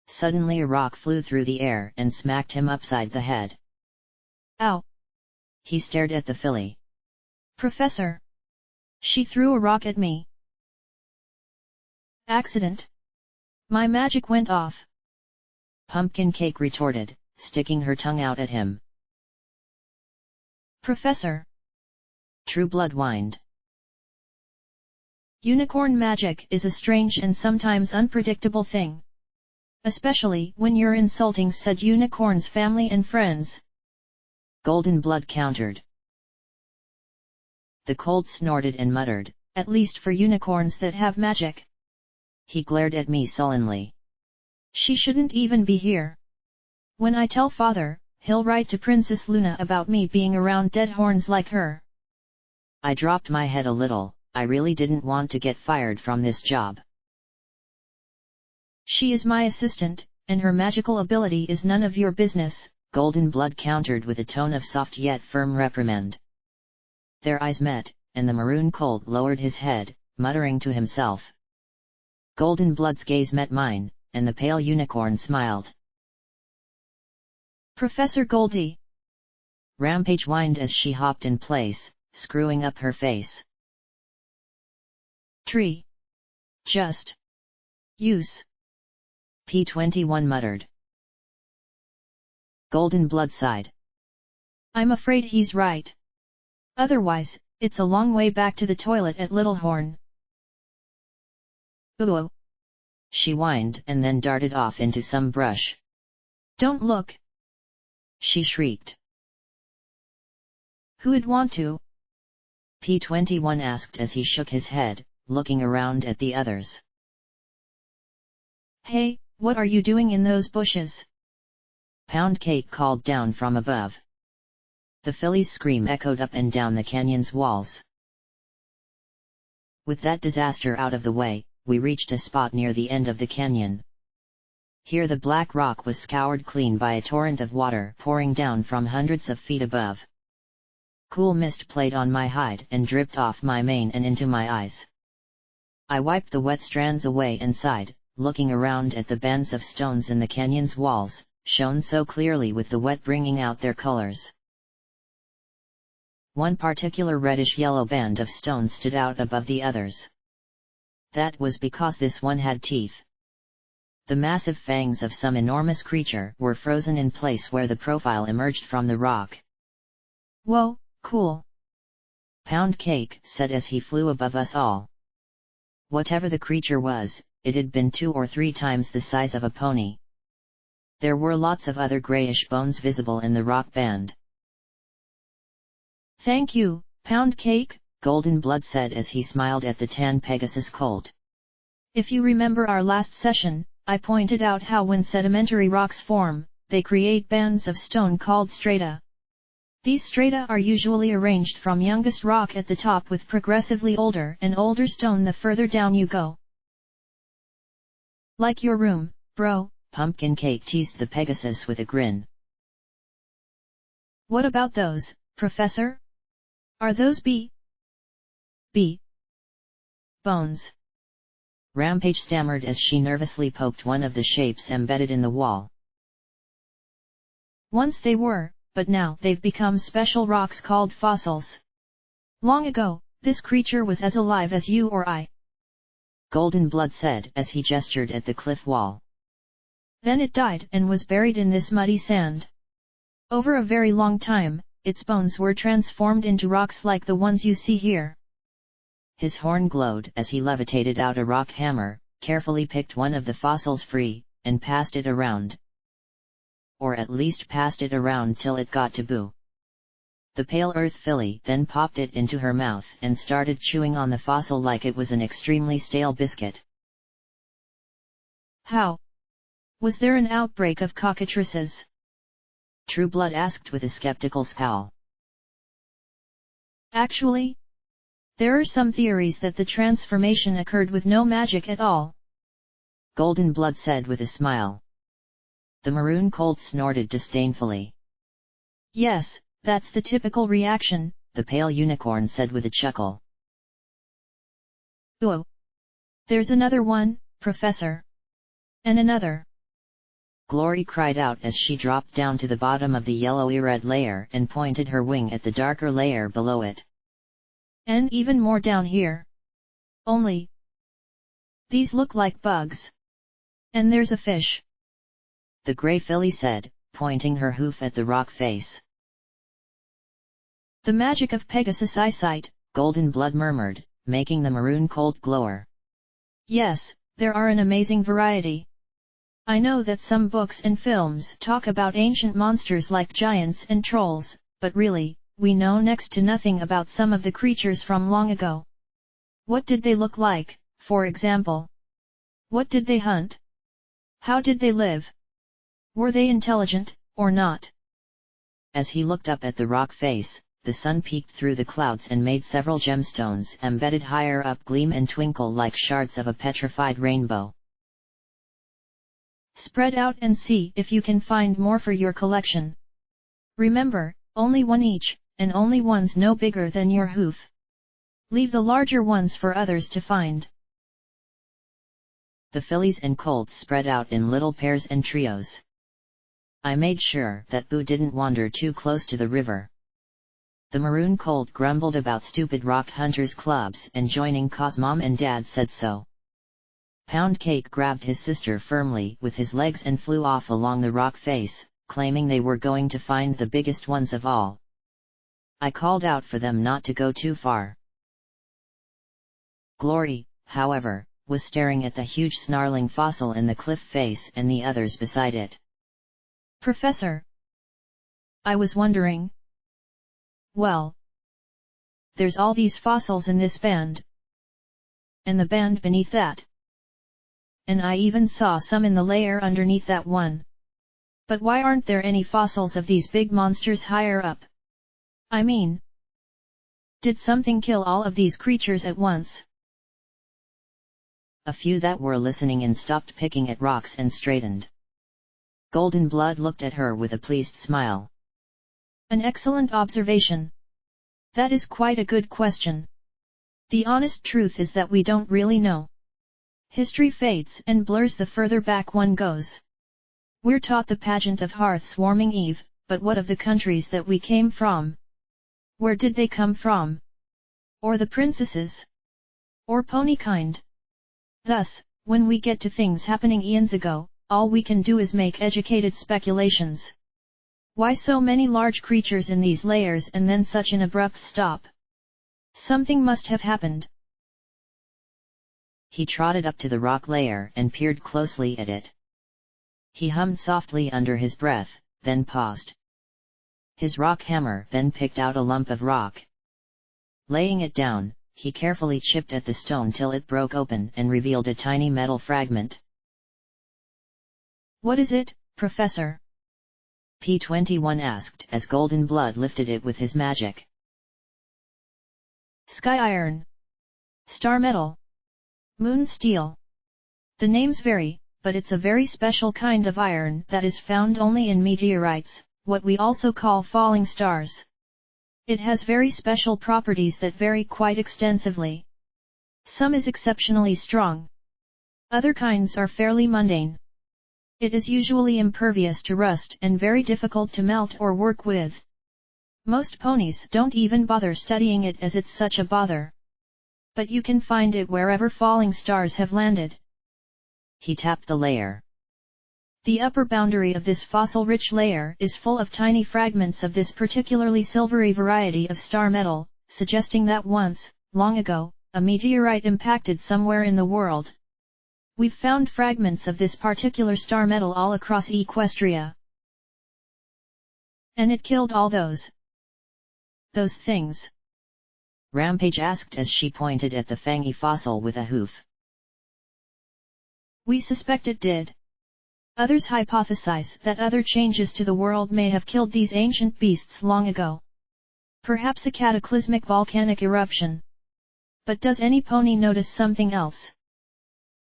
Suddenly a rock flew through the air and smacked him upside the head. Ow! He stared at the filly. Professor! She threw a rock at me. Accident. My magic went off. Pumpkin Cake retorted, sticking her tongue out at him. Professor! True Blood whined. Unicorn magic is a strange and sometimes unpredictable thing. Especially when you're insulting said unicorn's family and friends. Golden Blood countered. The colt snorted and muttered, at least for unicorns that have magic. He glared at me sullenly. She shouldn't even be here. When I tell father, he'll write to Princess Luna about me being around dead horns like her. I dropped my head a little. I really didn't want to get fired from this job. She is my assistant, and her magical ability is none of your business, Golden Blood countered with a tone of soft yet firm reprimand. Their eyes met, and the maroon colt lowered his head, muttering to himself. Golden Blood's gaze met mine, and the pale unicorn smiled. Professor Goldie! Rampage whined as she hopped in place, screwing up her face. Tree. Just. Use. P21 muttered. Golden Blood sighed. I'm afraid he's right. Otherwise, it's a long way back to the toilet at Littlehorn. Ooh! She whined and then darted off into some brush. Don't look! She shrieked. Who'd want to? P21 asked as he shook his head, looking around at the others. Hey, what are you doing in those bushes? Pound Cake called down from above. The filly's scream echoed up and down the canyon's walls. With that disaster out of the way, we reached a spot near the end of the canyon. Here the black rock was scoured clean by a torrent of water pouring down from hundreds of feet above. Cool mist played on my hide and dripped off my mane and into my eyes. I wiped the wet strands away and sighed, looking around at the bands of stones in the canyon's walls, shown so clearly with the wet bringing out their colors. One particular reddish-yellow band of stone stood out above the others. That was because this one had teeth. The massive fangs of some enormous creature were frozen in place where the profile emerged from the rock. Whoa, cool! Pound Cake said as he flew above us all. Whatever the creature was, it had been 2 or 3 times the size of a pony. There were lots of other grayish bones visible in the rock band. Thank you, Pound Cake, Golden Blood said as he smiled at the tan Pegasus colt. If you remember our last session, I pointed out how when sedimentary rocks form, they create bands of stone called strata. These strata are usually arranged from youngest rock at the top with progressively older and older stone the further down you go. Like your room, bro, Pumpkin Cake teased the Pegasus with a grin. What about those, Professor? Are those B bones? Rampage stammered as she nervously poked one of the shapes embedded in the wall. Once they were, but now they've become special rocks called fossils. Long ago, this creature was as alive as you or I. Golden Blood said as he gestured at the cliff wall. Then it died and was buried in this muddy sand. Over a very long time, its bones were transformed into rocks like the ones you see here. His horn glowed as he levitated out a rock hammer, carefully picked one of the fossils free, and passed it around. Or at least passed it around till it got to Boo. The pale earth filly then popped it into her mouth and started chewing on the fossil like it was an extremely stale biscuit. How? Was there an outbreak of cockatrices? Trueblood asked with a skeptical scowl. Actually, there are some theories that the transformation occurred with no magic at all. Golden Blood said with a smile. The maroon colt snorted disdainfully. Yes, that's the typical reaction, the pale unicorn said with a chuckle. Oh! There's another one, Professor. And another. Glory cried out as she dropped down to the bottom of the yellowy-red layer and pointed her wing at the darker layer below it. And even more down here. Only, these look like bugs. And there's a fish. The grey filly said, pointing her hoof at the rock face. The magic of Pegasus eyesight, Golden Blood murmured, making the maroon colt glower. Yes, there are an amazing variety. I know that some books and films talk about ancient monsters like giants and trolls, but really, we know next to nothing about some of the creatures from long ago. What did they look like, for example? What did they hunt? How did they live? Were they intelligent, or not? As he looked up at the rock face, the sun peeked through the clouds and made several gemstones embedded higher up gleam and twinkle like shards of a petrified rainbow. Spread out and see if you can find more for your collection. Remember, only one each, and only ones no bigger than your hoof. Leave the larger ones for others to find. The fillies and colts spread out in little pairs and trios. I made sure that Boo didn't wander too close to the river. The maroon colt grumbled about stupid rock hunters' clubs and joining 'cause Mom and Dad said so. Pound Cake grabbed his sister firmly with his legs and flew off along the rock face, claiming they were going to find the biggest ones of all. I called out for them not to go too far. Glory, however, was staring at the huge snarling fossil in the cliff face and the others beside it. Professor, I was wondering. Well, there's all these fossils in this band. And the band beneath that. And I even saw some in the layer underneath that one. But why aren't there any fossils of these big monsters higher up? I mean, did something kill all of these creatures at once? A few that were listening in stopped picking at rocks and straightened. Golden Blood looked at her with a pleased smile. An excellent observation. That is quite a good question. The honest truth is that we don't really know. History fades and blurs the further back one goes. We're taught the pageant of hearths warming Eve, but what of the countries that we came from? Where did they come from? Or the princesses? Or ponykind? Thus, when we get to things happening eons ago, all we can do is make educated speculations. Why so many large creatures in these layers and then such an abrupt stop? Something must have happened. He trotted up to the rock layer and peered closely at it. He hummed softly under his breath, then paused. His rock hammer then picked out a lump of rock. Laying it down, he carefully chipped at the stone till it broke open and revealed a tiny metal fragment. What is it, Professor? P21 asked as Golden Blood lifted it with his magic. Sky iron. Star metal. Moon steel. The names vary, but it's a very special kind of iron that is found only in meteorites, what we also call falling stars. It has very special properties that vary quite extensively. Some is exceptionally strong. Other kinds are fairly mundane. It is usually impervious to rust and very difficult to melt or work with. Most ponies don't even bother studying it as it's such a bother. But you can find it wherever falling stars have landed. He tapped the layer. The upper boundary of this fossil-rich layer is full of tiny fragments of this particularly silvery variety of star metal, suggesting that once, long ago, a meteorite impacted somewhere in the world. We've found fragments of this particular star metal all across Equestria. And it killed all those those things?" Rampage asked as she pointed at the fangy fossil with a hoof. "We suspect it did. Others hypothesize that other changes to the world may have killed these ancient beasts long ago. Perhaps a cataclysmic volcanic eruption. But does any pony notice something else?"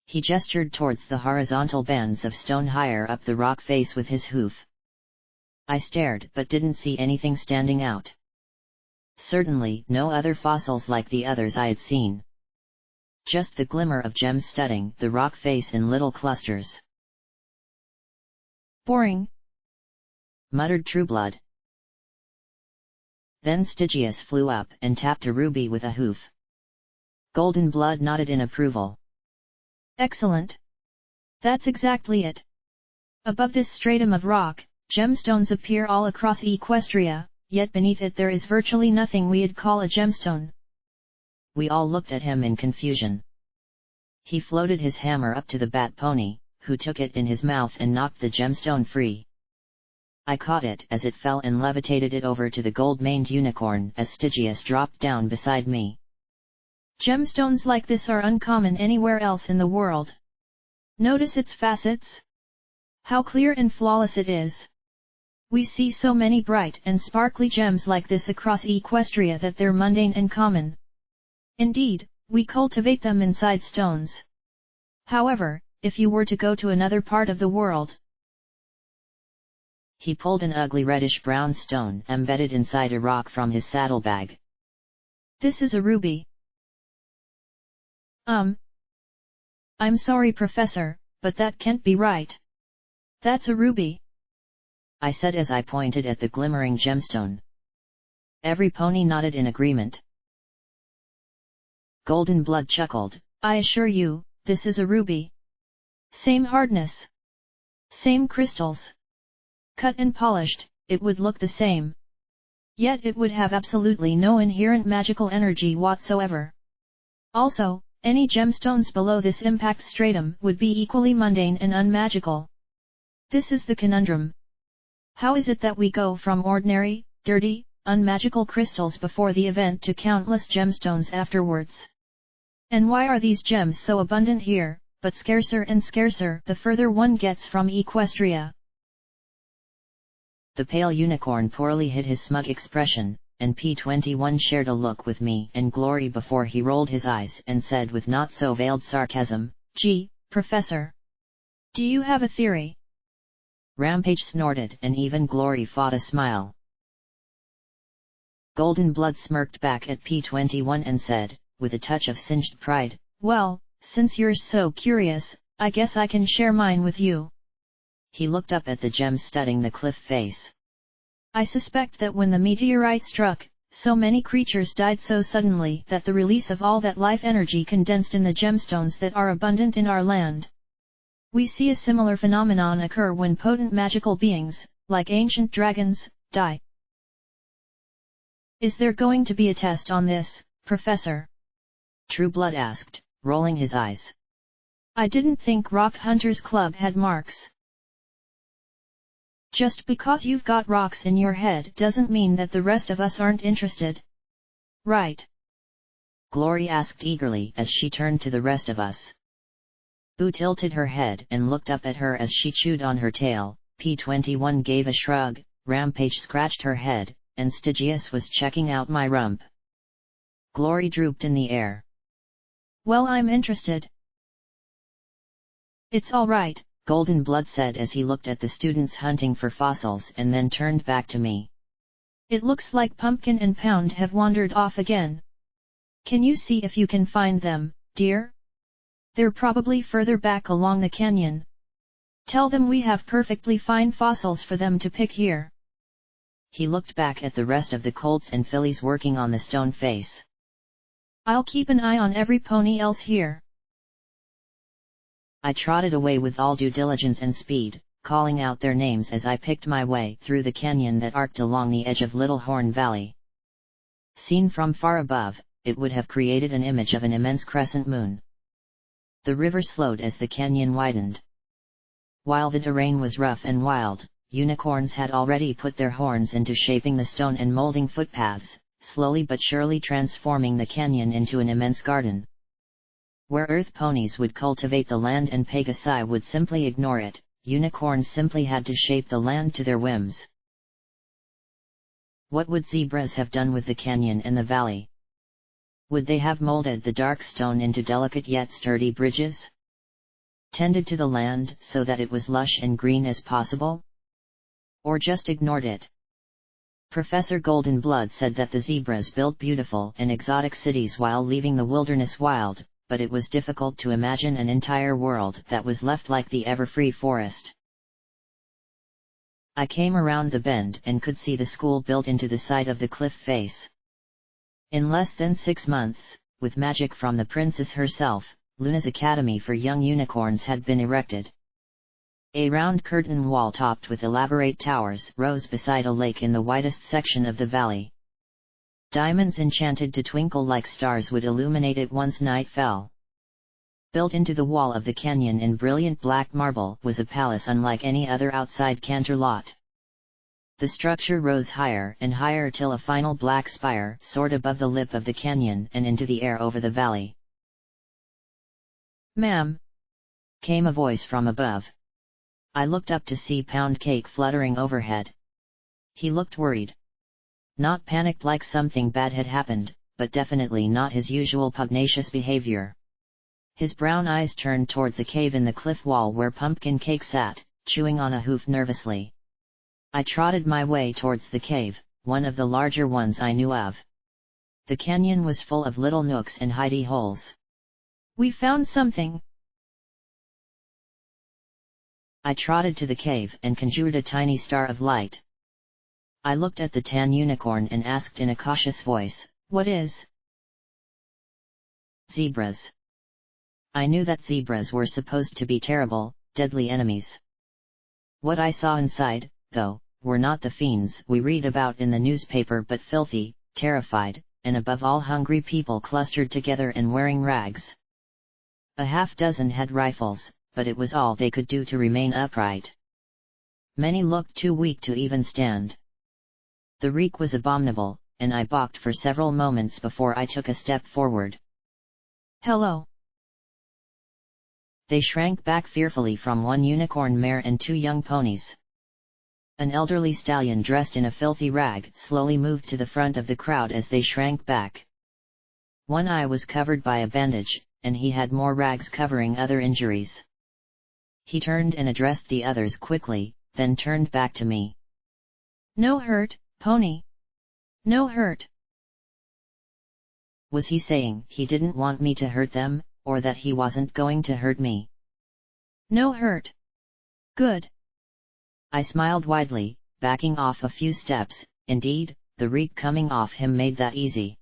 He gestured towards the horizontal bands of stone higher up the rock face with his hoof. I stared but didn't see anything standing out. Certainly no other fossils like the others I had seen. Just the glimmer of gems studding the rock face in little clusters. "Boring," muttered Trueblood. Then Stygius flew up and tapped a ruby with a hoof. Golden Blood nodded in approval. "Excellent. That's exactly it. Above this stratum of rock, gemstones appear all across Equestria, yet beneath it there is virtually nothing we'd call a gemstone." We all looked at him in confusion. He floated his hammer up to the bat pony, who took it in his mouth and knocked the gemstone free. I caught it as it fell and levitated it over to the gold-maned unicorn as Stygius dropped down beside me. "Gemstones like this are uncommon anywhere else in the world. Notice its facets? How clear and flawless it is. We see so many bright and sparkly gems like this across Equestria that they're mundane and common. Indeed, we cultivate them inside stones. However, if you were to go to another part of the world..." He pulled an ugly reddish-brown stone embedded inside a rock from his saddlebag. "This is a ruby." I'm sorry, Professor, but that can't be right. That's a ruby," I said as I pointed at the glimmering gemstone. Every pony nodded in agreement. Golden Blood chuckled. "I assure you, this is a ruby. Same hardness. Same crystals. Cut and polished, it would look the same. Yet it would have absolutely no inherent magical energy whatsoever. Also, any gemstones below this impact stratum would be equally mundane and unmagical. This is the conundrum. How is it that we go from ordinary, dirty, unmagical crystals before the event to countless gemstones afterwards? And why are these gems so abundant here, but scarcer and scarcer the further one gets from Equestria?" The pale unicorn poorly hid his smug expression, and P21 shared a look with me and Glory before he rolled his eyes and said with not-so-veiled sarcasm, "Gee, Professor. Do you have a theory?" Rampage snorted and even Glory fought a smile. Golden Blood smirked back at P21 and said, with a touch of singed pride, "Well, since you're so curious, I guess I can share mine with you." He looked up at the gems studding the cliff face. "I suspect that when the meteorite struck, so many creatures died so suddenly that the release of all that life energy condensed in the gemstones that are abundant in our land. We see a similar phenomenon occur when potent magical beings, like ancient dragons, die." "Is there going to be a test on this, Professor?" Trueblood asked, rolling his eyes. "I didn't think Rock Hunters Club had marks." "Just because you've got rocks in your head doesn't mean that the rest of us aren't interested. Right?" Glory asked eagerly as she turned to the rest of us. Boo tilted her head and looked up at her as she chewed on her tail, P21 gave a shrug, Rampage scratched her head, and Stygius was checking out my rump. Glory drooped in the air. "Well, I'm interested." "It's all right," Golden Blood said as he looked at the students hunting for fossils and then turned back to me. "It looks like Pumpkin and Pound have wandered off again. Can you see if you can find them, dear? They're probably further back along the canyon. Tell them we have perfectly fine fossils for them to pick here." He looked back at the rest of the colts and fillies working on the stone face. "I'll keep an eye on every pony else here." I trotted away with all due diligence and speed, calling out their names as I picked my way through the canyon that arced along the edge of Little Horn Valley. Seen from far above, it would have created an image of an immense crescent moon. The river slowed as the canyon widened. While the terrain was rough and wild, unicorns had already put their horns into shaping the stone and molding footpaths, slowly but surely transforming the canyon into an immense garden. Where earth ponies would cultivate the land and Pegasi would simply ignore it, unicorns simply had to shape the land to their whims. What would zebras have done with the canyon and the valley? Would they have molded the dark stone into delicate yet sturdy bridges? Tended to the land so that it was lush and green as possible? Or just ignored it? Professor Goldenblood said that the zebras built beautiful and exotic cities while leaving the wilderness wild, but it was difficult to imagine an entire world that was left like the ever-free forest. I came around the bend and could see the school built into the side of the cliff face. In less than 6 months, with magic from the princess herself, Luna's Academy for Young Unicorns had been erected. A round curtain wall topped with elaborate towers rose beside a lake in the widest section of the valley. Diamonds enchanted to twinkle like stars would illuminate it once night fell. Built into the wall of the canyon in brilliant black marble was a palace unlike any other outside Cantor lot. The structure rose higher and higher till a final black spire soared above the lip of the canyon and into the air over the valley. "Ma'am," came a voice from above. I looked up to see Pound Cake fluttering overhead. He looked worried. Not panicked like something bad had happened, but definitely not his usual pugnacious behavior. His brown eyes turned towards a cave in the cliff wall where Pumpkin Cake sat, chewing on a hoof nervously. I trotted my way towards the cave, one of the larger ones I knew of. The canyon was full of little nooks and hidey holes. "We found something." I trotted to the cave and conjured a tiny star of light. I looked at the tan unicorn and asked in a cautious voice, "What is?" "Zebras." I knew that zebras were supposed to be terrible, deadly enemies. What I saw inside, though, were not the fiends we read about in the newspaper but filthy, terrified, and above all hungry people clustered together and wearing rags. A half-dozen had rifles, but it was all they could do to remain upright. Many looked too weak to even stand. The reek was abominable, and I balked for several moments before I took a step forward. "Hello." They shrank back fearfully from one unicorn mare and 2 young ponies. An elderly stallion dressed in a filthy rag slowly moved to the front of the crowd as they shrank back. One eye was covered by a bandage, and he had more rags covering other injuries. He turned and addressed the others quickly, then turned back to me. "No hurt, pony. No hurt." Was he saying he didn't want me to hurt them, or that he wasn't going to hurt me? "No hurt." "Good." I smiled widely, backing off a few steps. Indeed, the reek coming off him made that easy.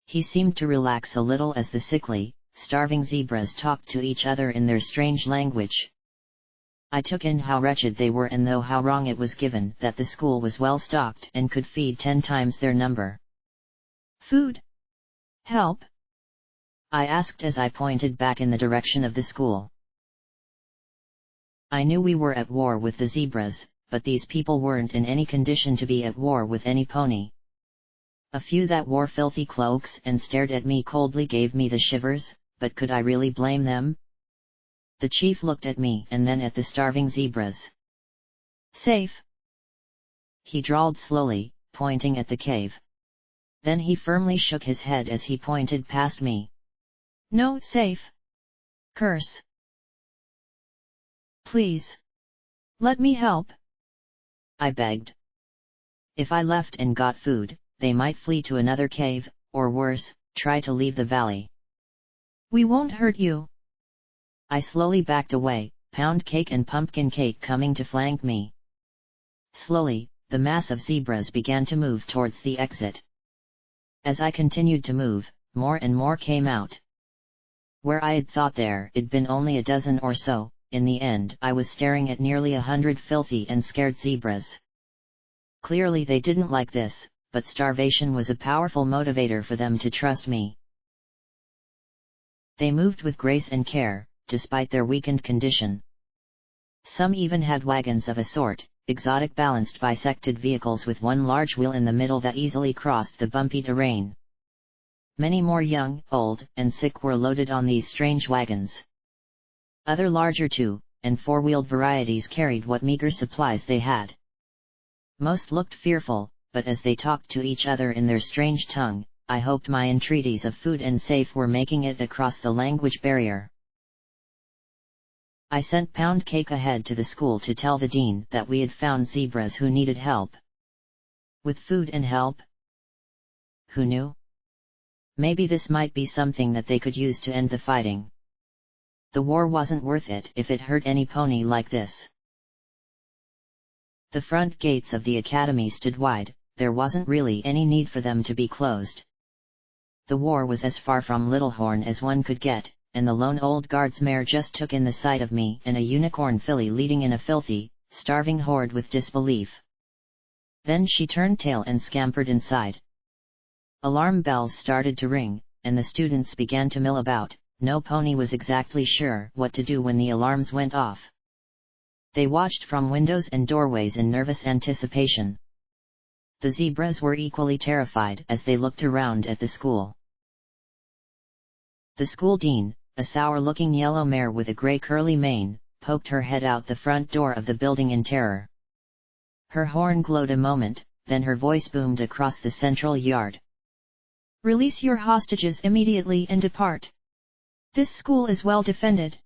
He seemed to relax a little as the sickly, starving zebras talked to each other in their strange language. I took in how wretched they were and though how wrong it was given that the school was well stocked and could feed 10 times their number. "Food? Help?" I asked as I pointed back in the direction of the school. I knew we were at war with the zebras, but these people weren't in any condition to be at war with any pony. A few that wore filthy cloaks and stared at me coldly gave me the shivers, but could I really blame them? The chief looked at me and then at the starving zebras. "Safe?" he drawled slowly, pointing at the cave. Then he firmly shook his head as he pointed past me. "No safe. Curse. Please. Let me help." I begged. If I left and got food, they might flee to another cave, or worse, try to leave the valley. "We won't hurt you." I slowly backed away, Pound Cake and Pumpkin Cake coming to flank me. Slowly, the mass of zebras began to move towards the exit. As I continued to move, more and more came out. Where I had thought there'd been only a dozen or so, in the end I was staring at nearly 100 filthy and scared zebras. Clearly they didn't like this, but starvation was a powerful motivator for them to trust me. They moved with grace and care, despite their weakened condition. Some even had wagons of a sort, exotic balanced bisected vehicles with one large wheel in the middle that easily crossed the bumpy terrain. Many more young, old, and sick were loaded on these strange wagons. Other larger two- and four-wheeled varieties carried what meager supplies they had. Most looked fearful, but as they talked to each other in their strange tongue, I hoped my entreaties of food and safe were making it across the language barrier. I sent Pound Cake ahead to the school to tell the dean that we had found zebras who needed help. With food and help? Who knew? Maybe this might be something that they could use to end the fighting. The war wasn't worth it if it hurt any pony like this. The front gates of the academy stood wide, there wasn't really any need for them to be closed. The war was as far from Littlehorn as one could get, and the lone old guard's mare just took in the sight of me and a unicorn filly leading in a filthy, starving horde with disbelief. Then she turned tail and scampered inside. Alarm bells started to ring, and the students began to mill about. No pony was exactly sure what to do when the alarms went off. They watched from windows and doorways in nervous anticipation. The zebras were equally terrified as they looked around at the school. The school dean, a sour-looking yellow mare with a grey curly mane, poked her head out the front door of the building in terror. Her horn glowed a moment, then her voice boomed across the central yard. "Release your hostages immediately and depart. This school is well defended."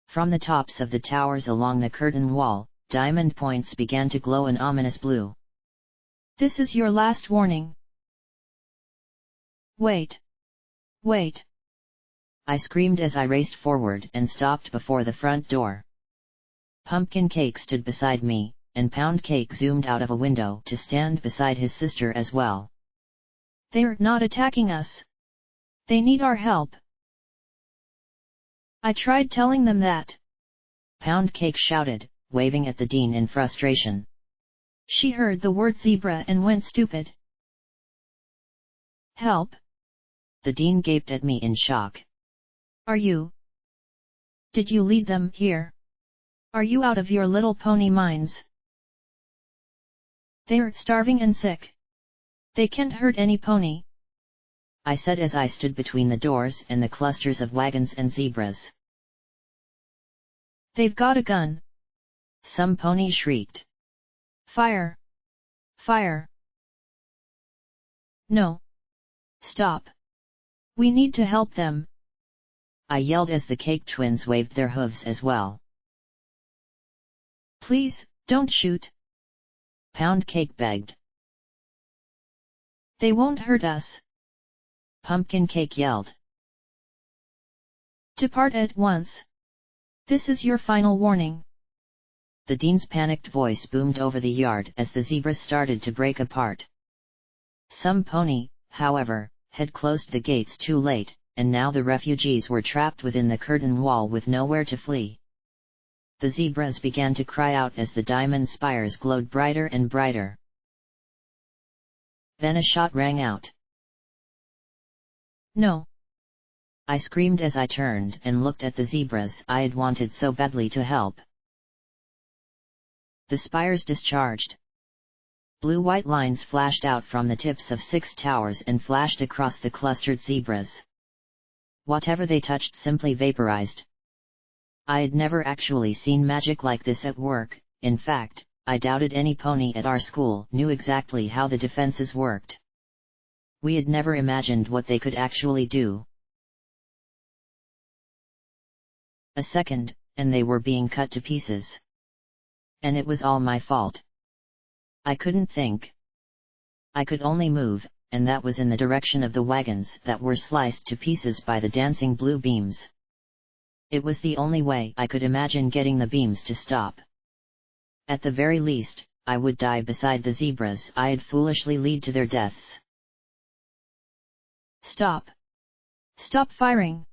From the tops of the towers along the curtain wall, diamond points began to glow an ominous blue. "This is your last warning." "Wait! Wait!" I screamed as I raced forward and stopped before the front door. Pumpkin Cake stood beside me, and Pound Cake zoomed out of a window to stand beside his sister as well. "They're not attacking us. They need our help." "I tried telling them that," Pound Cake shouted, waving at the dean in frustration. "She heard the word zebra and went stupid." "Help?" The dean gaped at me in shock. Did you lead them here? Are you out of your little pony minds? They're starving and sick. They can't hurt any pony," I said as I stood between the doors and the clusters of wagons and zebras. "They've got a gun," some ponies shrieked. "Fire! Fire! No! Stop! We need to help them," I yelled as the Cake twins waved their hooves as well. "Please, don't shoot," Pound Cake begged. "They won't hurt us," Pumpkin Cake yelled. "Depart at once. This is your final warning." The dean's panicked voice boomed over the yard as the zebras started to break apart. Some pony, however, had closed the gates too late, and now the refugees were trapped within the curtain wall with nowhere to flee. The zebras began to cry out as the diamond spires glowed brighter and brighter. Then a shot rang out. "No!" I screamed as I turned and looked at the zebras I had wanted so badly to help. The spires discharged. Blue-white lines flashed out from the tips of 6 towers and flashed across the clustered zebras. Whatever they touched simply vaporized. I had never actually seen magic like this at work. In fact, I doubted any pony at our school knew exactly how the defenses worked. We had never imagined what they could actually do. A second, and they were being cut to pieces. And it was all my fault. I couldn't think. I could only move, and that was in the direction of the wagons that were sliced to pieces by the dancing blue beams. It was the only way I could imagine getting the beams to stop. At the very least, I would die beside the zebras I had foolishly led to their deaths. "Stop! Stop firing!"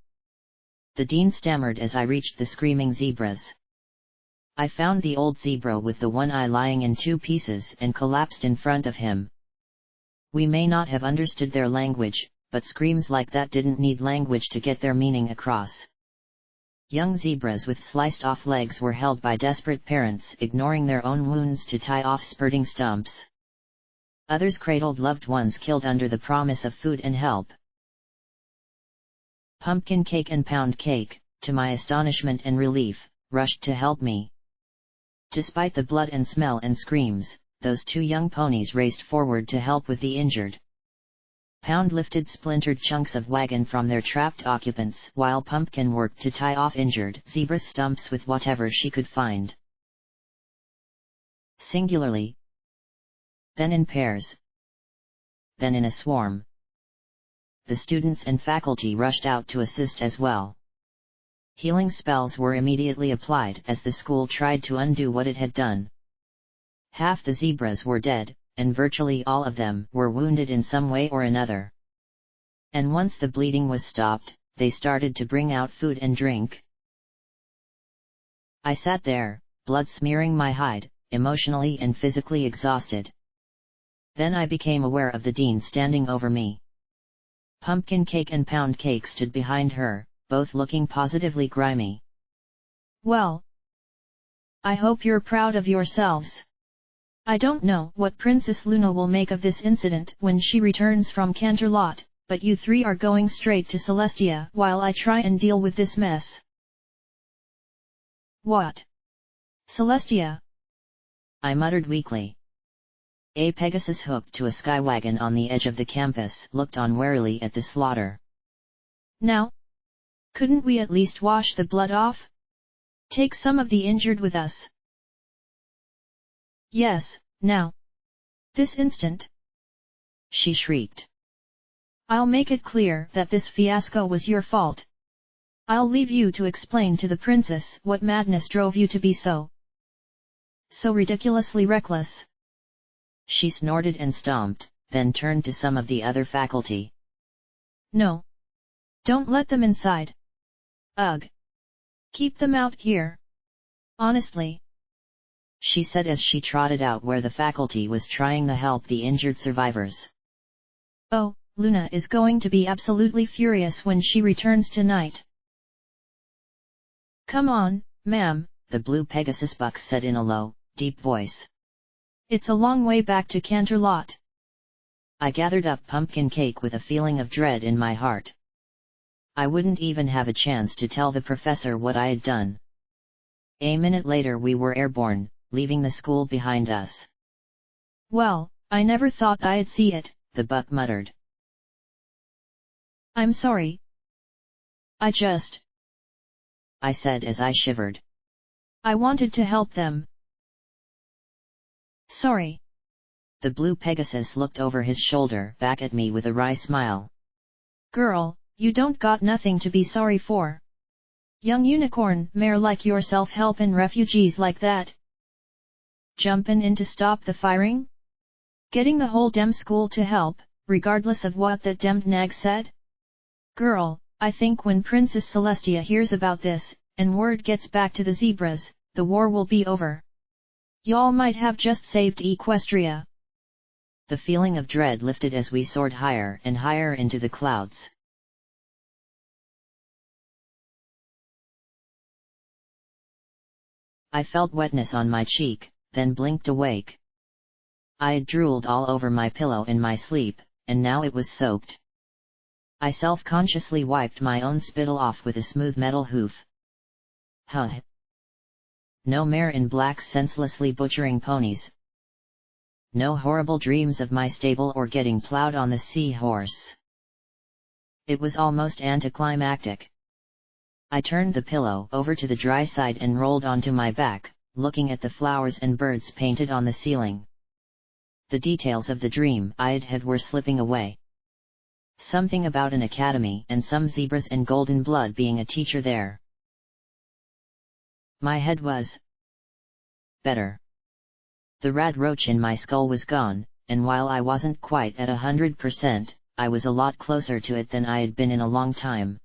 the dean stammered as I reached the screaming zebras. I found the old zebra with the one eye lying in 2 pieces and collapsed in front of him. We may not have understood their language, but screams like that didn't need language to get their meaning across. Young zebras with sliced-off legs were held by desperate parents, ignoring their own wounds to tie off spurting stumps. Others cradled loved ones killed under the promise of food and help. Pumpkin Cake and Pound Cake, to my astonishment and relief, rushed to help me. Despite the blood and smell and screams, those two young ponies raced forward to help with the injured. Pound lifted splintered chunks of wagon from their trapped occupants, while Pumpkin worked to tie off injured zebra stumps with whatever she could find. Singularly, then in pairs, then in a swarm. The students and faculty rushed out to assist as well. Healing spells were immediately applied as the school tried to undo what it had done. Half the zebras were dead, and virtually all of them were wounded in some way or another. And once the bleeding was stopped, they started to bring out food and drink. I sat there, blood smearing my hide, emotionally and physically exhausted. Then I became aware of the dean standing over me. Pumpkin Cake and Pound Cake stood behind her, both looking positively grimy. Well, I hope you're proud of yourselves. I don't know what Princess Luna will make of this incident when she returns from Canterlot, but you three are going straight to Celestia while I try and deal with this mess. What? Celestia? I muttered weakly. A Pegasus hooked to a skywagon on the edge of the campus looked on warily at the slaughter. Now? Couldn't we at least wash the blood off? Take some of the injured with us. Yes, now. This instant. She shrieked. I'll make it clear that this fiasco was your fault. I'll leave you to explain to the princess what madness drove you to be so ridiculously reckless. She snorted and stomped, then turned to some of the other faculty. No. Don't let them inside. Ugh. Keep them out here. Honestly. She said as she trotted out where the faculty was trying to help the injured survivors. Oh, Luna is going to be absolutely furious when she returns tonight. Come on, ma'am, the blue Pegasus buck said in a low, deep voice. It's a long way back to Canterlot. I gathered up Pumpkin Cake with a feeling of dread in my heart. I wouldn't even have a chance to tell the professor what I had done. A minute later we were airborne, leaving the school behind us. Well, I never thought I'd see it, the buck muttered. I'm sorry. I said as I shivered. I wanted to help them. Sorry. The blue Pegasus looked over his shoulder back at me with a wry smile. Girl, you don't got nothing to be sorry for. Young unicorn mare like yourself helpin' refugees like that. Jumpin' in to stop the firing? Getting the whole dem school to help, regardless of what that demmed nag said? Girl, I think when Princess Celestia hears about this, and word gets back to the zebras, the war will be over. Y'all might have just saved Equestria. The feeling of dread lifted as we soared higher and higher into the clouds. I felt wetness on my cheek, then blinked awake. I had drooled all over my pillow in my sleep, and now it was soaked. I self-consciously wiped my own spittle off with a smooth metal hoof. Huh. No mare in black senselessly butchering ponies. No horrible dreams of my stable or getting plowed on the seahorse. It was almost anticlimactic. I turned the pillow over to the dry side and rolled onto my back, looking at the flowers and birds painted on the ceiling. The details of the dream I had had were slipping away. Something about an academy and some zebras and golden blood being a teacher there. My head was better. The rad roach in my skull was gone, and while I wasn't quite at 100%, I was a lot closer to it than I had been in a long time.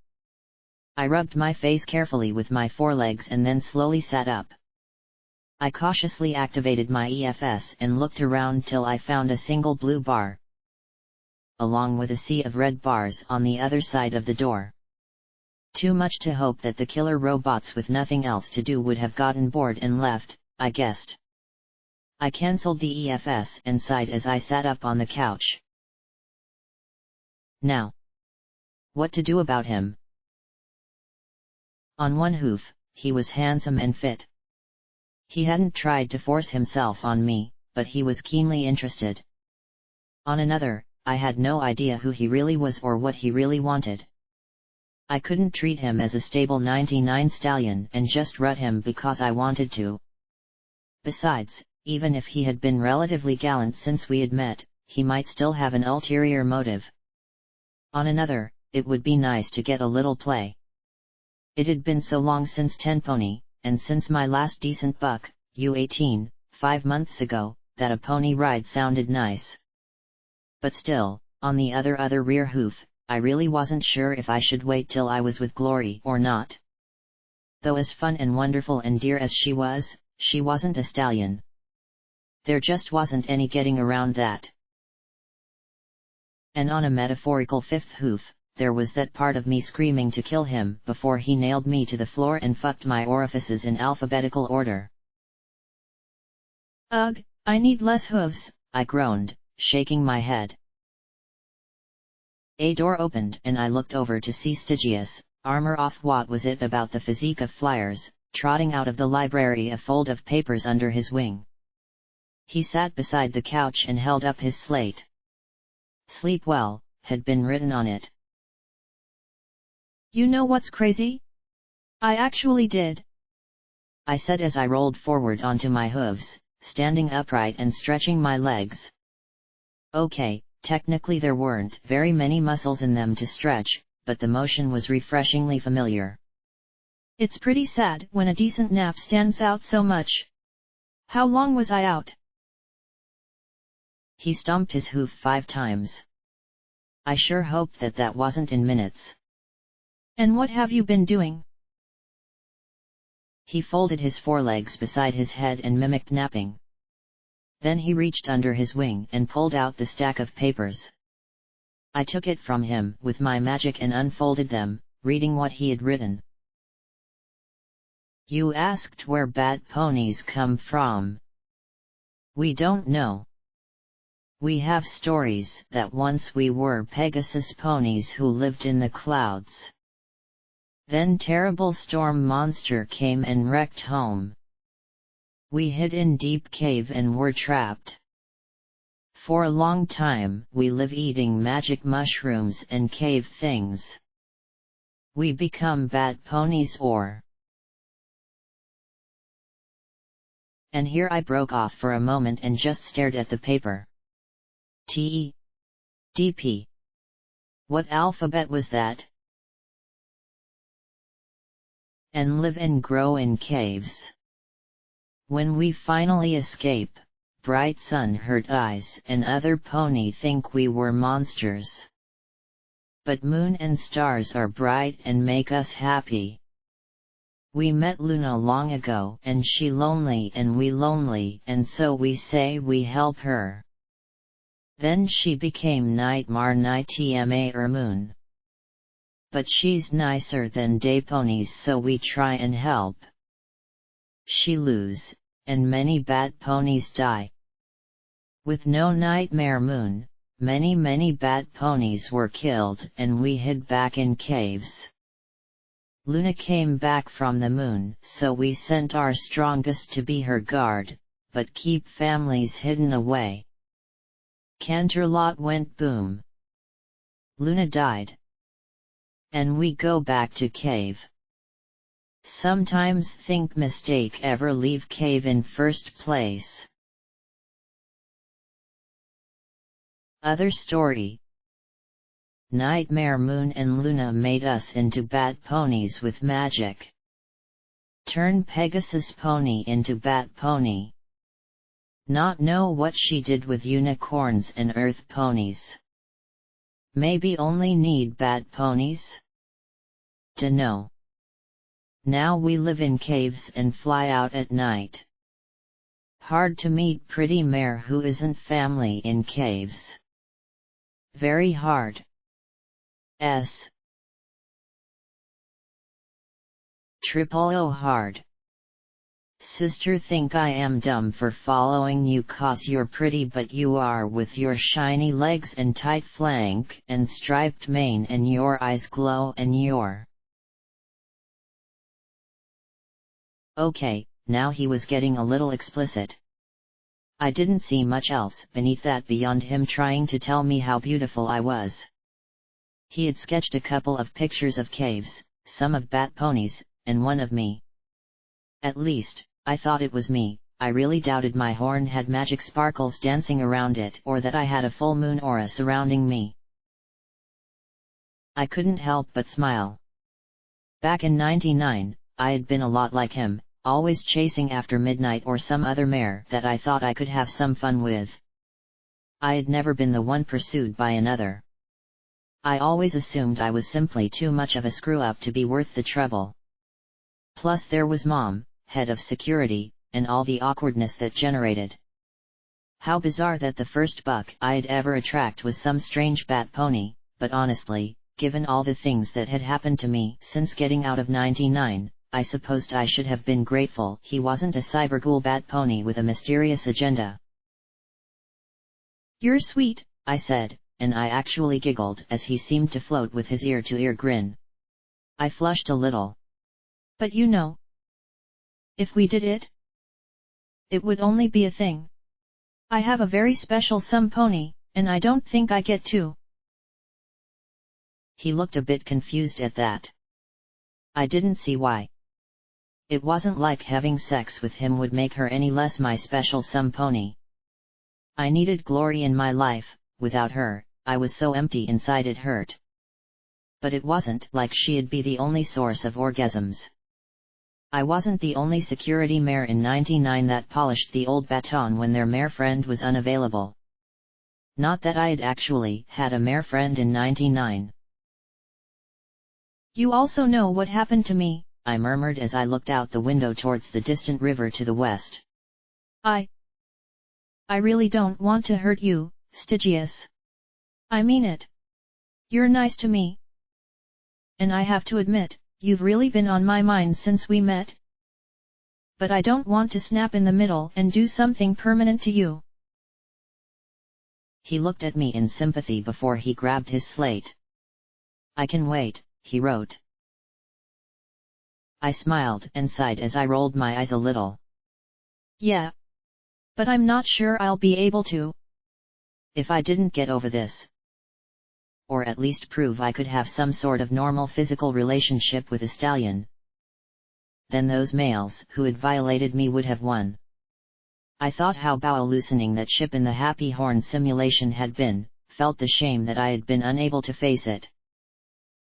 I rubbed my face carefully with my forelegs and then slowly sat up. I cautiously activated my EFS and looked around till I found a single blue bar, along with a sea of red bars on the other side of the door. Too much to hope that the killer robots with nothing else to do would have gotten bored and left, I guessed. I cancelled the EFS and sighed as I sat up on the couch. Now, what to do about him? On one hoof, he was handsome and fit. He hadn't tried to force himself on me, but he was keenly interested. On another, I had no idea who he really was or what he really wanted. I couldn't treat him as a stable 99 stallion and just rut him because I wanted to. Besides, even if he had been relatively gallant since we had met, he might still have an ulterior motive. On another, it would be nice to get a little play. It had been so long since 10 pony, and since my last decent buck, U18, 5 months ago, that a pony ride sounded nice. But still, on the other rear hoof, I really wasn't sure if I should wait till I was with Glory or not. Though as fun and wonderful and dear as she wasn't a stallion. There just wasn't any getting around that. And on a metaphorical fifth hoof, there was that part of me screaming to kill him before he nailed me to the floor and fucked my orifices in alphabetical order. Ugh, I need less hooves, I groaned, shaking my head. A door opened and I looked over to see Stygius, armor off. What was it about the physique of flyers, trotting out of the library, a fold of papers under his wing? He sat beside the couch and held up his slate. Sleep well, had been written on it. You know what's crazy? I actually did. I said as I rolled forward onto my hooves, standing upright and stretching my legs. Okay, technically there weren't very many muscles in them to stretch, but the motion was refreshingly familiar. It's pretty sad when a decent nap stands out so much. How long was I out? He stomped his hoof 5 times. I sure hoped that wasn't in minutes. And what have you been doing? He folded his forelegs beside his head and mimicked napping. Then he reached under his wing and pulled out the stack of papers. I took it from him with my magic and unfolded them, reading what he had written. You asked where bad ponies come from. We don't know. We have stories that once we were Pegasus ponies who lived in the clouds. Then terrible storm monster came and wrecked home. We hid in deep cave and were trapped. For a long time we live eating magic mushrooms and cave things. We become bad ponies or... And here I broke off for a moment and just stared at the paper. T-E-D-P. What alphabet was that? And live and grow in caves. When we finally escape, bright sun hurt eyes and other pony think we were monsters. But moon and stars are bright and make us happy. We met Luna long ago and she lonely and we lonely and so we say we help her. Then she became Nightmare Moon. But she's nicer than day ponies so we try and help. She lose, and many bad ponies die. With no Nightmare Moon, many bad ponies were killed and we hid back in caves. Luna came back from the moon so we sent our strongest to be her guard, but keep families hidden away. Canterlot went boom. Luna died. And we go back to cave. Sometimes think mistake ever leave cave in first place. Other story. Nightmare Moon and Luna made us into bad ponies with magic. Turn Pegasus pony into bat pony. Not know what she did with unicorns and earth ponies. Maybe only need bat ponies? Dunno. Now we live in caves and fly out at night. Hard to meet pretty mare who isn't family in caves. Very hard. S. Triple O hard. Sister think I am dumb for following you cause you're pretty but you are with your shiny legs and tight flank and striped mane and your eyes glow and your... Okay, now he was getting a little explicit. I didn't see much else beneath that beyond him trying to tell me how beautiful I was. He had sketched a couple of pictures of caves, some of bat ponies, and one of me. At least, I thought it was me. I really doubted my horn had magic sparkles dancing around it or that I had a full moon aura surrounding me. I couldn't help but smile. Back in '99, I had been a lot like him, always chasing after Midnight or some other mare that I thought I could have some fun with. I had never been the one pursued by another. I always assumed I was simply too much of a screw-up to be worth the trouble. Plus there was Mom, head of security, and all the awkwardness that generated. How bizarre that the first buck I'd ever attract was some strange bat pony, but honestly, given all the things that had happened to me since getting out of '99, I supposed I should have been grateful he wasn't a cyberghoul bat pony with a mysterious agenda. "You're sweet," I said, and I actually giggled as he seemed to float with his ear-to-ear grin. I flushed a little. "But you know, if we did it, it would only be a thing. I have a very special some pony, and I don't think I get to." He looked a bit confused at that. I didn't see why. It wasn't like having sex with him would make her any less my special some pony. I needed Glory in my life. Without her, I was so empty inside it hurt. But it wasn't like she'd be the only source of orgasms. I wasn't the only security mare in '99 that polished the old baton when their mare friend was unavailable. Not that I'd actually had a mare friend in '99. "You also know what happened to me," I murmured as I looked out the window towards the distant river to the west. I really don't want to hurt you, Stygius. I mean it. You're nice to me. And I have to admit, you've really been on my mind since we met. But I don't want to snap in the middle and do something permanent to you." He looked at me in sympathy before he grabbed his slate. "I can wait," he wrote. I smiled and sighed as I rolled my eyes a little. "Yeah. But I'm not sure I'll be able to. If I didn't get over this, or at least prove I could have some sort of normal physical relationship with a stallion, then those males who had violated me would have won." I thought how bowel-loosening that ship in the Happy Horn simulation had been, felt the shame that I had been unable to face it.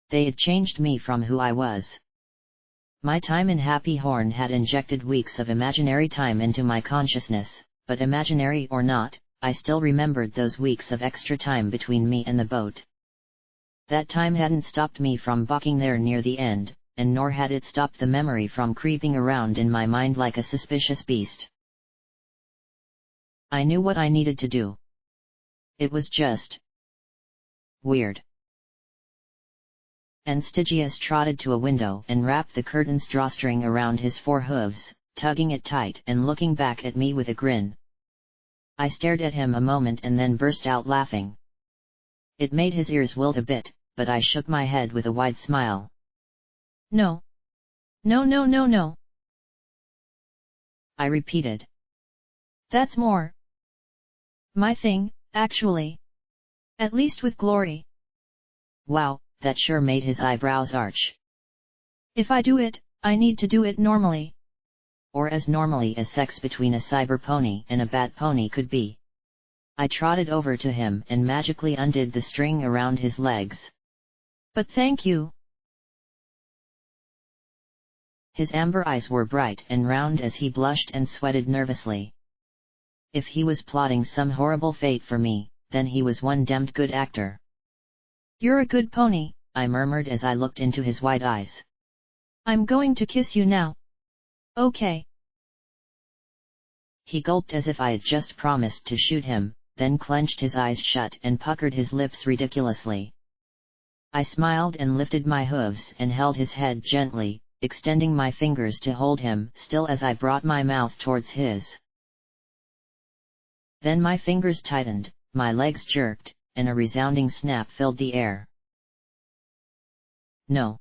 They had changed me from who I was. My time in Happy Horn had injected weeks of imaginary time into my consciousness, but imaginary or not, I still remembered those weeks of extra time between me and the boat. That time hadn't stopped me from balking there near the end, and nor had it stopped the memory from creeping around in my mind like a suspicious beast. I knew what I needed to do. It was just weird. And Stygius trotted to a window and wrapped the curtain's drawstring around his four hooves, tugging it tight and looking back at me with a grin. I stared at him a moment and then burst out laughing. It made his ears wilt a bit, but I shook my head with a wide smile. "No. No, no, no, no," I repeated. "That's more my thing, actually. At least with Glory." Wow, that sure made his eyebrows arch. "If I do it, I need to do it normally." Or as normally as sex between a cyber pony and a bat pony could be. I trotted over to him and magically undid the string around his legs. "But thank you." His amber eyes were bright and round as he blushed and sweated nervously. If he was plotting some horrible fate for me, then he was one damned good actor. "You're a good pony," I murmured as I looked into his wide eyes. "I'm going to kiss you now. Okay." He gulped as if I had just promised to shoot him, then clenched his eyes shut and puckered his lips ridiculously. I smiled and lifted my hooves and held his head gently, extending my fingers to hold him still as I brought my mouth towards his. Then my fingers tightened, my legs jerked, and a resounding snap filled the air. No.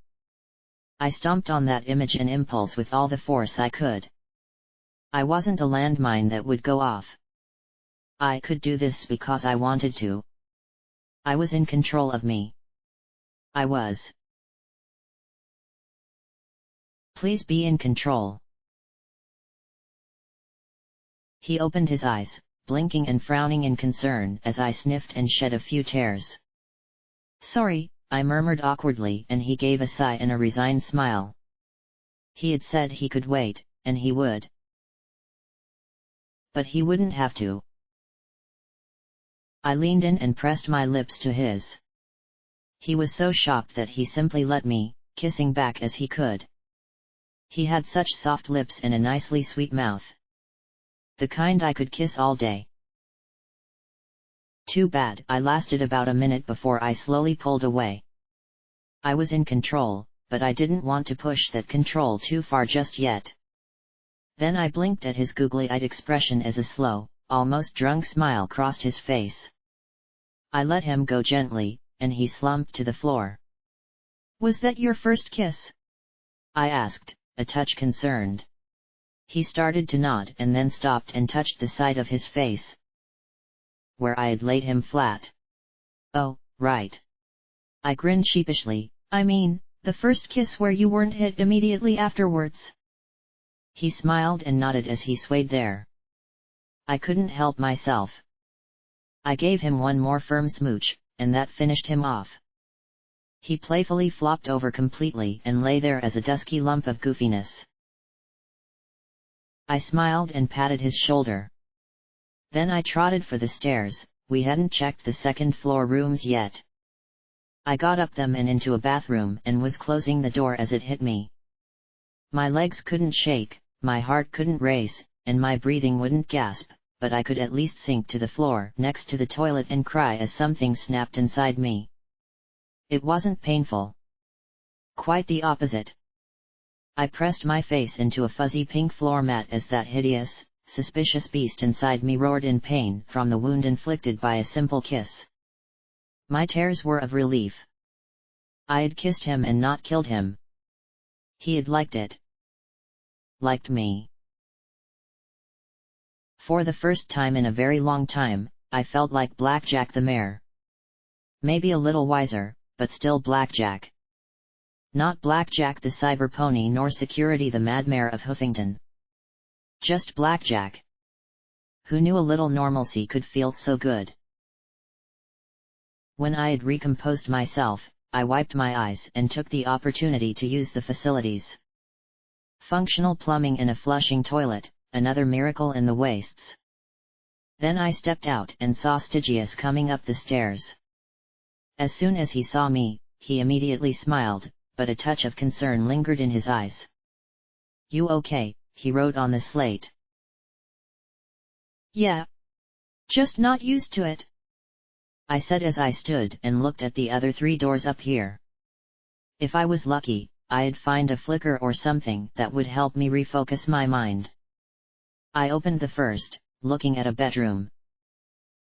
I stomped on that image and impulse with all the force I could. I wasn't a landmine that would go off. I could do this because I wanted to. I was in control of me. I was. Please be in control. He opened his eyes, blinking and frowning in concern as I sniffed and shed a few tears. Sorry, I murmured awkwardly, and he gave a sigh and a resigned smile. He had said he could wait, and he would. But he wouldn't have to. I leaned in and pressed my lips to his. He was so shocked that he simply let me, kissing back as he could. He had such soft lips and a nicely sweet mouth. The kind I could kiss all day. Too bad I lasted about a minute before I slowly pulled away. I was in control, but I didn't want to push that control too far just yet. Then I blinked at his googly-eyed expression as a slow, almost drunk smile crossed his face. I let him go gently, and he slumped to the floor. Was that your first kiss? I asked, a touch concerned. He started to nod and then stopped and touched the side of his face, where I had laid him flat. Oh, right. I grinned sheepishly. I mean, the first kiss where you weren't hit immediately afterwards. He smiled and nodded as he swayed there. I couldn't help myself. I gave him one more firm smooch, and that finished him off. He playfully flopped over completely and lay there as a dusky lump of goofiness. I smiled and patted his shoulder. Then I trotted for the stairs. We hadn't checked the second-floor rooms yet. I got up them and into a bathroom and was closing the door as it hit me. My legs couldn't shake, my heart couldn't race, and my breathing wouldn't gasp, but I could at least sink to the floor next to the toilet and cry as something snapped inside me. It wasn't painful. Quite the opposite. I pressed my face into a fuzzy pink floor mat as that hideous, suspicious beast inside me roared in pain from the wound inflicted by a simple kiss. My tears were of relief. I had kissed him and not killed him. He had liked it. Liked me. For the first time in a very long time, I felt like Blackjack the Mayor. Maybe a little wiser, but still Blackjack. Not Blackjack the Cyber Pony nor Security the Mad Mayor of Hoofington. Just Blackjack. Who knew a little normalcy could feel so good. When I had recomposed myself, I wiped my eyes and took the opportunity to use the facilities. Functional plumbing and a flushing toilet, another miracle in the wastes. Then I stepped out and saw Stygius coming up the stairs. As soon as he saw me, he immediately smiled, but a touch of concern lingered in his eyes. "You okay?" he wrote on the slate. "Yeah. Just not used to it," I said as I stood and looked at the other 3 doors up here. If I was lucky, I'd find a flicker or something that would help me refocus my mind. I opened the first, looking at a bedroom.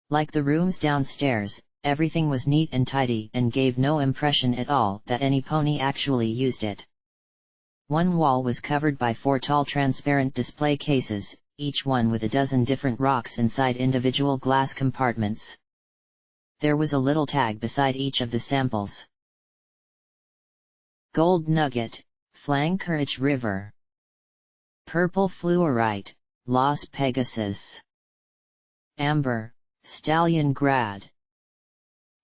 Like the rooms downstairs, everything was neat and tidy and gave no impression at all that any pony actually used it. One wall was covered by 4 tall transparent display cases, each one with a dozen different rocks inside individual glass compartments. There was a little tag beside each of the samples. Gold Nugget, Flankerage River. Purple Fluorite, Las Pegasus. Amber, Stallion Grad.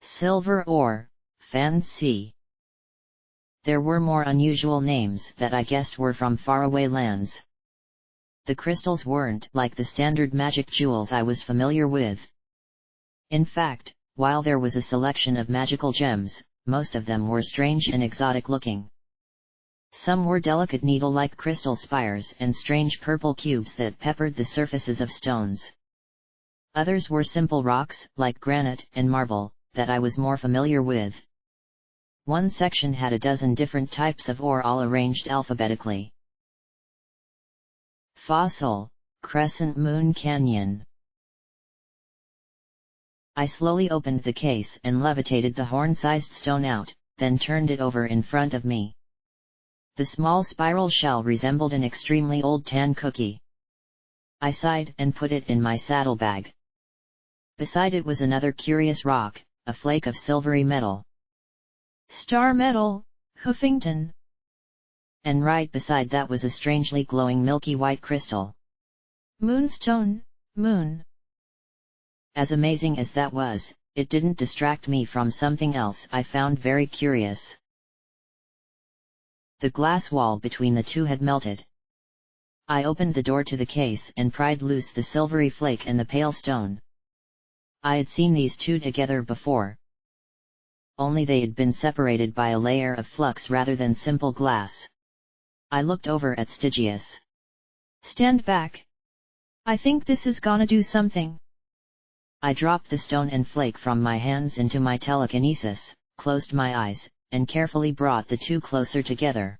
Silver Ore, Fancy. There were more unusual names that I guessed were from faraway lands. The crystals weren't like the standard magic jewels I was familiar with. In fact, while there was a selection of magical gems, most of them were strange and exotic looking. Some were delicate needle-like crystal spires and strange purple cubes that peppered the surfaces of stones. Others were simple rocks, like granite and marble, that I was more familiar with. One section had a dozen different types of ore all arranged alphabetically. Fossil, Crescent Moon Canyon. I slowly opened the case and levitated the horn-sized stone out, then turned it over in front of me. The small spiral shell resembled an extremely old tan cookie. I sighed and put it in my saddlebag. Beside it was another curious rock, a flake of silvery metal. Star metal, Huffington. And right beside that was a strangely glowing milky white crystal. Moonstone, moon. As amazing as that was, it didn't distract me from something else I found very curious. The glass wall between the two had melted. I opened the door to the case and pried loose the silvery flake and the pale stone. I had seen these two together before. Only they had been separated by a layer of flux rather than simple glass. I looked over at Stygius. Stand back. I think this is gonna do something. I dropped the stone and flake from my hands into my telekinesis, closed my eyes, and carefully brought the two closer together.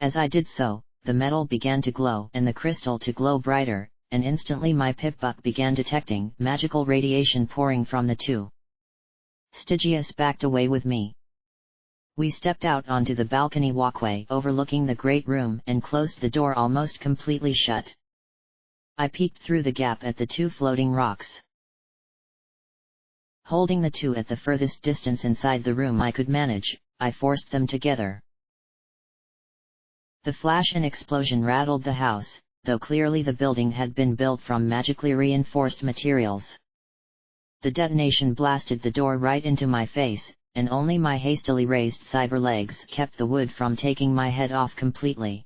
As I did so, the metal began to glow and the crystal to glow brighter, and instantly my pip-buck began detecting magical radiation pouring from the two. Stygius backed away with me. We stepped out onto the balcony walkway overlooking the great room and closed the door almost completely shut. I peeked through the gap at the two floating rocks. Holding the two at the furthest distance inside the room I could manage, I forced them together. The flash and explosion rattled the house, though clearly the building had been built from magically reinforced materials. The detonation blasted the door right into my face, and only my hastily raised cyber legs kept the wood from taking my head off completely.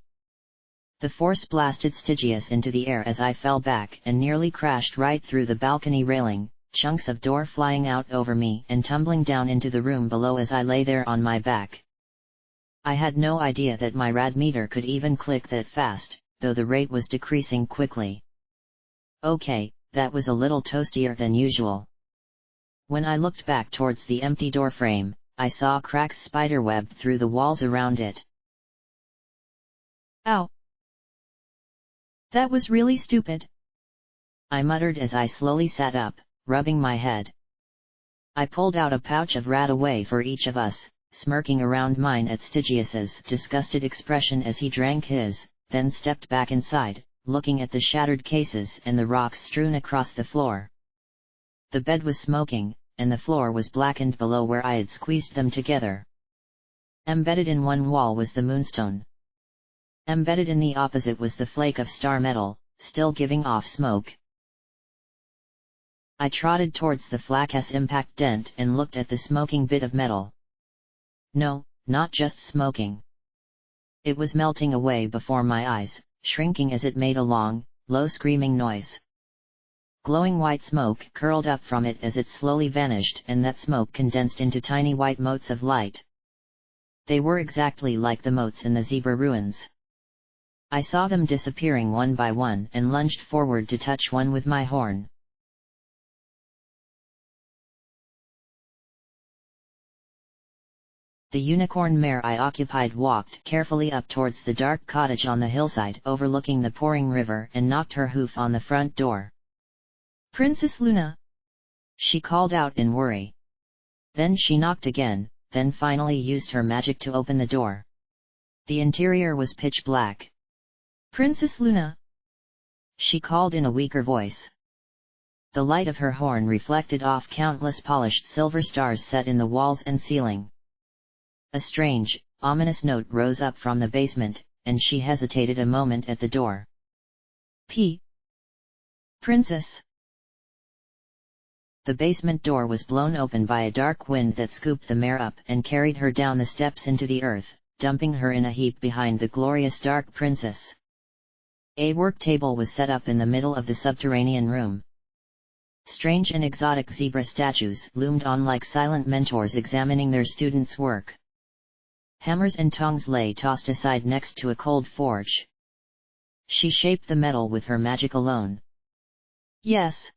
The force blasted Stygius into the air as I fell back and nearly crashed right through the balcony railing, chunks of door flying out over me and tumbling down into the room below as I lay there on my back. I had no idea that my rad meter could even click that fast, though the rate was decreasing quickly. Okay, that was a little toastier than usual. When I looked back towards the empty doorframe, I saw cracks spiderwebbed through the walls around it. Ow! That was really stupid. I muttered as I slowly sat up, rubbing my head. I pulled out a pouch of rad away for each of us, smirking around mine at Stygius's disgusted expression as he drank his, then stepped back inside, looking at the shattered cases and the rocks strewn across the floor. The bed was smoking, and the floor was blackened below where I had squeezed them together. Embedded in one wall was the moonstone. Embedded in the opposite was the flake of star metal, still giving off smoke. I trotted towards the flak's impact dent and looked at the smoking bit of metal. No, not just smoking. It was melting away before my eyes, shrinking as it made a long, low screaming noise. Glowing white smoke curled up from it as it slowly vanished, and that smoke condensed into tiny white motes of light. They were exactly like the motes in the zebra ruins. I saw them disappearing one by one and lunged forward to touch one with my horn. The unicorn mare I occupied walked carefully up towards the dark cottage on the hillside overlooking the pouring river and knocked her hoof on the front door. Princess Luna! She called out in worry. Then she knocked again, then finally used her magic to open the door. The interior was pitch black. Princess Luna! She called in a weaker voice. The light of her horn reflected off countless polished silver stars set in the walls and ceiling. A strange, ominous note rose up from the basement, and she hesitated a moment at the door. Princess! The basement door was blown open by a dark wind that scooped the mare up and carried her down the steps into the earth, dumping her in a heap behind the glorious dark princess. A work table was set up in the middle of the subterranean room. Strange and exotic zebra statues loomed on like silent mentors examining their students' work. Hammers and tongs lay tossed aside next to a cold forge. She shaped the metal with her magic alone. Yes!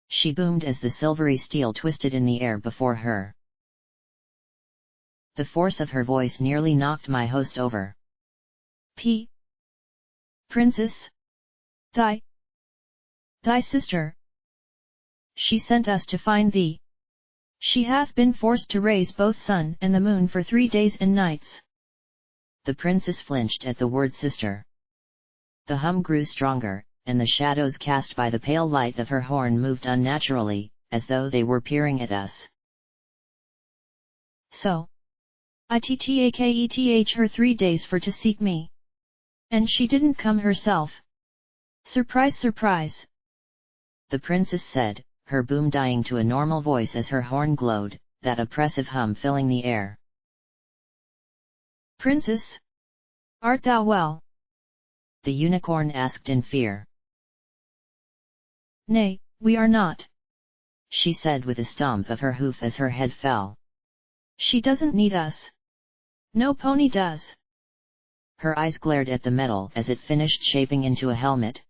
She boomed as the silvery steel twisted in the air before her. The force of her voice nearly knocked my host over. Princess? Thy sister. She sent us to find thee. She hath been forced to raise both sun and the moon for 3 days and nights. The princess flinched at the word sister. The hum grew stronger, and the shadows cast by the pale light of her horn moved unnaturally, as though they were peering at us. So, ITTAKETH her 3 days for to seek me. And she didn't come herself. Surprise, surprise. The princess said, her boom dying to a normal voice as her horn glowed, that oppressive hum filling the air. Princess? Art thou well? The unicorn asked in fear. Nay, we are not, she said with a stomp of her hoof as her head fell. She doesn't need us. No pony does. Her eyes glared at the metal as it finished shaping into a helmet.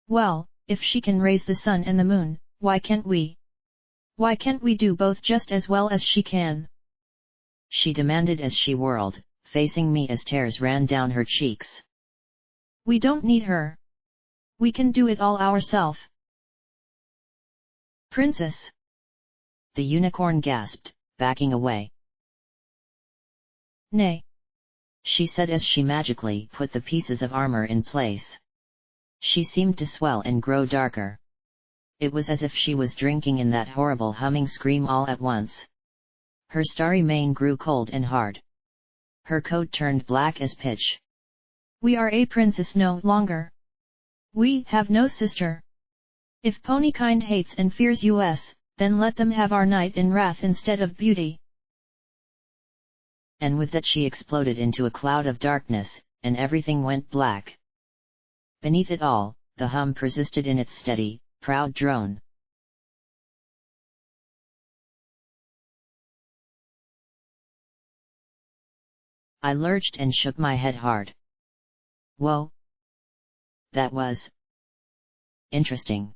Well, if she can raise the sun and the moon, why can't we? Why can't we do both just as well as she can? She demanded as she whirled, facing me as tears ran down her cheeks. We don't need her. We can do it all ourselves. Princess! The unicorn gasped, backing away. Nay, she said as she magically put the pieces of armor in place. She seemed to swell and grow darker. It was as if she was drinking in that horrible humming scream all at once. Her starry mane grew cold and hard. Her coat turned black as pitch. We are a princess no longer. We have no sister. If ponykind hates and fears us, then let them have our night in wrath instead of beauty. And with that she exploded into a cloud of darkness, and everything went black. Beneath it all, the hum persisted in its steady, proud drone. I lurched and shook my head hard. Whoa! That was interesting.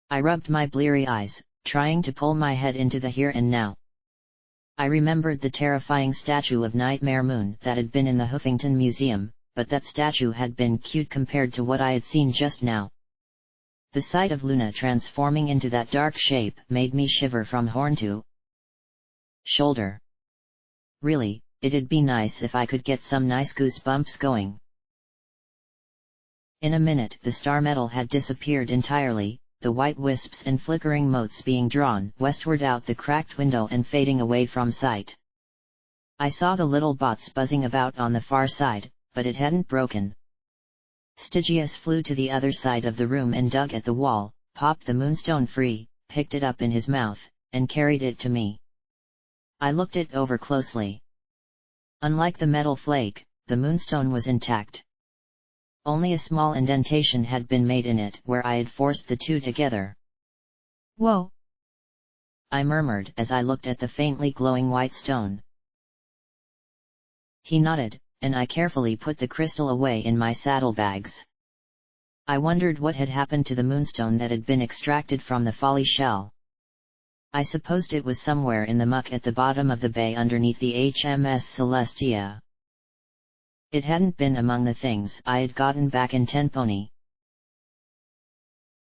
I rubbed my bleary eyes, trying to pull my head into the here and now. I remembered the terrifying statue of Nightmare Moon that had been in the Huffington Museum, but that statue had been cute compared to what I had seen just now. The sight of Luna transforming into that dark shape made me shiver from horn to shoulder. Really, it'd be nice if I could get some nice goosebumps going. In a minute the star metal had disappeared entirely, the white wisps and flickering motes being drawn westward out the cracked window and fading away from sight. I saw the little bots buzzing about on the far side, but it hadn't broken. Stygius flew to the other side of the room and dug at the wall, popped the moonstone free, picked it up in his mouth, and carried it to me. I looked it over closely. Unlike the metal flake, the moonstone was intact. Only a small indentation had been made in it where I had forced the two together. Whoa! I murmured as I looked at the faintly glowing white stone. He nodded, and I carefully put the crystal away in my saddlebags. I wondered what had happened to the moonstone that had been extracted from the folly shell. I supposed it was somewhere in the muck at the bottom of the bay underneath the HMS Celestia. It hadn't been among the things I had gotten back in Tenpony.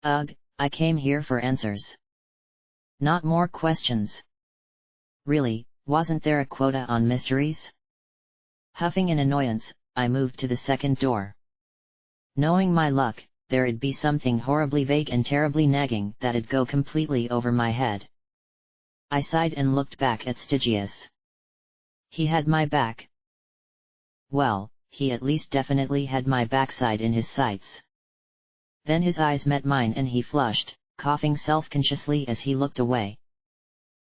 Ugh, I came here for answers. Not more questions. Really, wasn't there a quota on mysteries? Huffing in annoyance, I moved to the second door. Knowing my luck, there'd be something horribly vague and terribly nagging that'd go completely over my head. I sighed and looked back at Stygius. He had my back. Well, he at least definitely had my backside in his sights. Then his eyes met mine and he flushed, coughing self-consciously as he looked away.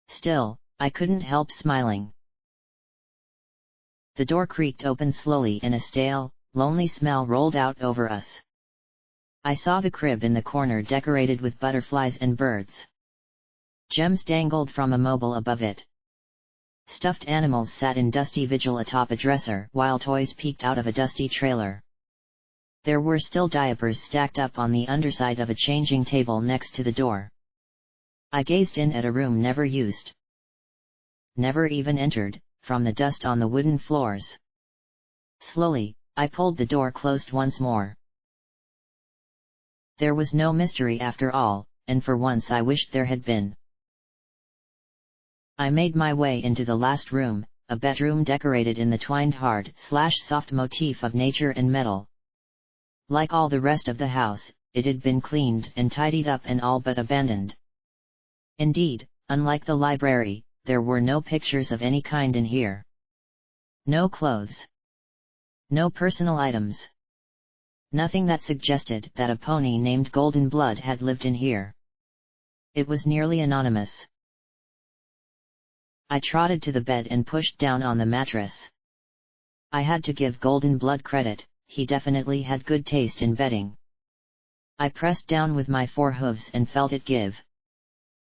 Still, I couldn't help smiling. The door creaked open slowly and a stale, lonely smell rolled out over us. I saw the crib in the corner decorated with butterflies and birds. Gems dangled from a mobile above it. Stuffed animals sat in dusty vigil atop a dresser while toys peeked out of a dusty trailer. There were still diapers stacked up on the underside of a changing table next to the door. I gazed in at a room never used. Never even entered, from the dust on the wooden floors. Slowly, I pulled the door closed once more. There was no mystery after all, and for once I wished there had been. I made my way into the last room, a bedroom decorated in the twined hard/soft motif of nature and metal. Like all the rest of the house, it had been cleaned and tidied up and all but abandoned. Indeed, unlike the library, there were no pictures of any kind in here. No clothes. No personal items. Nothing that suggested that a pony named Golden Blood had lived in here. It was nearly anonymous. I trotted to the bed and pushed down on the mattress. I had to give Golden Blood credit, he definitely had good taste in bedding. I pressed down with my forehooves and felt it give.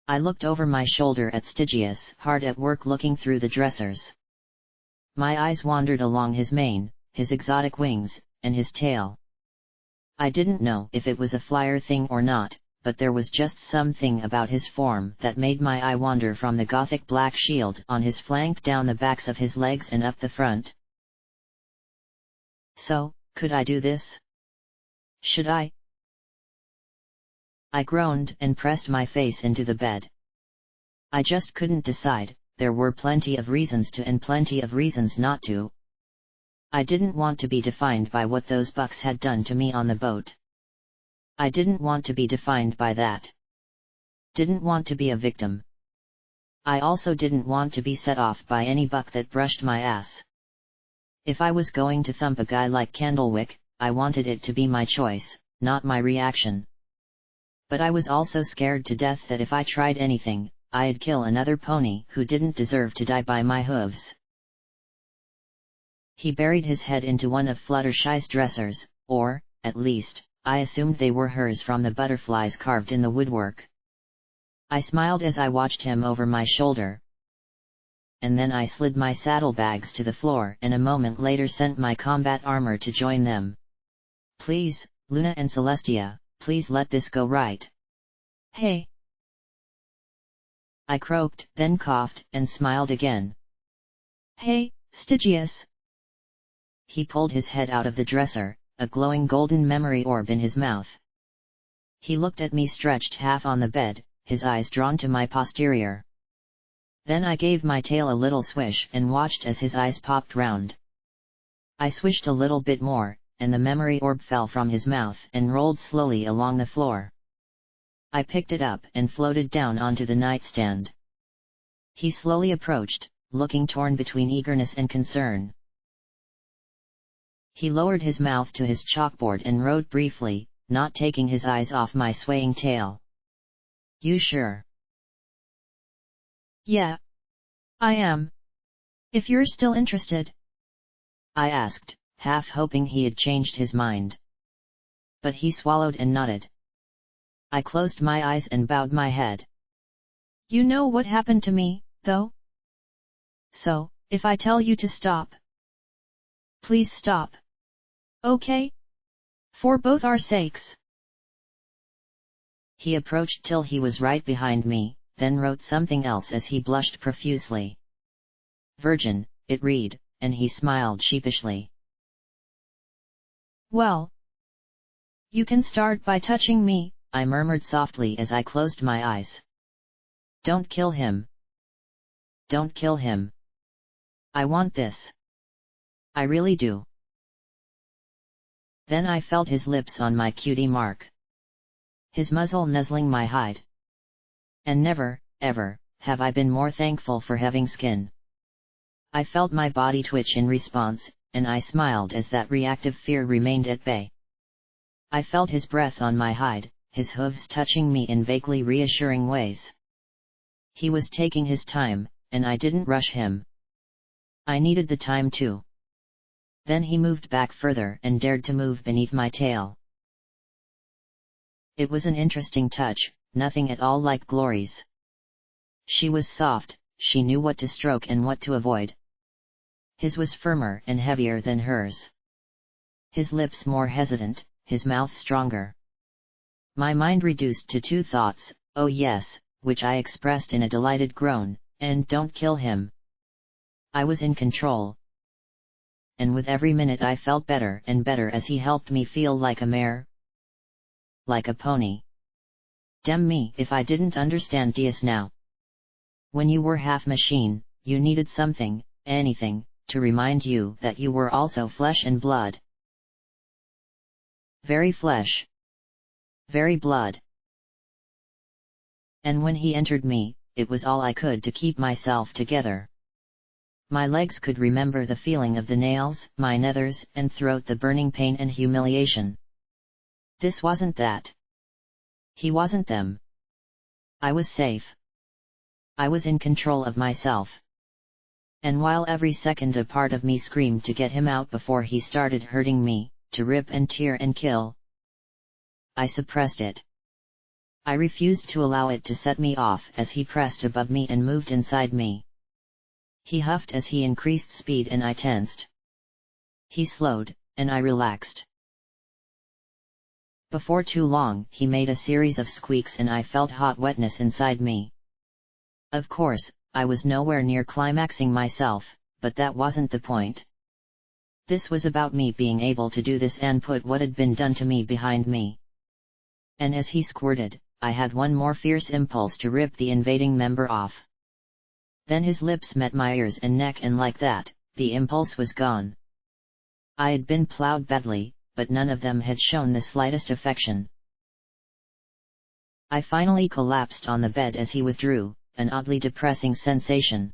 I looked over my shoulder at Stygius, hard at work looking through the dressers. My eyes wandered along his mane, his exotic wings, and his tail. I didn't know if it was a flyer thing or not, but there was just something about his form that made my eye wander from the gothic black shield on his flank down the backs of his legs and up the front. So, could I do this? Should I? I groaned and pressed my face into the bed. I just couldn't decide. There were plenty of reasons to and plenty of reasons not to. I didn't want to be defined by what those bucks had done to me on the boat. I didn't want to be defined by that. Didn't want to be a victim. I also didn't want to be set off by any buck that brushed my ass. If I was going to thump a guy like Candlewick, I wanted it to be my choice, not my reaction. But I was also scared to death that if I tried anything, I'd kill another pony who didn't deserve to die by my hooves. He buried his head into one of Fluttershy's dressers, or, at least, I assumed they were hers from the butterflies carved in the woodwork. I smiled as I watched him over my shoulder. And then I slid my saddlebags to the floor and a moment later sent my combat armor to join them. Please, Luna and Celestia, please let this go right. Hey! I croaked, then coughed, and smiled again. Hey, Stygius! He pulled his head out of the dresser, a glowing golden memory orb in his mouth. He looked at me stretched half on the bed, his eyes drawn to my posterior. Then I gave my tail a little swish and watched as his eyes popped round. I swished a little bit more, and the memory orb fell from his mouth and rolled slowly along the floor. I picked it up and floated down onto the nightstand. He slowly approached, looking torn between eagerness and concern. He lowered his mouth to his chalkboard and wrote briefly, not taking his eyes off my swaying tail. You sure? Yeah. I am. If you're still interested. I asked, half hoping he had changed his mind. But he swallowed and nodded. I closed my eyes and bowed my head. You know what happened to me, though? So, if I tell you to stop, please stop. Okay? For both our sakes. He approached till he was right behind me, then wrote something else as he blushed profusely. Virgin, it read, and he smiled sheepishly. Well, you can start by touching me, I murmured softly as I closed my eyes. Don't kill him. Don't kill him. I want this. I really do. Then I felt his lips on my cutie mark. His muzzle nuzzling my hide. And never, ever, have I been more thankful for having skin. I felt my body twitch in response, and I smiled as that reactive fear remained at bay. I felt his breath on my hide, his hooves touching me in vaguely reassuring ways. He was taking his time, and I didn't rush him. I needed the time too. Then he moved back further and dared to move beneath my tail. It was an interesting touch, nothing at all like Glory's. She was soft, she knew what to stroke and what to avoid. His was firmer and heavier than hers. His lips more hesitant, his mouth stronger. My mind reduced to two thoughts, oh yes, which I expressed in a delighted groan, and don't kill him. I was in control. And with every minute I felt better and better as he helped me feel like a mare. Like a pony. Damn me if I didn't understand this now. When you were half machine, you needed something, anything, to remind you that you were also flesh and blood. Very flesh. Very blood. And when he entered me, it was all I could to keep myself together. My legs could remember the feeling of the nails, my nethers, and throat, the burning pain and humiliation. This wasn't that. He wasn't them. I was safe. I was in control of myself. And while every second a part of me screamed to get him out before he started hurting me, to rip and tear and kill, I suppressed it. I refused to allow it to set me off as he pressed above me and moved inside me. He huffed as he increased speed and I tensed. He slowed, and I relaxed. Before too long, he made a series of squeaks and I felt hot wetness inside me. Of course, I was nowhere near climaxing myself, but that wasn't the point. This was about me being able to do this and put what had been done to me behind me. And as he squirted, I had one more fierce impulse to rip the invading member off. Then his lips met my ears and neck, and like that, the impulse was gone. I had been plowed badly, but none of them had shown the slightest affection. I finally collapsed on the bed as he withdrew, an oddly depressing sensation.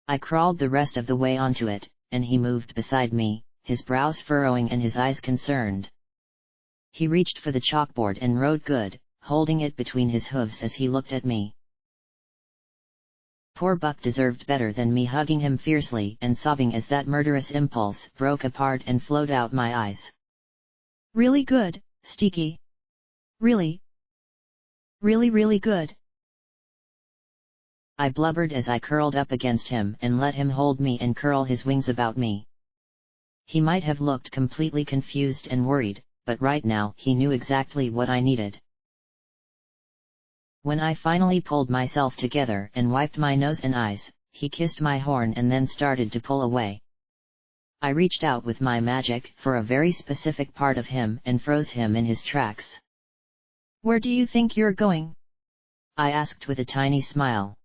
I crawled the rest of the way onto it, and he moved beside me, his brows furrowing and his eyes concerned. He reached for the chalkboard and wrote good, holding it between his hooves as he looked at me. Poor Buck deserved better than me hugging him fiercely and sobbing as that murderous impulse broke apart and flowed out my eyes. Really good, Sticky. Really. Really, really good. I blubbered as I curled up against him and let him hold me and curl his wings about me. He might have looked completely confused and worried, but right now he knew exactly what I needed. When I finally pulled myself together and wiped my nose and eyes, he kissed my horn and then started to pull away. I reached out with my magic for a very specific part of him and froze him in his tracks. Where do you think you're going? I asked with a tiny smile.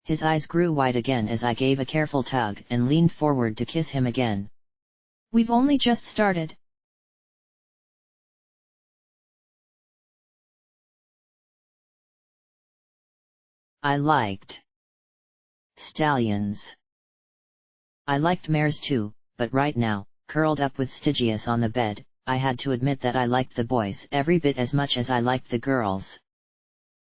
His eyes grew wide again as I gave a careful tug and leaned forward to kiss him again. We've only just started. I liked stallions. I liked mares too, but right now, curled up with Stygius on the bed, I had to admit that I liked the boys every bit as much as I liked the girls.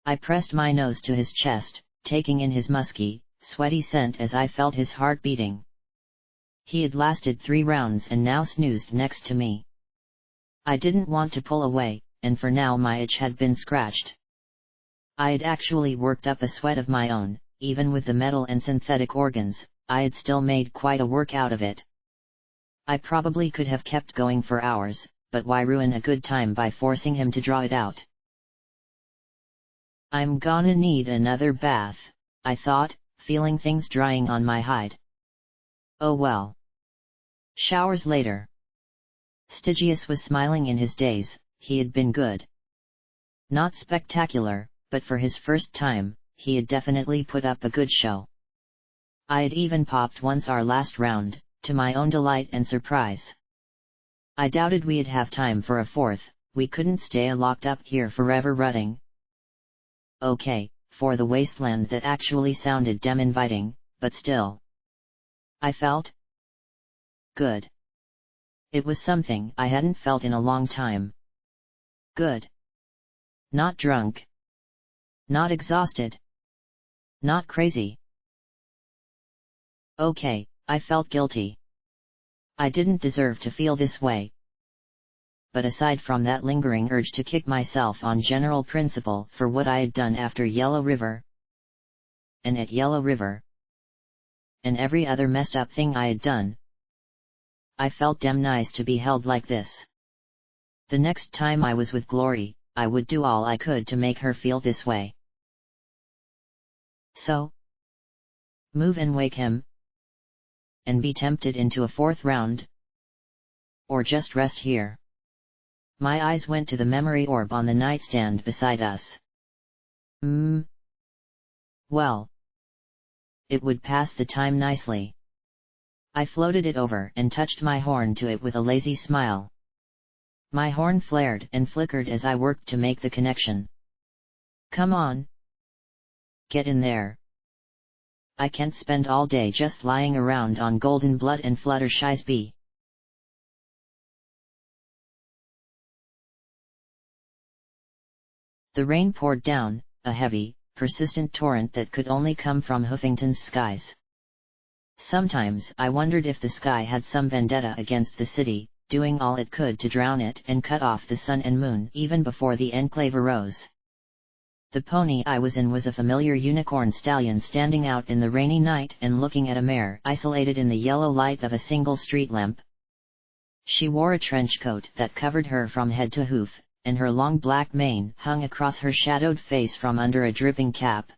I pressed my nose to his chest, taking in his musky, sweaty scent as I felt his heart beating. He had lasted 3 rounds and now snoozed next to me. I didn't want to pull away, and for now my itch had been scratched. I had actually worked up a sweat of my own, even with the metal and synthetic organs, I had still made quite a work out of it. I probably could have kept going for hours, but why ruin a good time by forcing him to draw it out? I'm gonna need another bath, I thought, feeling things drying on my hide. Oh well. Showers later. Stygius was smiling in his daze, he had been good. Not spectacular, but for his first time, he had definitely put up a good show. I had even popped once our last round, to my own delight and surprise. I doubted we'd have time for a fourth, we couldn't stay locked up here forever rutting. Okay, for the wasteland that actually sounded damn inviting, but still. I felt good. It was something I hadn't felt in a long time. Good. Not drunk. Not exhausted. Not crazy. Okay, I felt guilty. I didn't deserve to feel this way. But aside from that lingering urge to kick myself on general principle for what I had done after Yellow River, and at Yellow River, and every other messed up thing I had done, I felt damn nice to be held like this. The next time I was with Glory, I would do all I could to make her feel this way. So, move and wake him, and be tempted into a fourth round? Or just rest here? My eyes went to the memory orb on the nightstand beside us. Well, it would pass the time nicely. I floated it over and touched my horn to it with a lazy smile. My horn flared and flickered as I worked to make the connection. Come on. Get in there. I can't spend all day just lying around on golden blood and Fluttershy's bee. The rain poured down, a heavy, persistent torrent that could only come from Hoofington's skies. Sometimes I wondered if the sky had some vendetta against the city, doing all it could to drown it and cut off the sun and moon even before the enclave arose. The pony I was in was a familiar unicorn stallion standing out in the rainy night and looking at a mare isolated in the yellow light of a single street lamp. She wore a trench coat that covered her from head to hoof, and her long black mane hung across her shadowed face from under a dripping cap.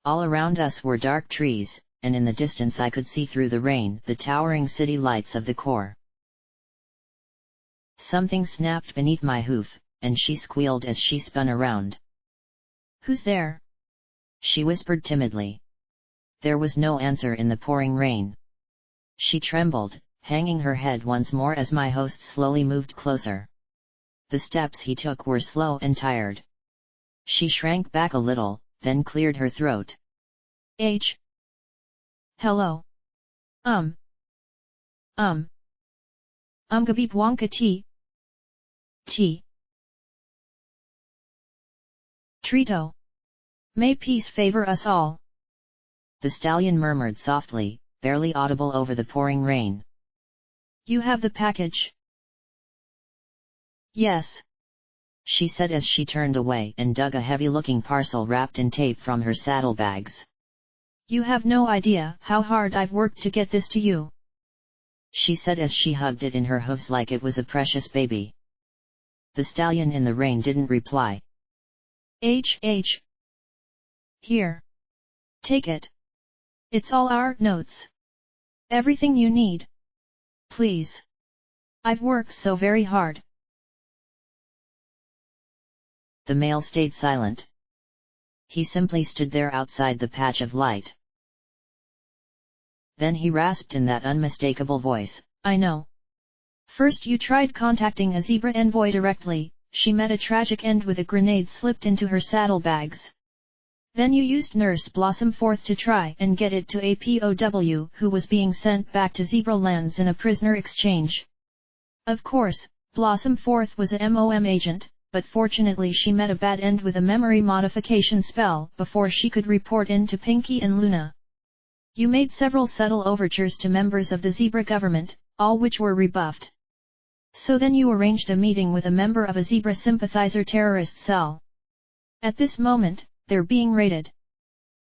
All around us were dark trees, and in the distance I could see through the rain the towering city lights of the core. Something snapped beneath my hoof, and she squealed as she spun around. Who's there? She whispered timidly. There was no answer in the pouring rain. She trembled, hanging her head once more as my host slowly moved closer. The steps he took were slow and tired. She shrank back a little, then cleared her throat. Hello. Gabip Wonka tea. Trito. May peace favor us all. The stallion murmured softly, barely audible over the pouring rain. You have the package? Yes, she said as she turned away and dug a heavy-looking parcel wrapped in tape from her saddlebags. You have no idea how hard I've worked to get this to you, she said as she hugged it in her hooves like it was a precious baby. The stallion in the rain didn't reply. Here. Take it. It's all our notes. Everything you need. Please. I've worked so very hard. The male stayed silent. He simply stood there outside the patch of light. Then he rasped in that unmistakable voice, I know. First you tried contacting a zebra envoy directly, she met a tragic end with a grenade slipped into her saddlebags. Then you used Nurse Blossom Fourth to try and get it to a POW who was being sent back to Zebra Lands in a prisoner exchange. Of course, Blossom Fourth was a MOM agent, but fortunately she met a bad end with a memory modification spell before she could report in to Pinky and Luna. You made several subtle overtures to members of the Zebra government, all which were rebuffed. So then you arranged a meeting with a member of a Zebra sympathizer terrorist cell. At this moment, they're being raided.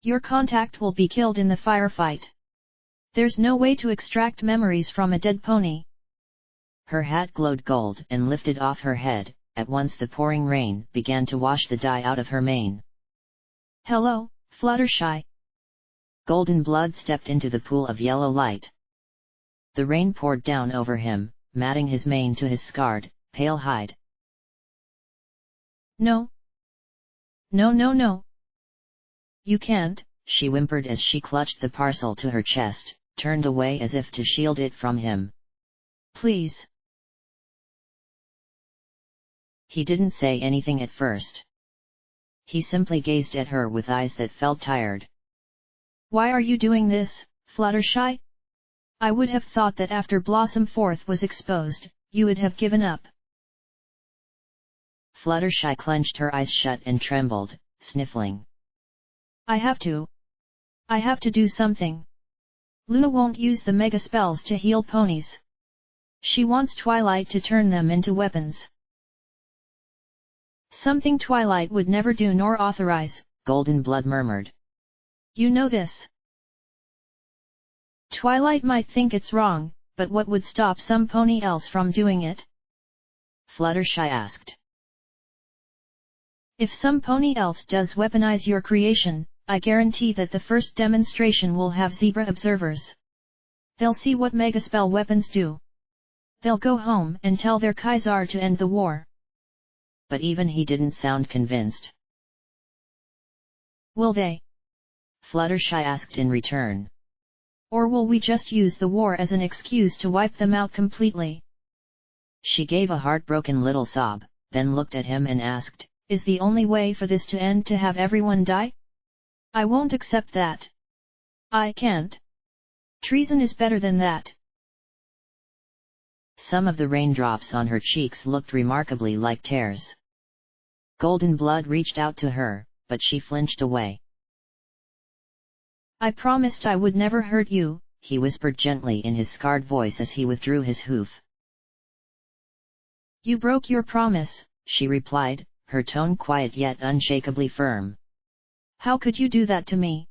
Your contact will be killed in the firefight. There's no way to extract memories from a dead pony. Her hat glowed gold and lifted off her head. At once the pouring rain began to wash the dye out of her mane. Hello, Fluttershy. Golden Blood stepped into the pool of yellow light. The rain poured down over him, matting his mane to his scarred, pale hide. No. You can't, she whimpered as she clutched the parcel to her chest, turned away as if to shield it from him. Please. He didn't say anything at first. He simply gazed at her with eyes that felt tired. Why are you doing this, Fluttershy? I would have thought that after Blossom Fourth was exposed, you would have given up. Fluttershy clenched her eyes shut and trembled, sniffling. I have to do something. Luna won't use the mega spells to heal ponies. She wants Twilight to turn them into weapons. Something Twilight would never do nor authorize, Golden Blood murmured. You know this. Twilight might think it's wrong, but what would stop some pony else from doing it? Fluttershy asked. If some pony else does weaponize your creation, I guarantee that the first demonstration will have zebra observers. They'll see what megaspell weapons do. They'll go home and tell their Kaiser to end the war. But even he didn't sound convinced. Will they? Fluttershy asked in return. Or will we just use the war as an excuse to wipe them out completely? She gave a heartbroken little sob, then looked at him and asked, Is the only way for this to end to have everyone die? I won't accept that. I can't. Treason is better than that. Some of the raindrops on her cheeks looked remarkably like tears. Golden Blood reached out to her, but she flinched away. I promised I would never hurt you, he whispered gently in his scarred voice as he withdrew his hoof. You broke your promise, she replied, her tone quiet yet unshakably firm. How could you do that to me?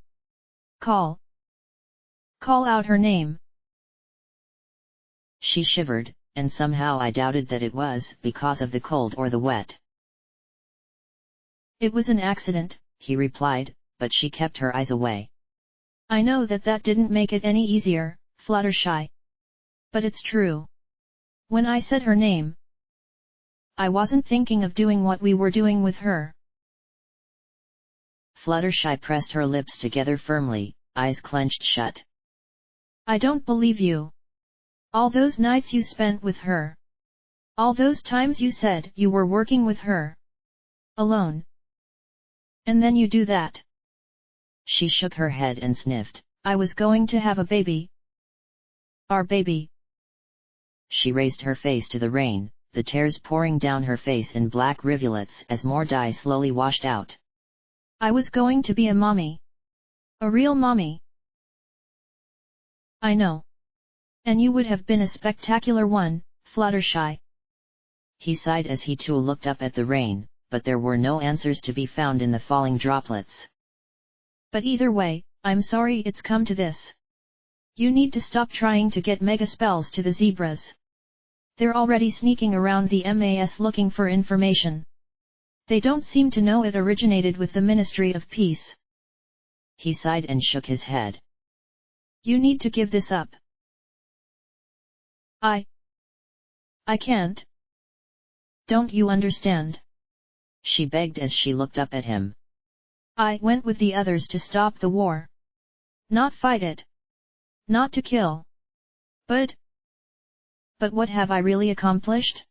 Call out her name. She shivered, and somehow I doubted that it was because of the cold or the wet. It was an accident, he replied, but she kept her eyes away. I know that didn't make it any easier, Fluttershy. But it's true. When I said her name, I wasn't thinking of doing what we were doing with her. Fluttershy pressed her lips together firmly, eyes clenched shut. I don't believe you. All those nights you spent with her. All those times you said you were working with her. Alone. And then you do that. She shook her head and sniffed. I was going to have a baby. Our baby. She raised her face to the rain, the tears pouring down her face in black rivulets as more dye slowly washed out. I was going to be a mommy. A real mommy. I know. And you would have been a spectacular one, Fluttershy. He sighed as he too looked up at the rain, but there were no answers to be found in the falling droplets. But either way, I'm sorry it's come to this. You need to stop trying to get mega spells to the zebras. They're already sneaking around the MAS looking for information. They don't seem to know it originated with the Ministry of Peace. He sighed and shook his head. You need to give this up. I can't. Don't you understand? She begged as she looked up at him. I went with the others to stop the war. Not fight it. Not to kill. But what have I really accomplished?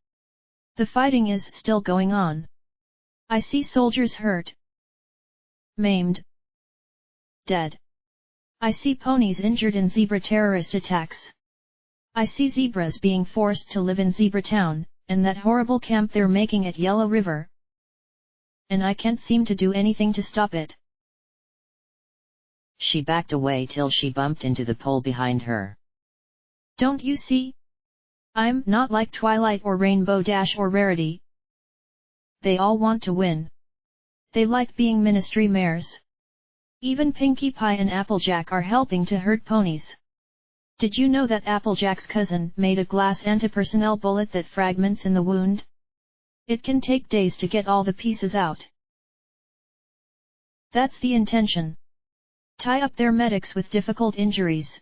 The fighting is still going on. I see soldiers hurt. Maimed. Dead. I see ponies injured in zebra terrorist attacks. I see zebras being forced to live in Zebra Town, and that horrible camp they're making at Yellow River. And I can't seem to do anything to stop it. She backed away till she bumped into the pole behind her. Don't you see? I'm not like Twilight or Rainbow Dash or Rarity. They all want to win. They like being ministry mares. Even Pinkie Pie and Applejack are helping to hurt ponies. Did you know that Applejack's cousin made a glass antipersonnel bullet that fragments in the wound? It can take days to get all the pieces out. That's the intention. Tie up their medics with difficult injuries.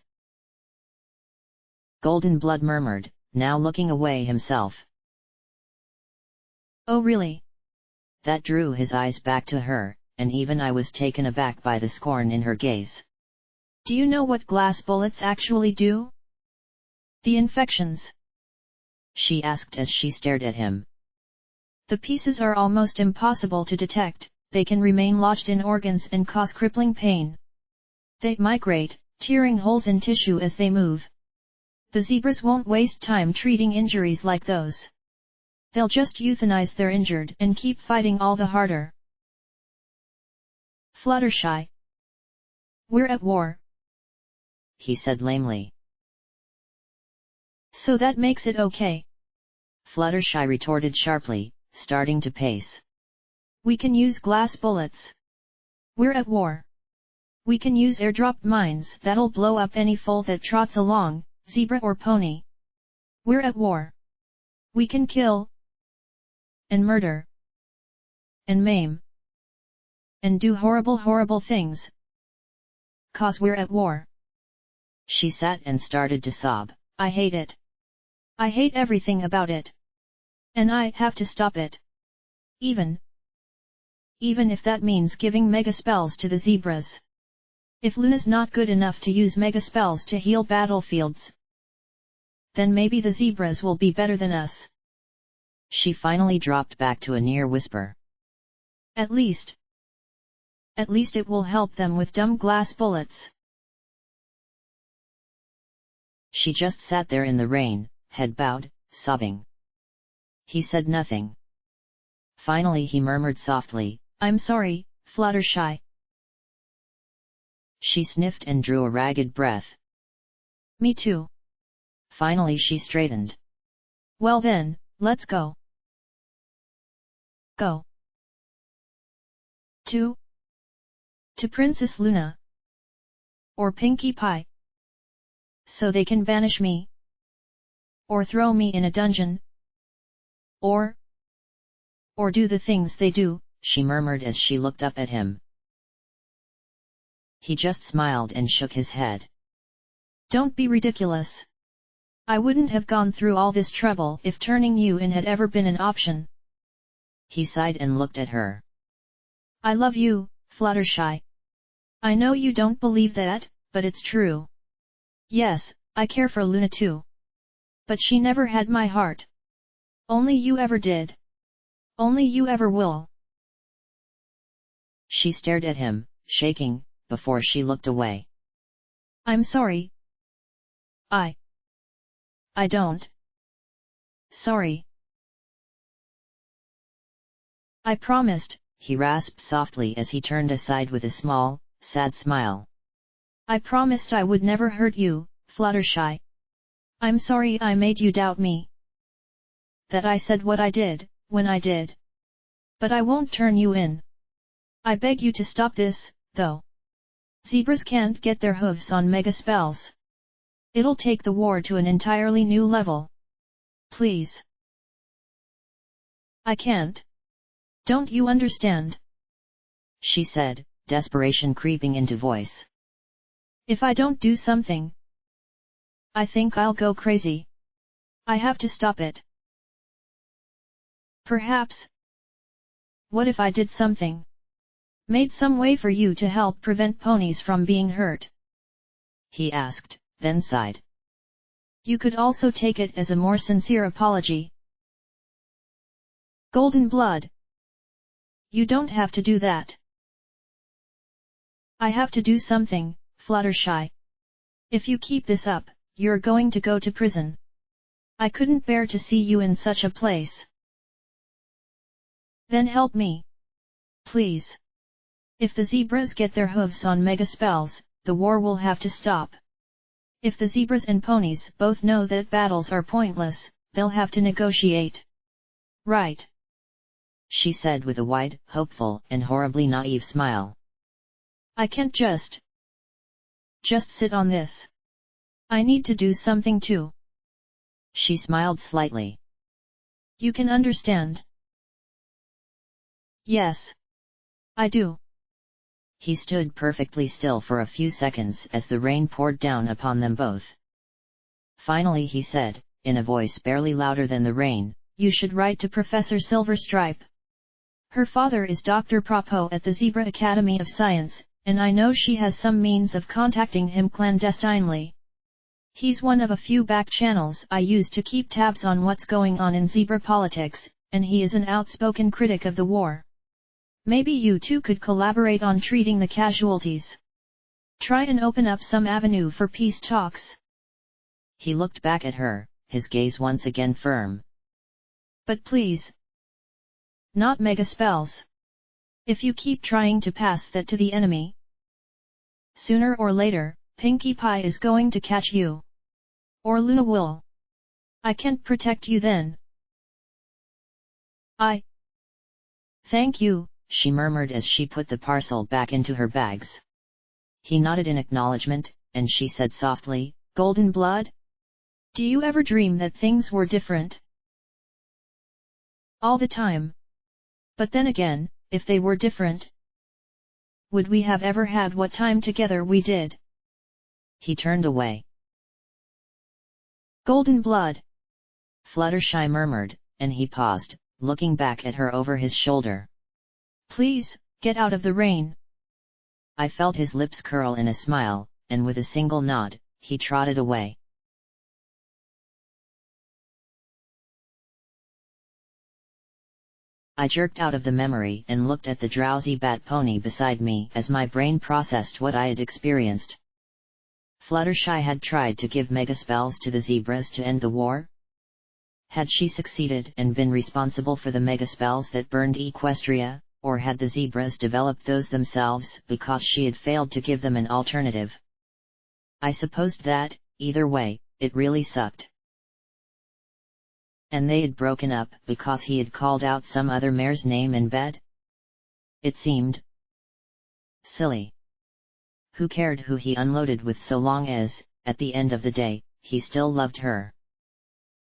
Golden Blood murmured, now looking away himself. Oh really? That drew his eyes back to her, and even I was taken aback by the scorn in her gaze. Do you know what glass bullets actually do? The infections. She asked as she stared at him. The pieces are almost impossible to detect, they can remain lodged in organs and cause crippling pain. They migrate, tearing holes in tissue as they move. The zebras won't waste time treating injuries like those. They'll just euthanize their injured and keep fighting all the harder. Fluttershy. We're at war, he said lamely. So that makes it okay. Fluttershy retorted sharply, starting to pace. We can use glass bullets. We're at war. We can use airdropped mines that'll blow up any foal that trots along, zebra or pony. We're at war. We can kill, and murder, and maim, and do horrible things. 'Cause we're at war. She sat and started to sob. I hate it. I hate everything about it. And I have to stop it. Even if that means giving mega spells to the zebras. If Luna's not good enough to use mega spells to heal battlefields, then maybe the zebras will be better than us. She finally dropped back to a near whisper. At least it will help them with dumb glass bullets. She just sat there in the rain, head bowed, sobbing. He said nothing. Finally he murmured softly, I'm sorry, Fluttershy. She sniffed and drew a ragged breath. Me too. Finally she straightened. Well then, let's go. Go. To Princess Luna. Or Pinkie Pie. So they can banish me. Or throw me in a dungeon. Or do the things they do, she murmured as she looked up at him. He just smiled and shook his head. Don't be ridiculous. I wouldn't have gone through all this trouble if turning you in had ever been an option. He sighed and looked at her. I love you, Fluttershy. I know you don't believe that, but it's true. Yes, I care for Luna too. But she never had my heart. Only you ever did. Only you ever will. She stared at him, shaking, before she looked away. I'm sorry. I don't. Sorry. I promised, he rasped softly as he turned aside with a small, sad smile. I promised I would never hurt you, Fluttershy. I'm sorry I made you doubt me. That I said what I did, when I did. But I won't turn you in. I beg you to stop this, though. Zebras can't get their hooves on mega spells. It'll take the war to an entirely new level. Please. I can't. Don't you understand? She said, desperation creeping into voice. If I don't do something, I think I'll go crazy. I have to stop it. Perhaps. What if I did something? Made some way for you to help prevent ponies from being hurt? He asked, then sighed. You could also take it as a more sincere apology. Golden blood. You don't have to do that. I have to do something, Fluttershy. If you keep this up, you're going to go to prison. I couldn't bear to see you in such a place. Then help me. Please. If the zebras get their hooves on mega spells, the war will have to stop. If the zebras and ponies both know that battles are pointless, they'll have to negotiate. Right. She said with a wide, hopeful, and horribly naive smile. I can't just sit on this. I need to do something too. She smiled slightly. You can understand. Yes. I do. He stood perfectly still for a few seconds as the rain poured down upon them both. Finally he said, in a voice barely louder than the rain, You should write to Professor Silverstripe. Her father is Dr. Propo at the Zebra Academy of Science, and I know she has some means of contacting him clandestinely. He's one of a few back channels I use to keep tabs on what's going on in zebra politics, and he is an outspoken critic of the war. Maybe you two could collaborate on treating the casualties. Try and open up some avenue for peace talks. He looked back at her, his gaze once again firm. But please. Not mega spells. If you keep trying to pass that to the enemy, sooner or later, Pinkie Pie is going to catch you. Or Luna will. I can't protect you then. Thank you, she murmured as she put the parcel back into her bags. He nodded in acknowledgement, and she said softly, Golden blood? Do you ever dream that things were different? All the time. But then again, if they were different, would we have ever had what time together we did? He turned away. Golden blood! Fluttershy murmured, and he paused, looking back at her over his shoulder. Please, get out of the rain. I felt his lips curl in a smile, and with a single nod, he trotted away. I jerked out of the memory and looked at the drowsy bat pony beside me as my brain processed what I had experienced. Fluttershy had tried to give megaspells to the zebras to end the war? Had she succeeded and been responsible for the megaspells that burned Equestria, or had the zebras developed those themselves because she had failed to give them an alternative? I supposed that, either way, it really sucked. And they had broken up because he had called out some other mare's name in bed? It seemed silly. Who cared who he unloaded with so long as, at the end of the day, he still loved her?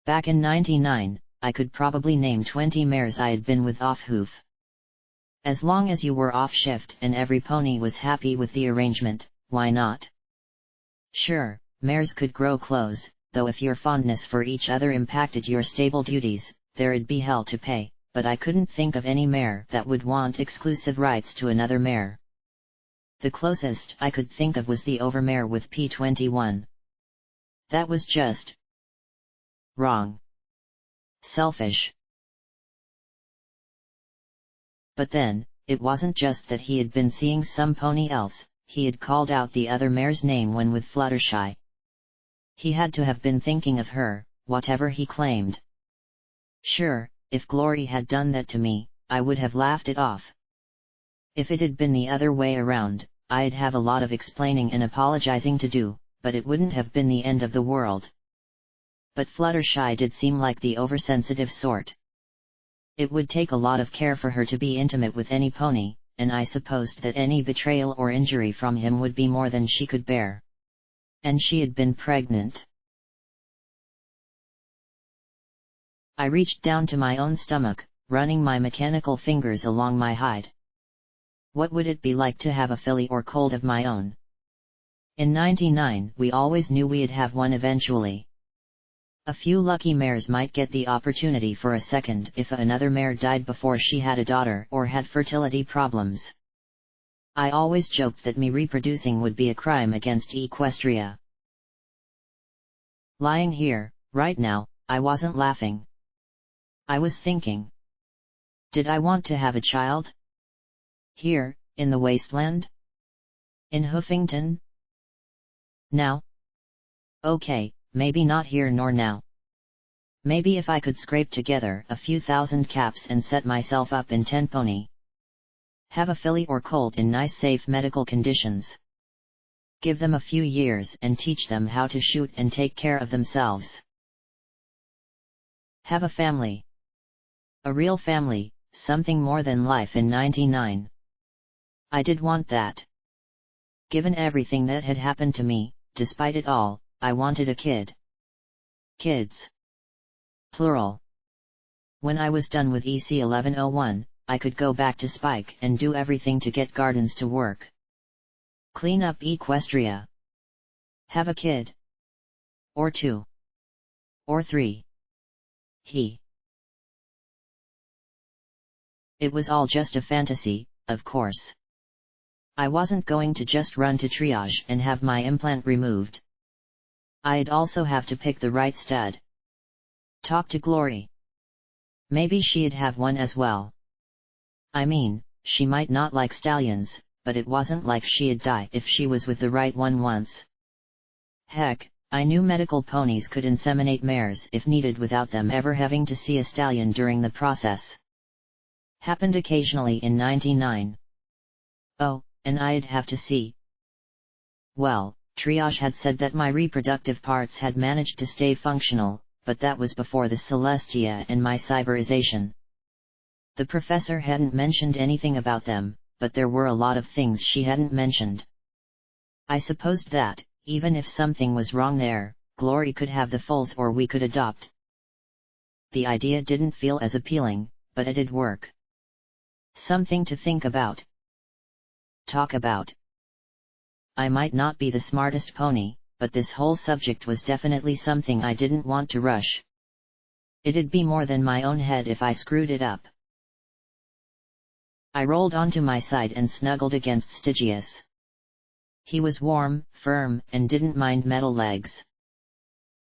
Back in '99, I could probably name 20 mares I had been with off-hoof. As long as you were off-shift and every pony was happy with the arrangement, why not? Sure, mares could grow close, though if your fondness for each other impacted your stable duties, there'd be hell to pay, but I couldn't think of any mare that would want exclusive rights to another mare. The closest I could think of was the overmare with P21. That was just wrong. Selfish. But then, it wasn't just that he had been seeing some pony else, he had called out the other mare's name when with Fluttershy. He had to have been thinking of her, whatever he claimed. Sure, if Glory had done that to me, I would have laughed it off. If it had been the other way around, I'd have a lot of explaining and apologizing to do, but it wouldn't have been the end of the world. But Fluttershy did seem like the oversensitive sort. It would take a lot of care for her to be intimate with any pony, and I supposed that any betrayal or injury from him would be more than she could bear. And she had been pregnant. I reached down to my own stomach, running my mechanical fingers along my hide. What would it be like to have a filly or colt of my own? In '99 we always knew we'd have one eventually. A few lucky mares might get the opportunity for a second if another mare died before she had a daughter or had fertility problems. I always joked that me reproducing would be a crime against Equestria. Lying here, right now, I wasn't laughing. I was thinking. Did I want to have a child? Here, in the wasteland? In Hoofington? Now? Okay, maybe not here nor now. Maybe if I could scrape together a few thousand caps and set myself up in 10 pony. Have a filly or colt in nice safe medical conditions. Give them a few years and teach them how to shoot and take care of themselves. Have a family. A real family, something more than life in '99. I did want that. Given everything that had happened to me, despite it all, I wanted a kid. Kids. Plural. When I was done with EC 1101, I could go back to Spike and do everything to get gardens to work. Clean up Equestria. Have a kid. Or 2. Or 3. It was all just a fantasy, of course. I wasn't going to just run to triage and have my implant removed. I'd also have to pick the right stud. Talk to Glory. Maybe she'd have one as well. I mean, she might not like stallions, but it wasn't like she'd die if she was with the right one once. Heck, I knew medical ponies could inseminate mares if needed without them ever having to see a stallion during the process. Happened occasionally in '99. Oh, and I'd have to see. Well, triage had said that my reproductive parts had managed to stay functional, but that was before the Celestia and my cyberization. The professor hadn't mentioned anything about them, but there were a lot of things she hadn't mentioned. I supposed that, even if something was wrong there, Glory could have the foals or we could adopt. The idea didn't feel as appealing, but it did work. Something to think about. Talk about. I might not be the smartest pony, but this whole subject was definitely something I didn't want to rush. It'd be more than my own head if I screwed it up. I rolled onto my side and snuggled against Stygius. He was warm, firm, and didn't mind metal legs.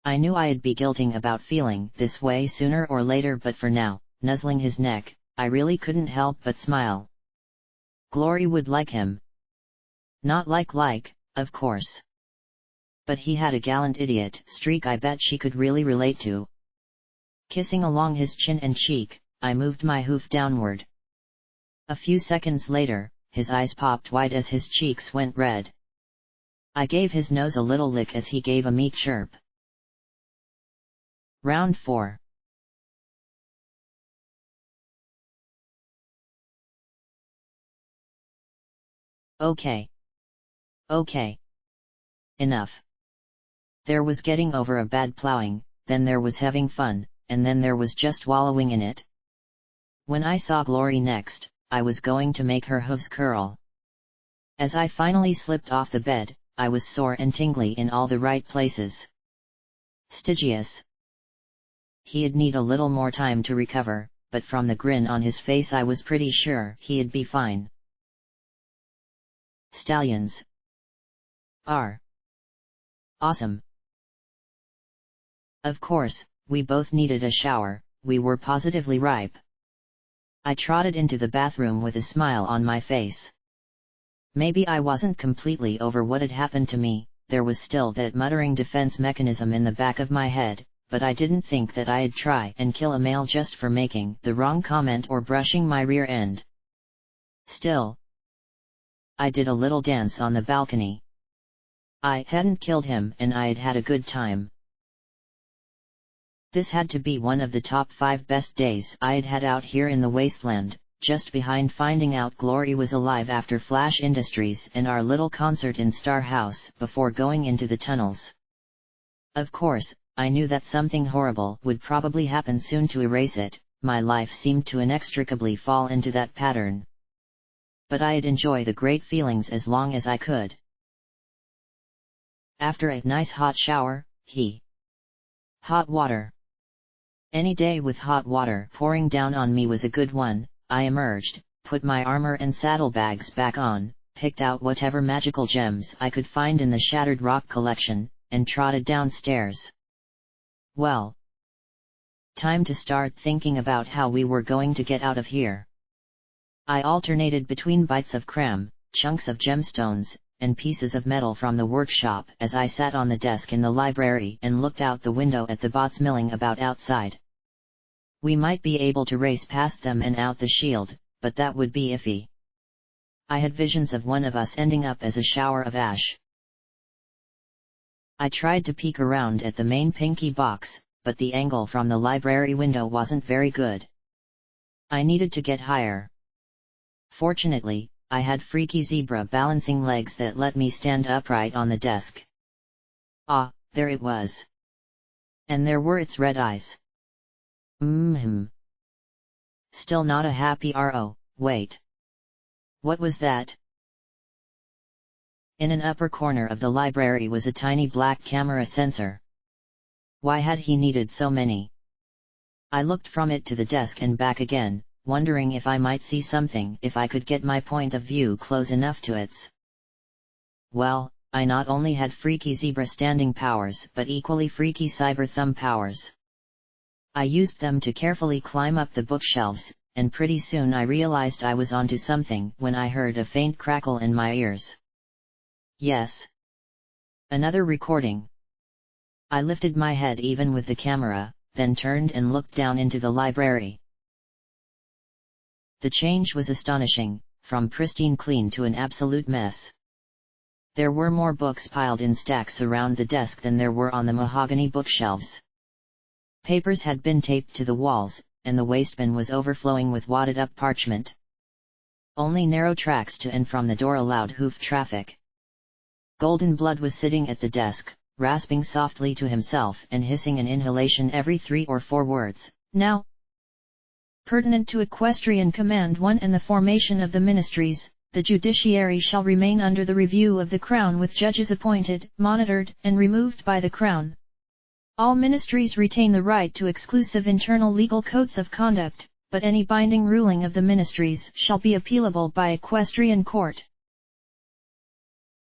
I knew I'd be guilting about feeling this way sooner or later, but for now, nuzzling his neck, I really couldn't help but smile. Glory would like him. Not like, of course. But he had a gallant idiot streak I bet she could really relate to. Kissing along his chin and cheek, I moved my hoof downward. A few seconds later, his eyes popped wide as his cheeks went red. I gave his nose a little lick as he gave a meek chirp. Round 4. Okay. Enough. There was getting over a bad plowing, then there was having fun, and then there was just wallowing in it. When I saw Glory next, I was going to make her hooves curl. As I finally slipped off the bed, I was sore and tingly in all the right places. Stygius. He'd need a little more time to recover, but from the grin on his face I was pretty sure he'd be fine. Stallions are awesome. Of course, we both needed a shower, we were positively ripe. I trotted into the bathroom with a smile on my face. Maybe I wasn't completely over what had happened to me, there was still that muttering defense mechanism in the back of my head, but I didn't think that I'd try and kill a male just for making the wrong comment or brushing my rear end. Still, I did a little dance on the balcony. I hadn't killed him and I'd had a good time. This had to be one of the top 5 best days I'd had out here in the wasteland, just behind finding out Glory was alive after Flash Industries and our little concert in Star House before going into the tunnels. Of course, I knew that something horrible would probably happen soon to erase it, my life seemed to inextricably fall into that pattern. But I'd enjoy the great feelings as long as I could. After a nice hot shower, hot water. Any day with hot water pouring down on me was a good one. I emerged, put my armor and saddlebags back on, picked out whatever magical gems I could find in the Shattered Rock collection, and trotted downstairs. Well, time to start thinking about how we were going to get out of here. I alternated between bites of cram, chunks of gemstones, and pieces of metal from the workshop as I sat on the desk in the library and looked out the window at the bots milling about outside. We might be able to race past them and out the shield, but that would be iffy. I had visions of one of us ending up as a shower of ash. I tried to peek around at the main pinky box, but the angle from the library window wasn't very good. I needed to get higher. Fortunately, I had freaky zebra balancing legs that let me stand upright on the desk. Ah, there it was. And there were its red eyes. Still not a happy RO, wait. What was that? In an upper corner of the library was a tiny black camera sensor. Why had he needed so many? I looked from it to the desk and back again, wondering if I might see something if I could get my point of view close enough to its. Well, I not only had freaky zebra standing powers but equally freaky cyber thumb powers. I used them to carefully climb up the bookshelves, and pretty soon I realized I was onto something when I heard a faint crackle in my ears. Yes. Another recording. I lifted my head even with the camera, then turned and looked down into the library. The change was astonishing, from pristine clean to an absolute mess. There were more books piled in stacks around the desk than there were on the mahogany bookshelves. Papers had been taped to the walls, and the wastebin was overflowing with wadded-up parchment. Only narrow tracks to and from the door allowed hoof traffic. Golden Blood was sitting at the desk, rasping softly to himself and hissing an inhalation every 3 or 4 words. Now, pertinent to Equestrian Command 1 and the formation of the Ministries, the judiciary shall remain under the review of the Crown with judges appointed, monitored, and removed by the Crown. All ministries retain the right to exclusive internal legal codes of conduct, but any binding ruling of the ministries shall be appealable by equestrian court.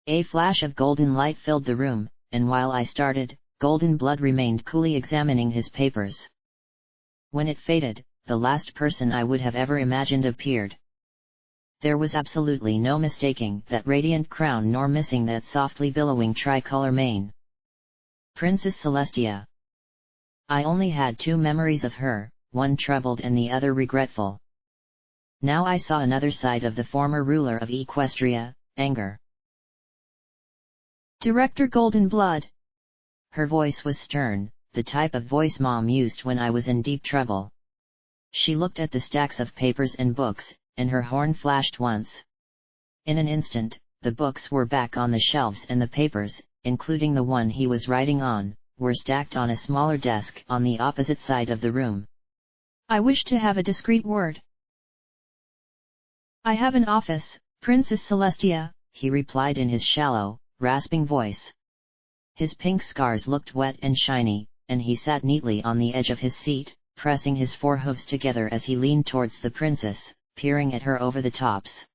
A flash of golden light filled the room, and while I started, Golden Blood remained coolly examining his papers. When it faded, the last person I would have ever imagined appeared. There was absolutely no mistaking that radiant crown nor missing that softly billowing tricolor mane. Princess Celestia. I only had two memories of her, one troubled and the other regretful. Now I saw another side of the former ruler of Equestria, anger. Director Golden Blood. Her voice was stern, the type of voice Mom used when I was in deep trouble. She looked at the stacks of papers and books, and her horn flashed once. In an instant, the books were back on the shelves and the papers, including the one he was writing on, were stacked on a smaller desk on the opposite side of the room. I wish to have a discreet word. I have an office, Princess Celestia, he replied in his shallow, rasping voice. His pink scars looked wet and shiny, and he sat neatly on the edge of his seat, pressing his forehoofs together as he leaned towards the princess, peering at her over the tops.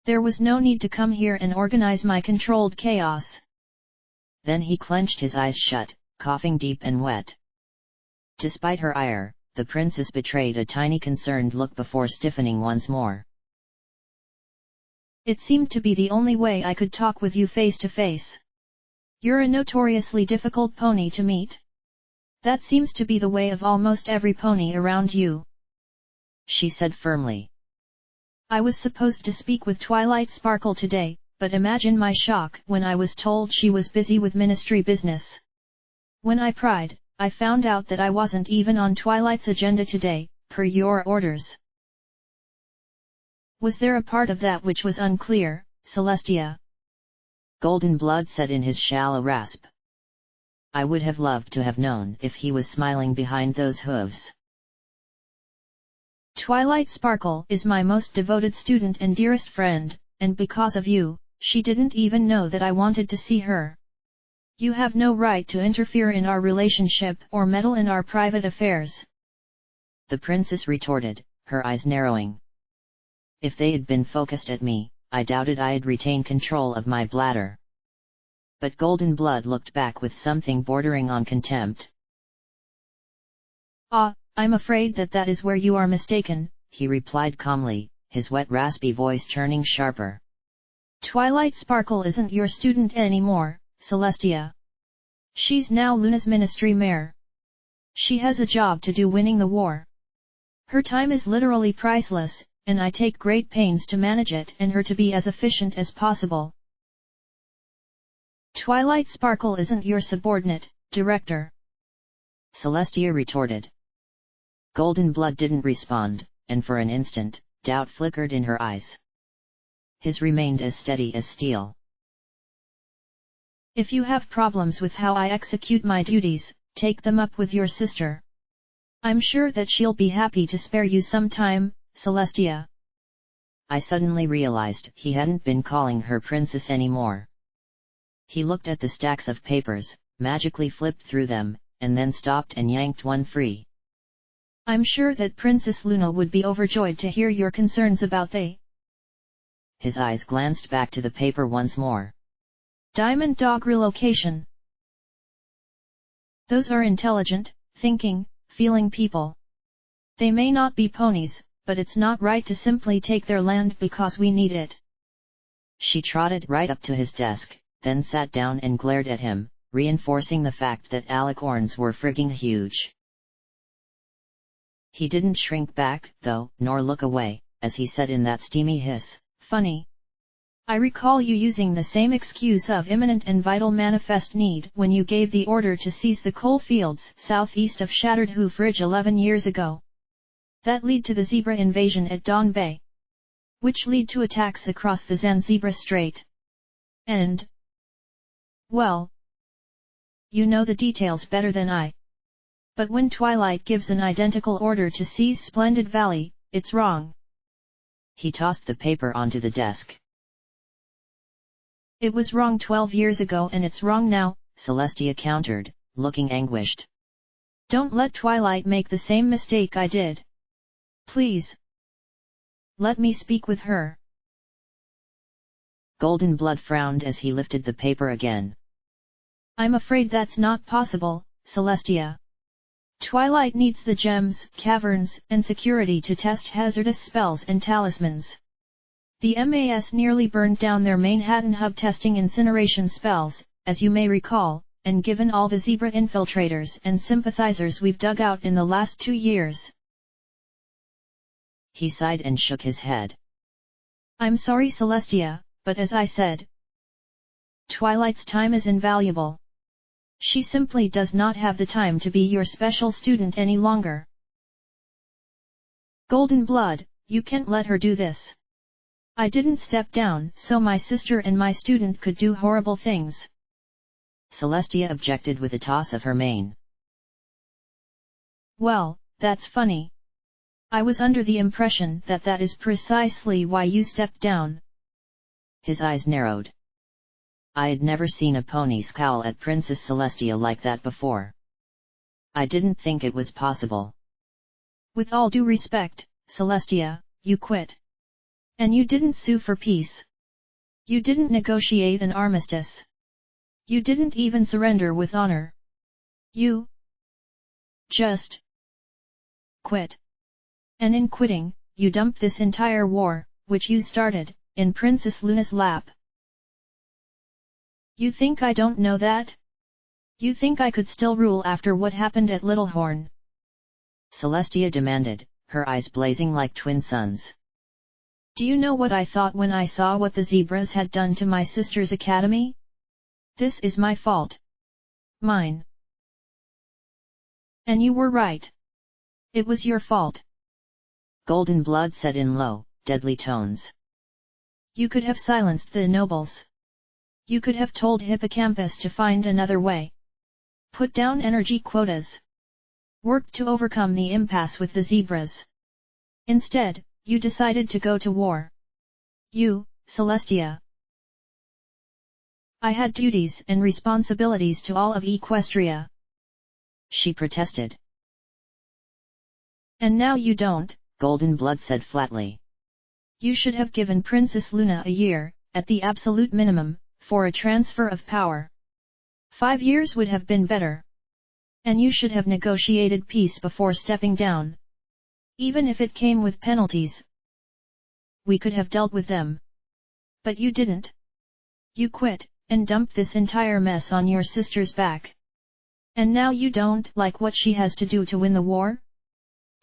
There was no need to come here and organize my controlled chaos. Then he clenched his eyes shut, coughing deep and wet. Despite her ire, the princess betrayed a tiny concerned look before stiffening once more. It seemed to be the only way I could talk with you face to face. You're a notoriously difficult pony to meet. That seems to be the way of almost every pony around you, she said firmly. I was supposed to speak with Twilight Sparkle today, but imagine my shock when I was told she was busy with ministry business. When I pried, I found out that I wasn't even on Twilight's agenda today, per your orders. Was there a part of that which was unclear, Celestia? Golden Blood said in his shallow rasp. I would have loved to have known if he was smiling behind those hooves. Twilight Sparkle is my most devoted student and dearest friend, and because of you, she didn't even know that I wanted to see her. You have no right to interfere in our relationship or meddle in our private affairs, the princess retorted, her eyes narrowing. If they had been focused at me, I doubted I'd retain control of my bladder. But Golden Blood looked back with something bordering on contempt. I'm afraid that is where you are mistaken, he replied calmly, his wet raspy voice turning sharper. Twilight Sparkle isn't your student anymore, Celestia. She's now Luna's ministry mare. She has a job to do winning the war. Her time is literally priceless, and I take great pains to manage it and her to be as efficient as possible. Twilight Sparkle isn't your subordinate, Director, Celestia retorted. Golden Blood didn't respond, and for an instant, doubt flickered in her eyes. His remained as steady as steel. If you have problems with how I execute my duties, take them up with your sister. I'm sure that she'll be happy to spare you some time, Celestia. I suddenly realized he hadn't been calling her princess anymore. He looked at the stacks of papers, magically flipped through them, and then stopped and yanked one free. I'm sure that Princess Luna would be overjoyed to hear your concerns about they. His eyes glanced back to the paper once more. Diamond Dog relocation. Those are intelligent, thinking, feeling people. They may not be ponies, but it's not right to simply take their land because we need it. She trotted right up to his desk, then sat down and glared at him, reinforcing the fact that alicorns were frigging huge. He didn't shrink back, though, nor look away, as he said in that steamy hiss, Funny. I recall you using the same excuse of imminent and vital manifest need when you gave the order to seize the coal fields southeast of Shattered Hoof Ridge 11 years ago. That led to the zebra invasion at Dawn Bay, which led to attacks across the Zanzibar Strait. And, well, you know the details better than I. But when Twilight gives an identical order to seize Splendid Valley, it's wrong. He tossed the paper onto the desk. It was wrong 12 years ago and it's wrong now, Celestia countered, looking anguished. Don't let Twilight make the same mistake I did. Please. Let me speak with her. Golden Blood frowned as he lifted the paper again. I'm afraid that's not possible, Celestia. Twilight needs the gems, caverns, and security to test hazardous spells and talismans. The MAS nearly burned down their Manhattan hub testing incineration spells, as you may recall, and given all the Zebra infiltrators and sympathizers we've dug out in the last 2 years. He sighed and shook his head. I'm sorry, Celestia, but as I said, Twilight's time is invaluable. She simply does not have the time to be your special student any longer. Golden Blood, you can't let her do this. I didn't step down so my sister and my student could do horrible things. Celestia objected with a toss of her mane. Well, that's funny. I was under the impression that that is precisely why you stepped down. His eyes narrowed. I had never seen a pony scowl at Princess Celestia like that before. I didn't think it was possible. With all due respect, Celestia, you quit. And you didn't sue for peace. You didn't negotiate an armistice. You didn't even surrender with honor. You just quit. And in quitting, you dumped this entire war, which you started, in Princess Luna's lap. You think I don't know that? You think I could still rule after what happened at Littlehorn? Celestia demanded, her eyes blazing like twin suns. Do you know what I thought when I saw what the Zebras had done to my sister's academy? This is my fault. Mine. And you were right. It was your fault. Golden Blood said in low, deadly tones. You could have silenced the nobles. You could have told Hippocampus to find another way. Put down energy quotas. Worked to overcome the impasse with the Zebras. Instead, you decided to go to war. You, Celestia. I had duties and responsibilities to all of Equestria. She protested. And now you don't, Golden Blood said flatly. You should have given Princess Luna a year, at the absolute minimum, for a transfer of power. 5 years would have been better. And you should have negotiated peace before stepping down. Even if it came with penalties. We could have dealt with them. But you didn't. You quit, and dumped this entire mess on your sister's back. And now you don't like what she has to do to win the war?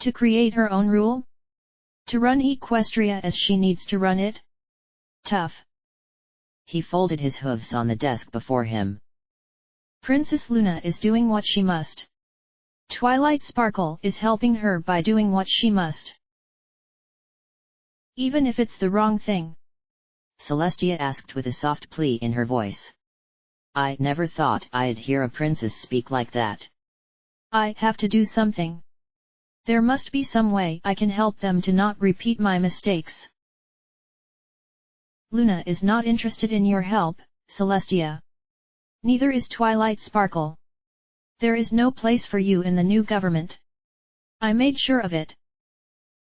To create her own rule? To run Equestria as she needs to run it? Tough. He folded his hooves on the desk before him. Princess Luna is doing what she must. Twilight Sparkle is helping her by doing what she must. Even if it's the wrong thing. Celestia asked with a soft plea in her voice. I never thought I'd hear a princess speak like that. I have to do something. There must be some way I can help them to not repeat my mistakes. Luna is not interested in your help, Celestia. Neither is Twilight Sparkle. There is no place for you in the new government. I made sure of it.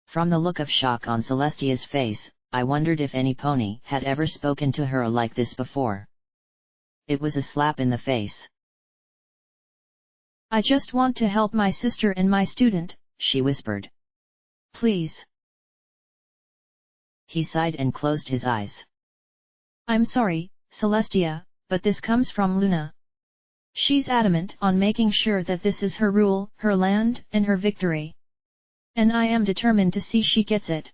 From the look of shock on Celestia's face, I wondered if any pony had ever spoken to her like this before. It was a slap in the face. I just want to help my sister and my student, she whispered. Please. He sighed and closed his eyes. I'm sorry, Celestia, but this comes from Luna. She's adamant on making sure that this is her rule, her land, and her victory. And I am determined to see she gets it.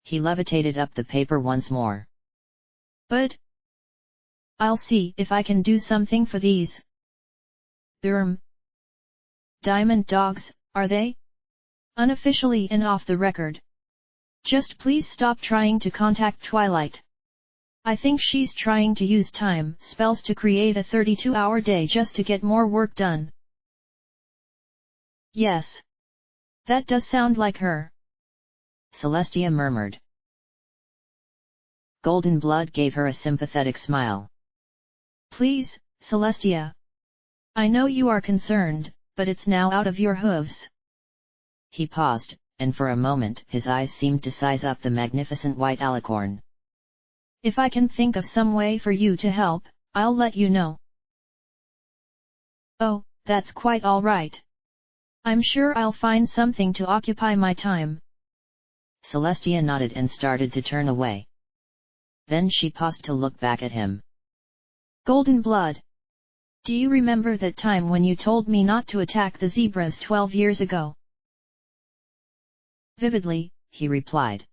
He levitated up the paper once more. But I'll see if I can do something for these. Diamond dogs, are they? Unofficially and off the record. Just please stop trying to contact Twilight. I think she's trying to use time spells to create a 32-hour day just to get more work done. Yes. That does sound like her. Celestia murmured. Golden Blood gave her a sympathetic smile. Please, Celestia. I know you are concerned, but it's now out of your hooves. He paused, and for a moment his eyes seemed to size up the magnificent white alicorn. If I can think of some way for you to help, I'll let you know. Oh, that's quite all right. I'm sure I'll find something to occupy my time. Celestia nodded and started to turn away. Then she paused to look back at him. Golden Blood. Do you remember that time when you told me not to attack the zebras 12 years ago? Vividly, he replied.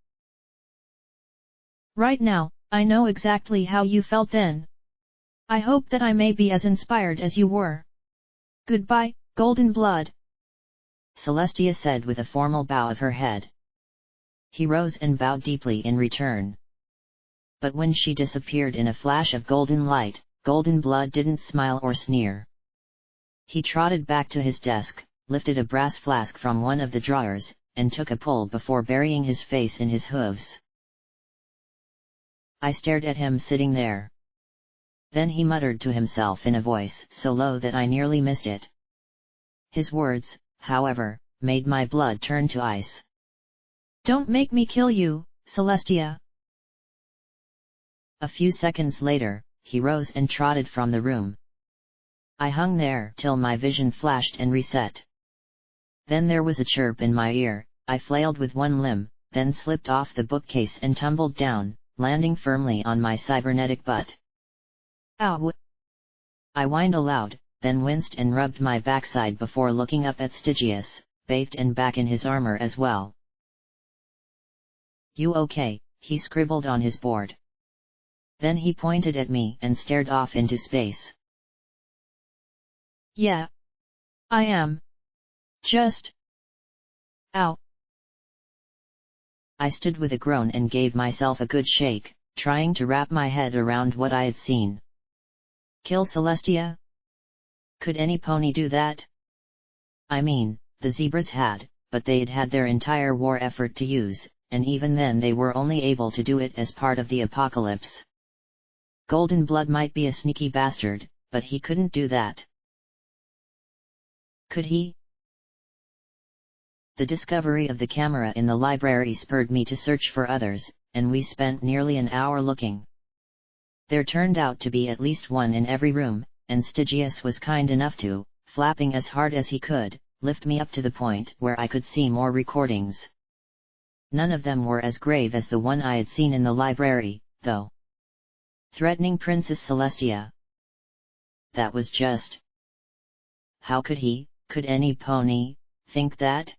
Right now, I know exactly how you felt then. I hope that I may be as inspired as you were. Goodbye, Golden Blood. Celestia said with a formal bow of her head. He rose and bowed deeply in return. But when she disappeared in a flash of golden light, Golden Blood didn't smile or sneer. He trotted back to his desk, lifted a brass flask from one of the drawers, and took a pull before burying his face in his hooves. I stared at him sitting there. Then he muttered to himself in a voice so low that I nearly missed it. His words, however, made my blood turn to ice. Don't make me kill you, Celestia. A few seconds later, he rose and trotted from the room. I hung there till my vision flashed and reset. Then there was a chirp in my ear, I flailed with one limb, then slipped off the bookcase and tumbled down, landing firmly on my cybernetic butt. Ow! I whined aloud, then winced and rubbed my backside before looking up at Stygius, bathed and back in his armor as well. You okay? He scribbled on his board. Then he pointed at me and stared off into space. Yeah. I am. Just. Ow. I stood with a groan and gave myself a good shake, trying to wrap my head around what I had seen. Kill Celestia? Could any pony do that? I mean, the zebras had, but they'd had their entire war effort to use, and even then they were only able to do it as part of the apocalypse. Golden Blood might be a sneaky bastard, but he couldn't do that. Could he? The discovery of the camera in the library spurred me to search for others, and we spent nearly an hour looking. There turned out to be at least one in every room, and Stygius was kind enough to, flapping as hard as he could, lift me up to the point where I could see more recordings. None of them were as grave as the one I had seen in the library, though. Threatening Princess Celestia. That was just. How could any pony, think that?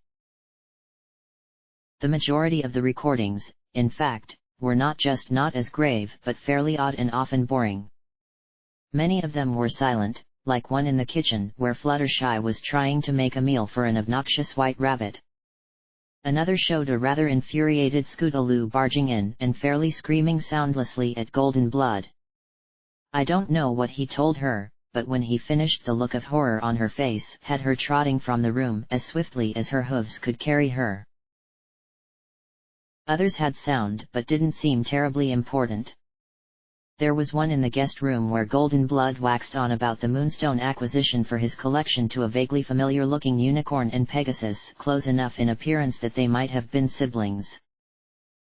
The majority of the recordings, in fact, were not just not as grave but fairly odd and often boring. Many of them were silent, like one in the kitchen where Fluttershy was trying to make a meal for an obnoxious white rabbit. Another showed a rather infuriated Scootaloo barging in and fairly screaming soundlessly at Golden Blood. I don't know what he told her, but when he finished, the look of horror on her face had her trotting from the room as swiftly as her hooves could carry her. Others had sound but didn't seem terribly important. There was one in the guest room where Golden Blood waxed on about the Moonstone acquisition for his collection to a vaguely familiar-looking unicorn and Pegasus close enough in appearance that they might have been siblings.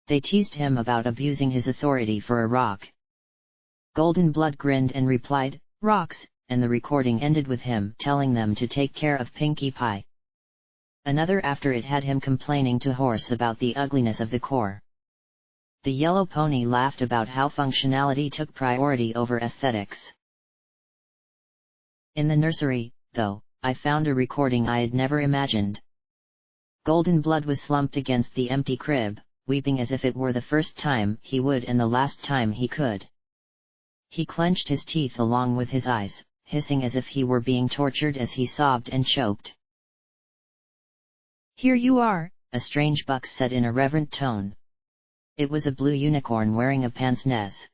They teased him about abusing his authority for a rock. Golden Blood grinned and replied, "Rocks," and the recording ended with him telling them to take care of Pinkie Pie. Another after it had him complaining to Horse about the ugliness of the core. The yellow pony laughed about how functionality took priority over aesthetics. In the nursery, though, I found a recording I had never imagined. Golden Blood was slumped against the empty crib, weeping as if it were the first time he would and the last time he could. He clenched his teeth along with his eyes, hissing as if he were being tortured as he sobbed and choked. "Here you are," a strange buck said in a reverent tone. It was a blue unicorn wearing a pince nez.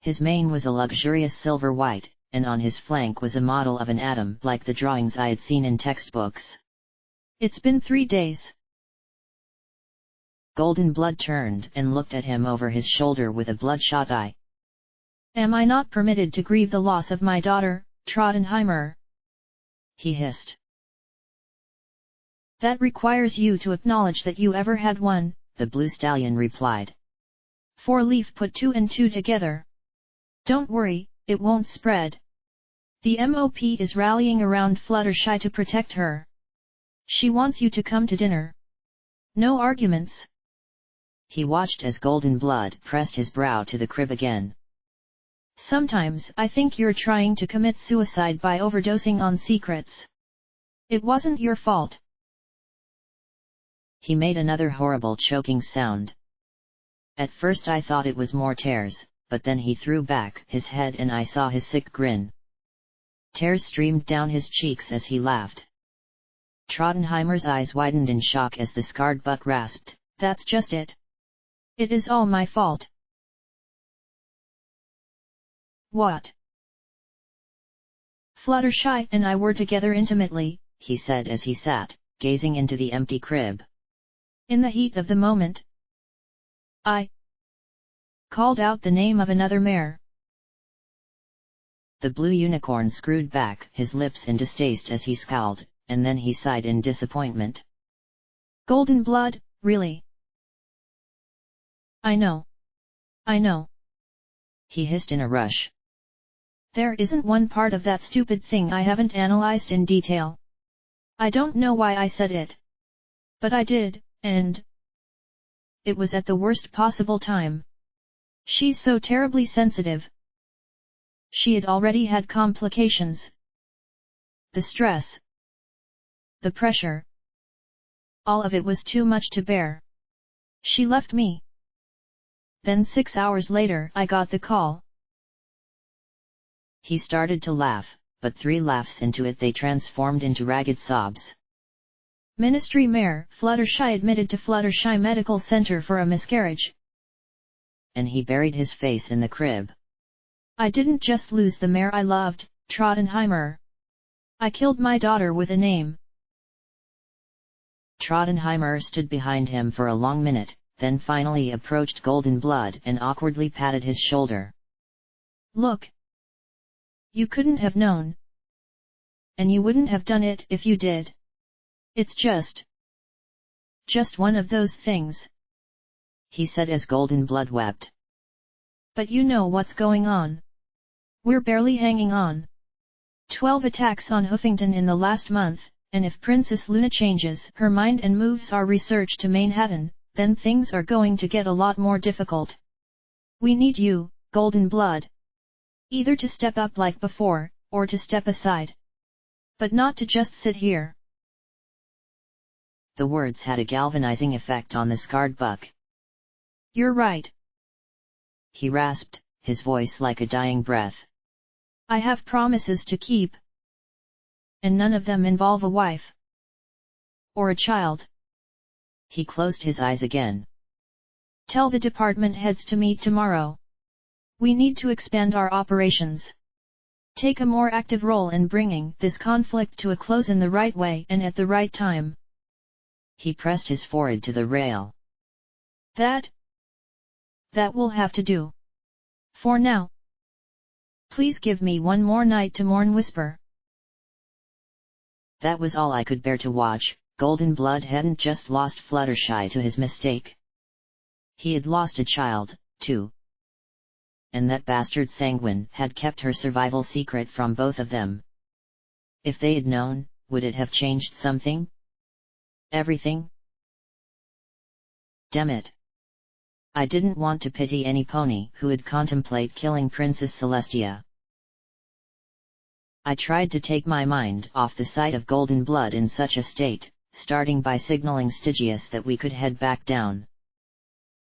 His mane was a luxurious silver white, and on his flank was a model of an atom like the drawings I had seen in textbooks. "It's been 3 days. Golden Blood turned and looked at him over his shoulder with a bloodshot eye. Am I not permitted to grieve the loss of my daughter, Trottenheimer? He hissed. That requires you to acknowledge that you ever had one, the blue stallion replied. 4-Leaf put 2 and 2 together. Don't worry, it won't spread. The MOP is rallying around Fluttershy to protect her. She wants you to come to dinner. No arguments. He watched as Golden Blood pressed his brow to the crib again. Sometimes I think you're trying to commit suicide by overdosing on secrets. It wasn't your fault. He made another horrible choking sound. At first I thought it was more tears, but then he threw back his head and I saw his sick grin. Tears streamed down his cheeks as he laughed. Trottenheimer's eyes widened in shock as the scarred buck rasped, That's just it. It is all my fault. What? Fluttershy and I were together intimately, he said as he sat, gazing into the empty crib. In the heat of the moment, I called out the name of another mare. The blue unicorn screwed back his lips in distaste as he scowled, and then he sighed in disappointment. Golden Blood, really? I know. He hissed in a rush. There isn't one part of that stupid thing I haven't analyzed in detail. I don't know why I said it. But I did, and it was at the worst possible time. She's so terribly sensitive. She had already had complications. The stress. The pressure. All of it was too much to bear. She left me. Then 6 hours later I got the call. He started to laugh, but 3 laughs into it they transformed into ragged sobs. Ministry Mare, Fluttershy admitted to Fluttershy Medical Center for a miscarriage. And he buried his face in the crib. I didn't just lose the mare I loved, Trottenheimer. I killed my daughter with a name. Trottenheimer stood behind him for a long minute, then finally approached Golden Blood and awkwardly patted his shoulder. Look. You couldn't have known. And you wouldn't have done it if you did. It's just one of those things, he said as Golden Blood wept. But you know what's going on. We're barely hanging on. 12 attacks on Hoofington in the last month, and if Princess Luna changes her mind and moves our research to Manhattan, then things are going to get a lot more difficult. We need you, Golden Blood. Either to step up like before, or to step aside. But not to just sit here. The words had a galvanizing effect on the scarred buck. You're right. He rasped, his voice like a dying breath. I have promises to keep. And none of them involve a wife. Or a child. He closed his eyes again. Tell the department heads to meet tomorrow. We need to expand our operations. Take a more active role in bringing this conflict to a close in the right way and at the right time. He pressed his forehead to the rail. That will have to do. For now. Please give me one more night to mourn, Whisper. That was all I could bear to watch. Golden Blood hadn't just lost Fluttershy to his mistake. He had lost a child, too. And that bastard Sanguine had kept her survival secret from both of them. If they had known, would it have changed something? Everything? Damn it. I didn't want to pity any pony who would contemplate killing Princess Celestia. I tried to take my mind off the sight of Golden Blood in such a state, starting by signaling Stygius that we could head back down.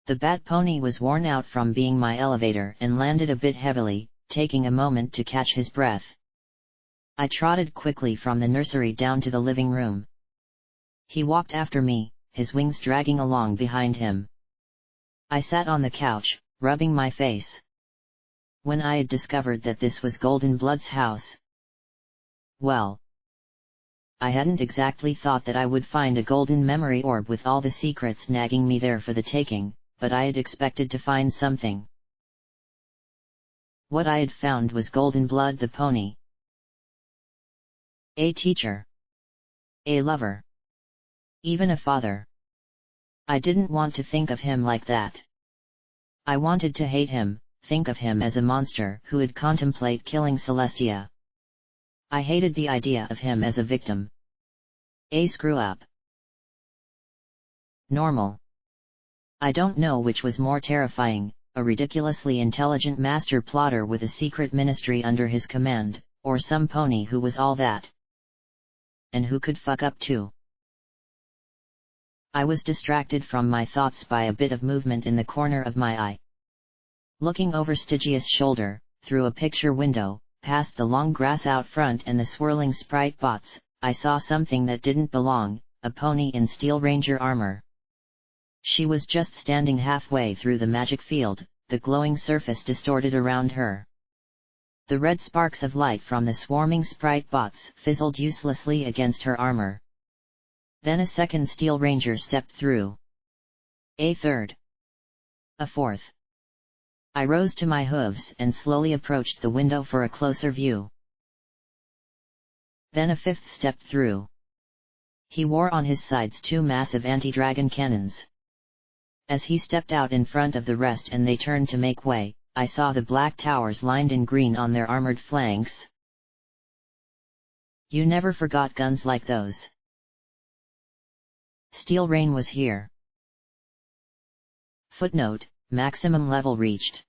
The bat pony was worn out from being my elevator and landed a bit heavily, taking a moment to catch his breath. I trotted quickly from the nursery down to the living room. He walked after me, his wings dragging along behind him. I sat on the couch, rubbing my face. When I had discovered that this was Golden Blood's house, well, I hadn't exactly thought that I would find a golden memory orb with all the secrets nagging me there for the taking, but I had expected to find something. What I had found was Golden Blood the pony. A teacher. A lover. Even a father. I didn't want to think of him like that. I wanted to hate him, think of him as a monster who would contemplate killing Celestia. I hated the idea of him as a victim. A screw-up. Normal. I don't know which was more terrifying, a ridiculously intelligent master plotter with a secret ministry under his command, or some pony who was all that. And who could fuck up too. I was distracted from my thoughts by a bit of movement in the corner of my eye. Looking over Stygius' shoulder, through a picture window, past the long grass out front and the swirling sprite bots, I saw something that didn't belong, a pony in Steel Ranger armor. She was just standing halfway through the magic field, the glowing surface distorted around her. The red sparks of light from the swarming sprite bots fizzled uselessly against her armor. Then a second Steel Ranger stepped through. A third. A fourth. I rose to my hooves and slowly approached the window for a closer view. Then a fifth stepped through. He wore on his sides two massive anti-dragon cannons. As he stepped out in front of the rest and they turned to make way, I saw the black towers lined in green on their armored flanks. You never forgot guns like those. Steel Rain was here. Footnote: maximum level reached.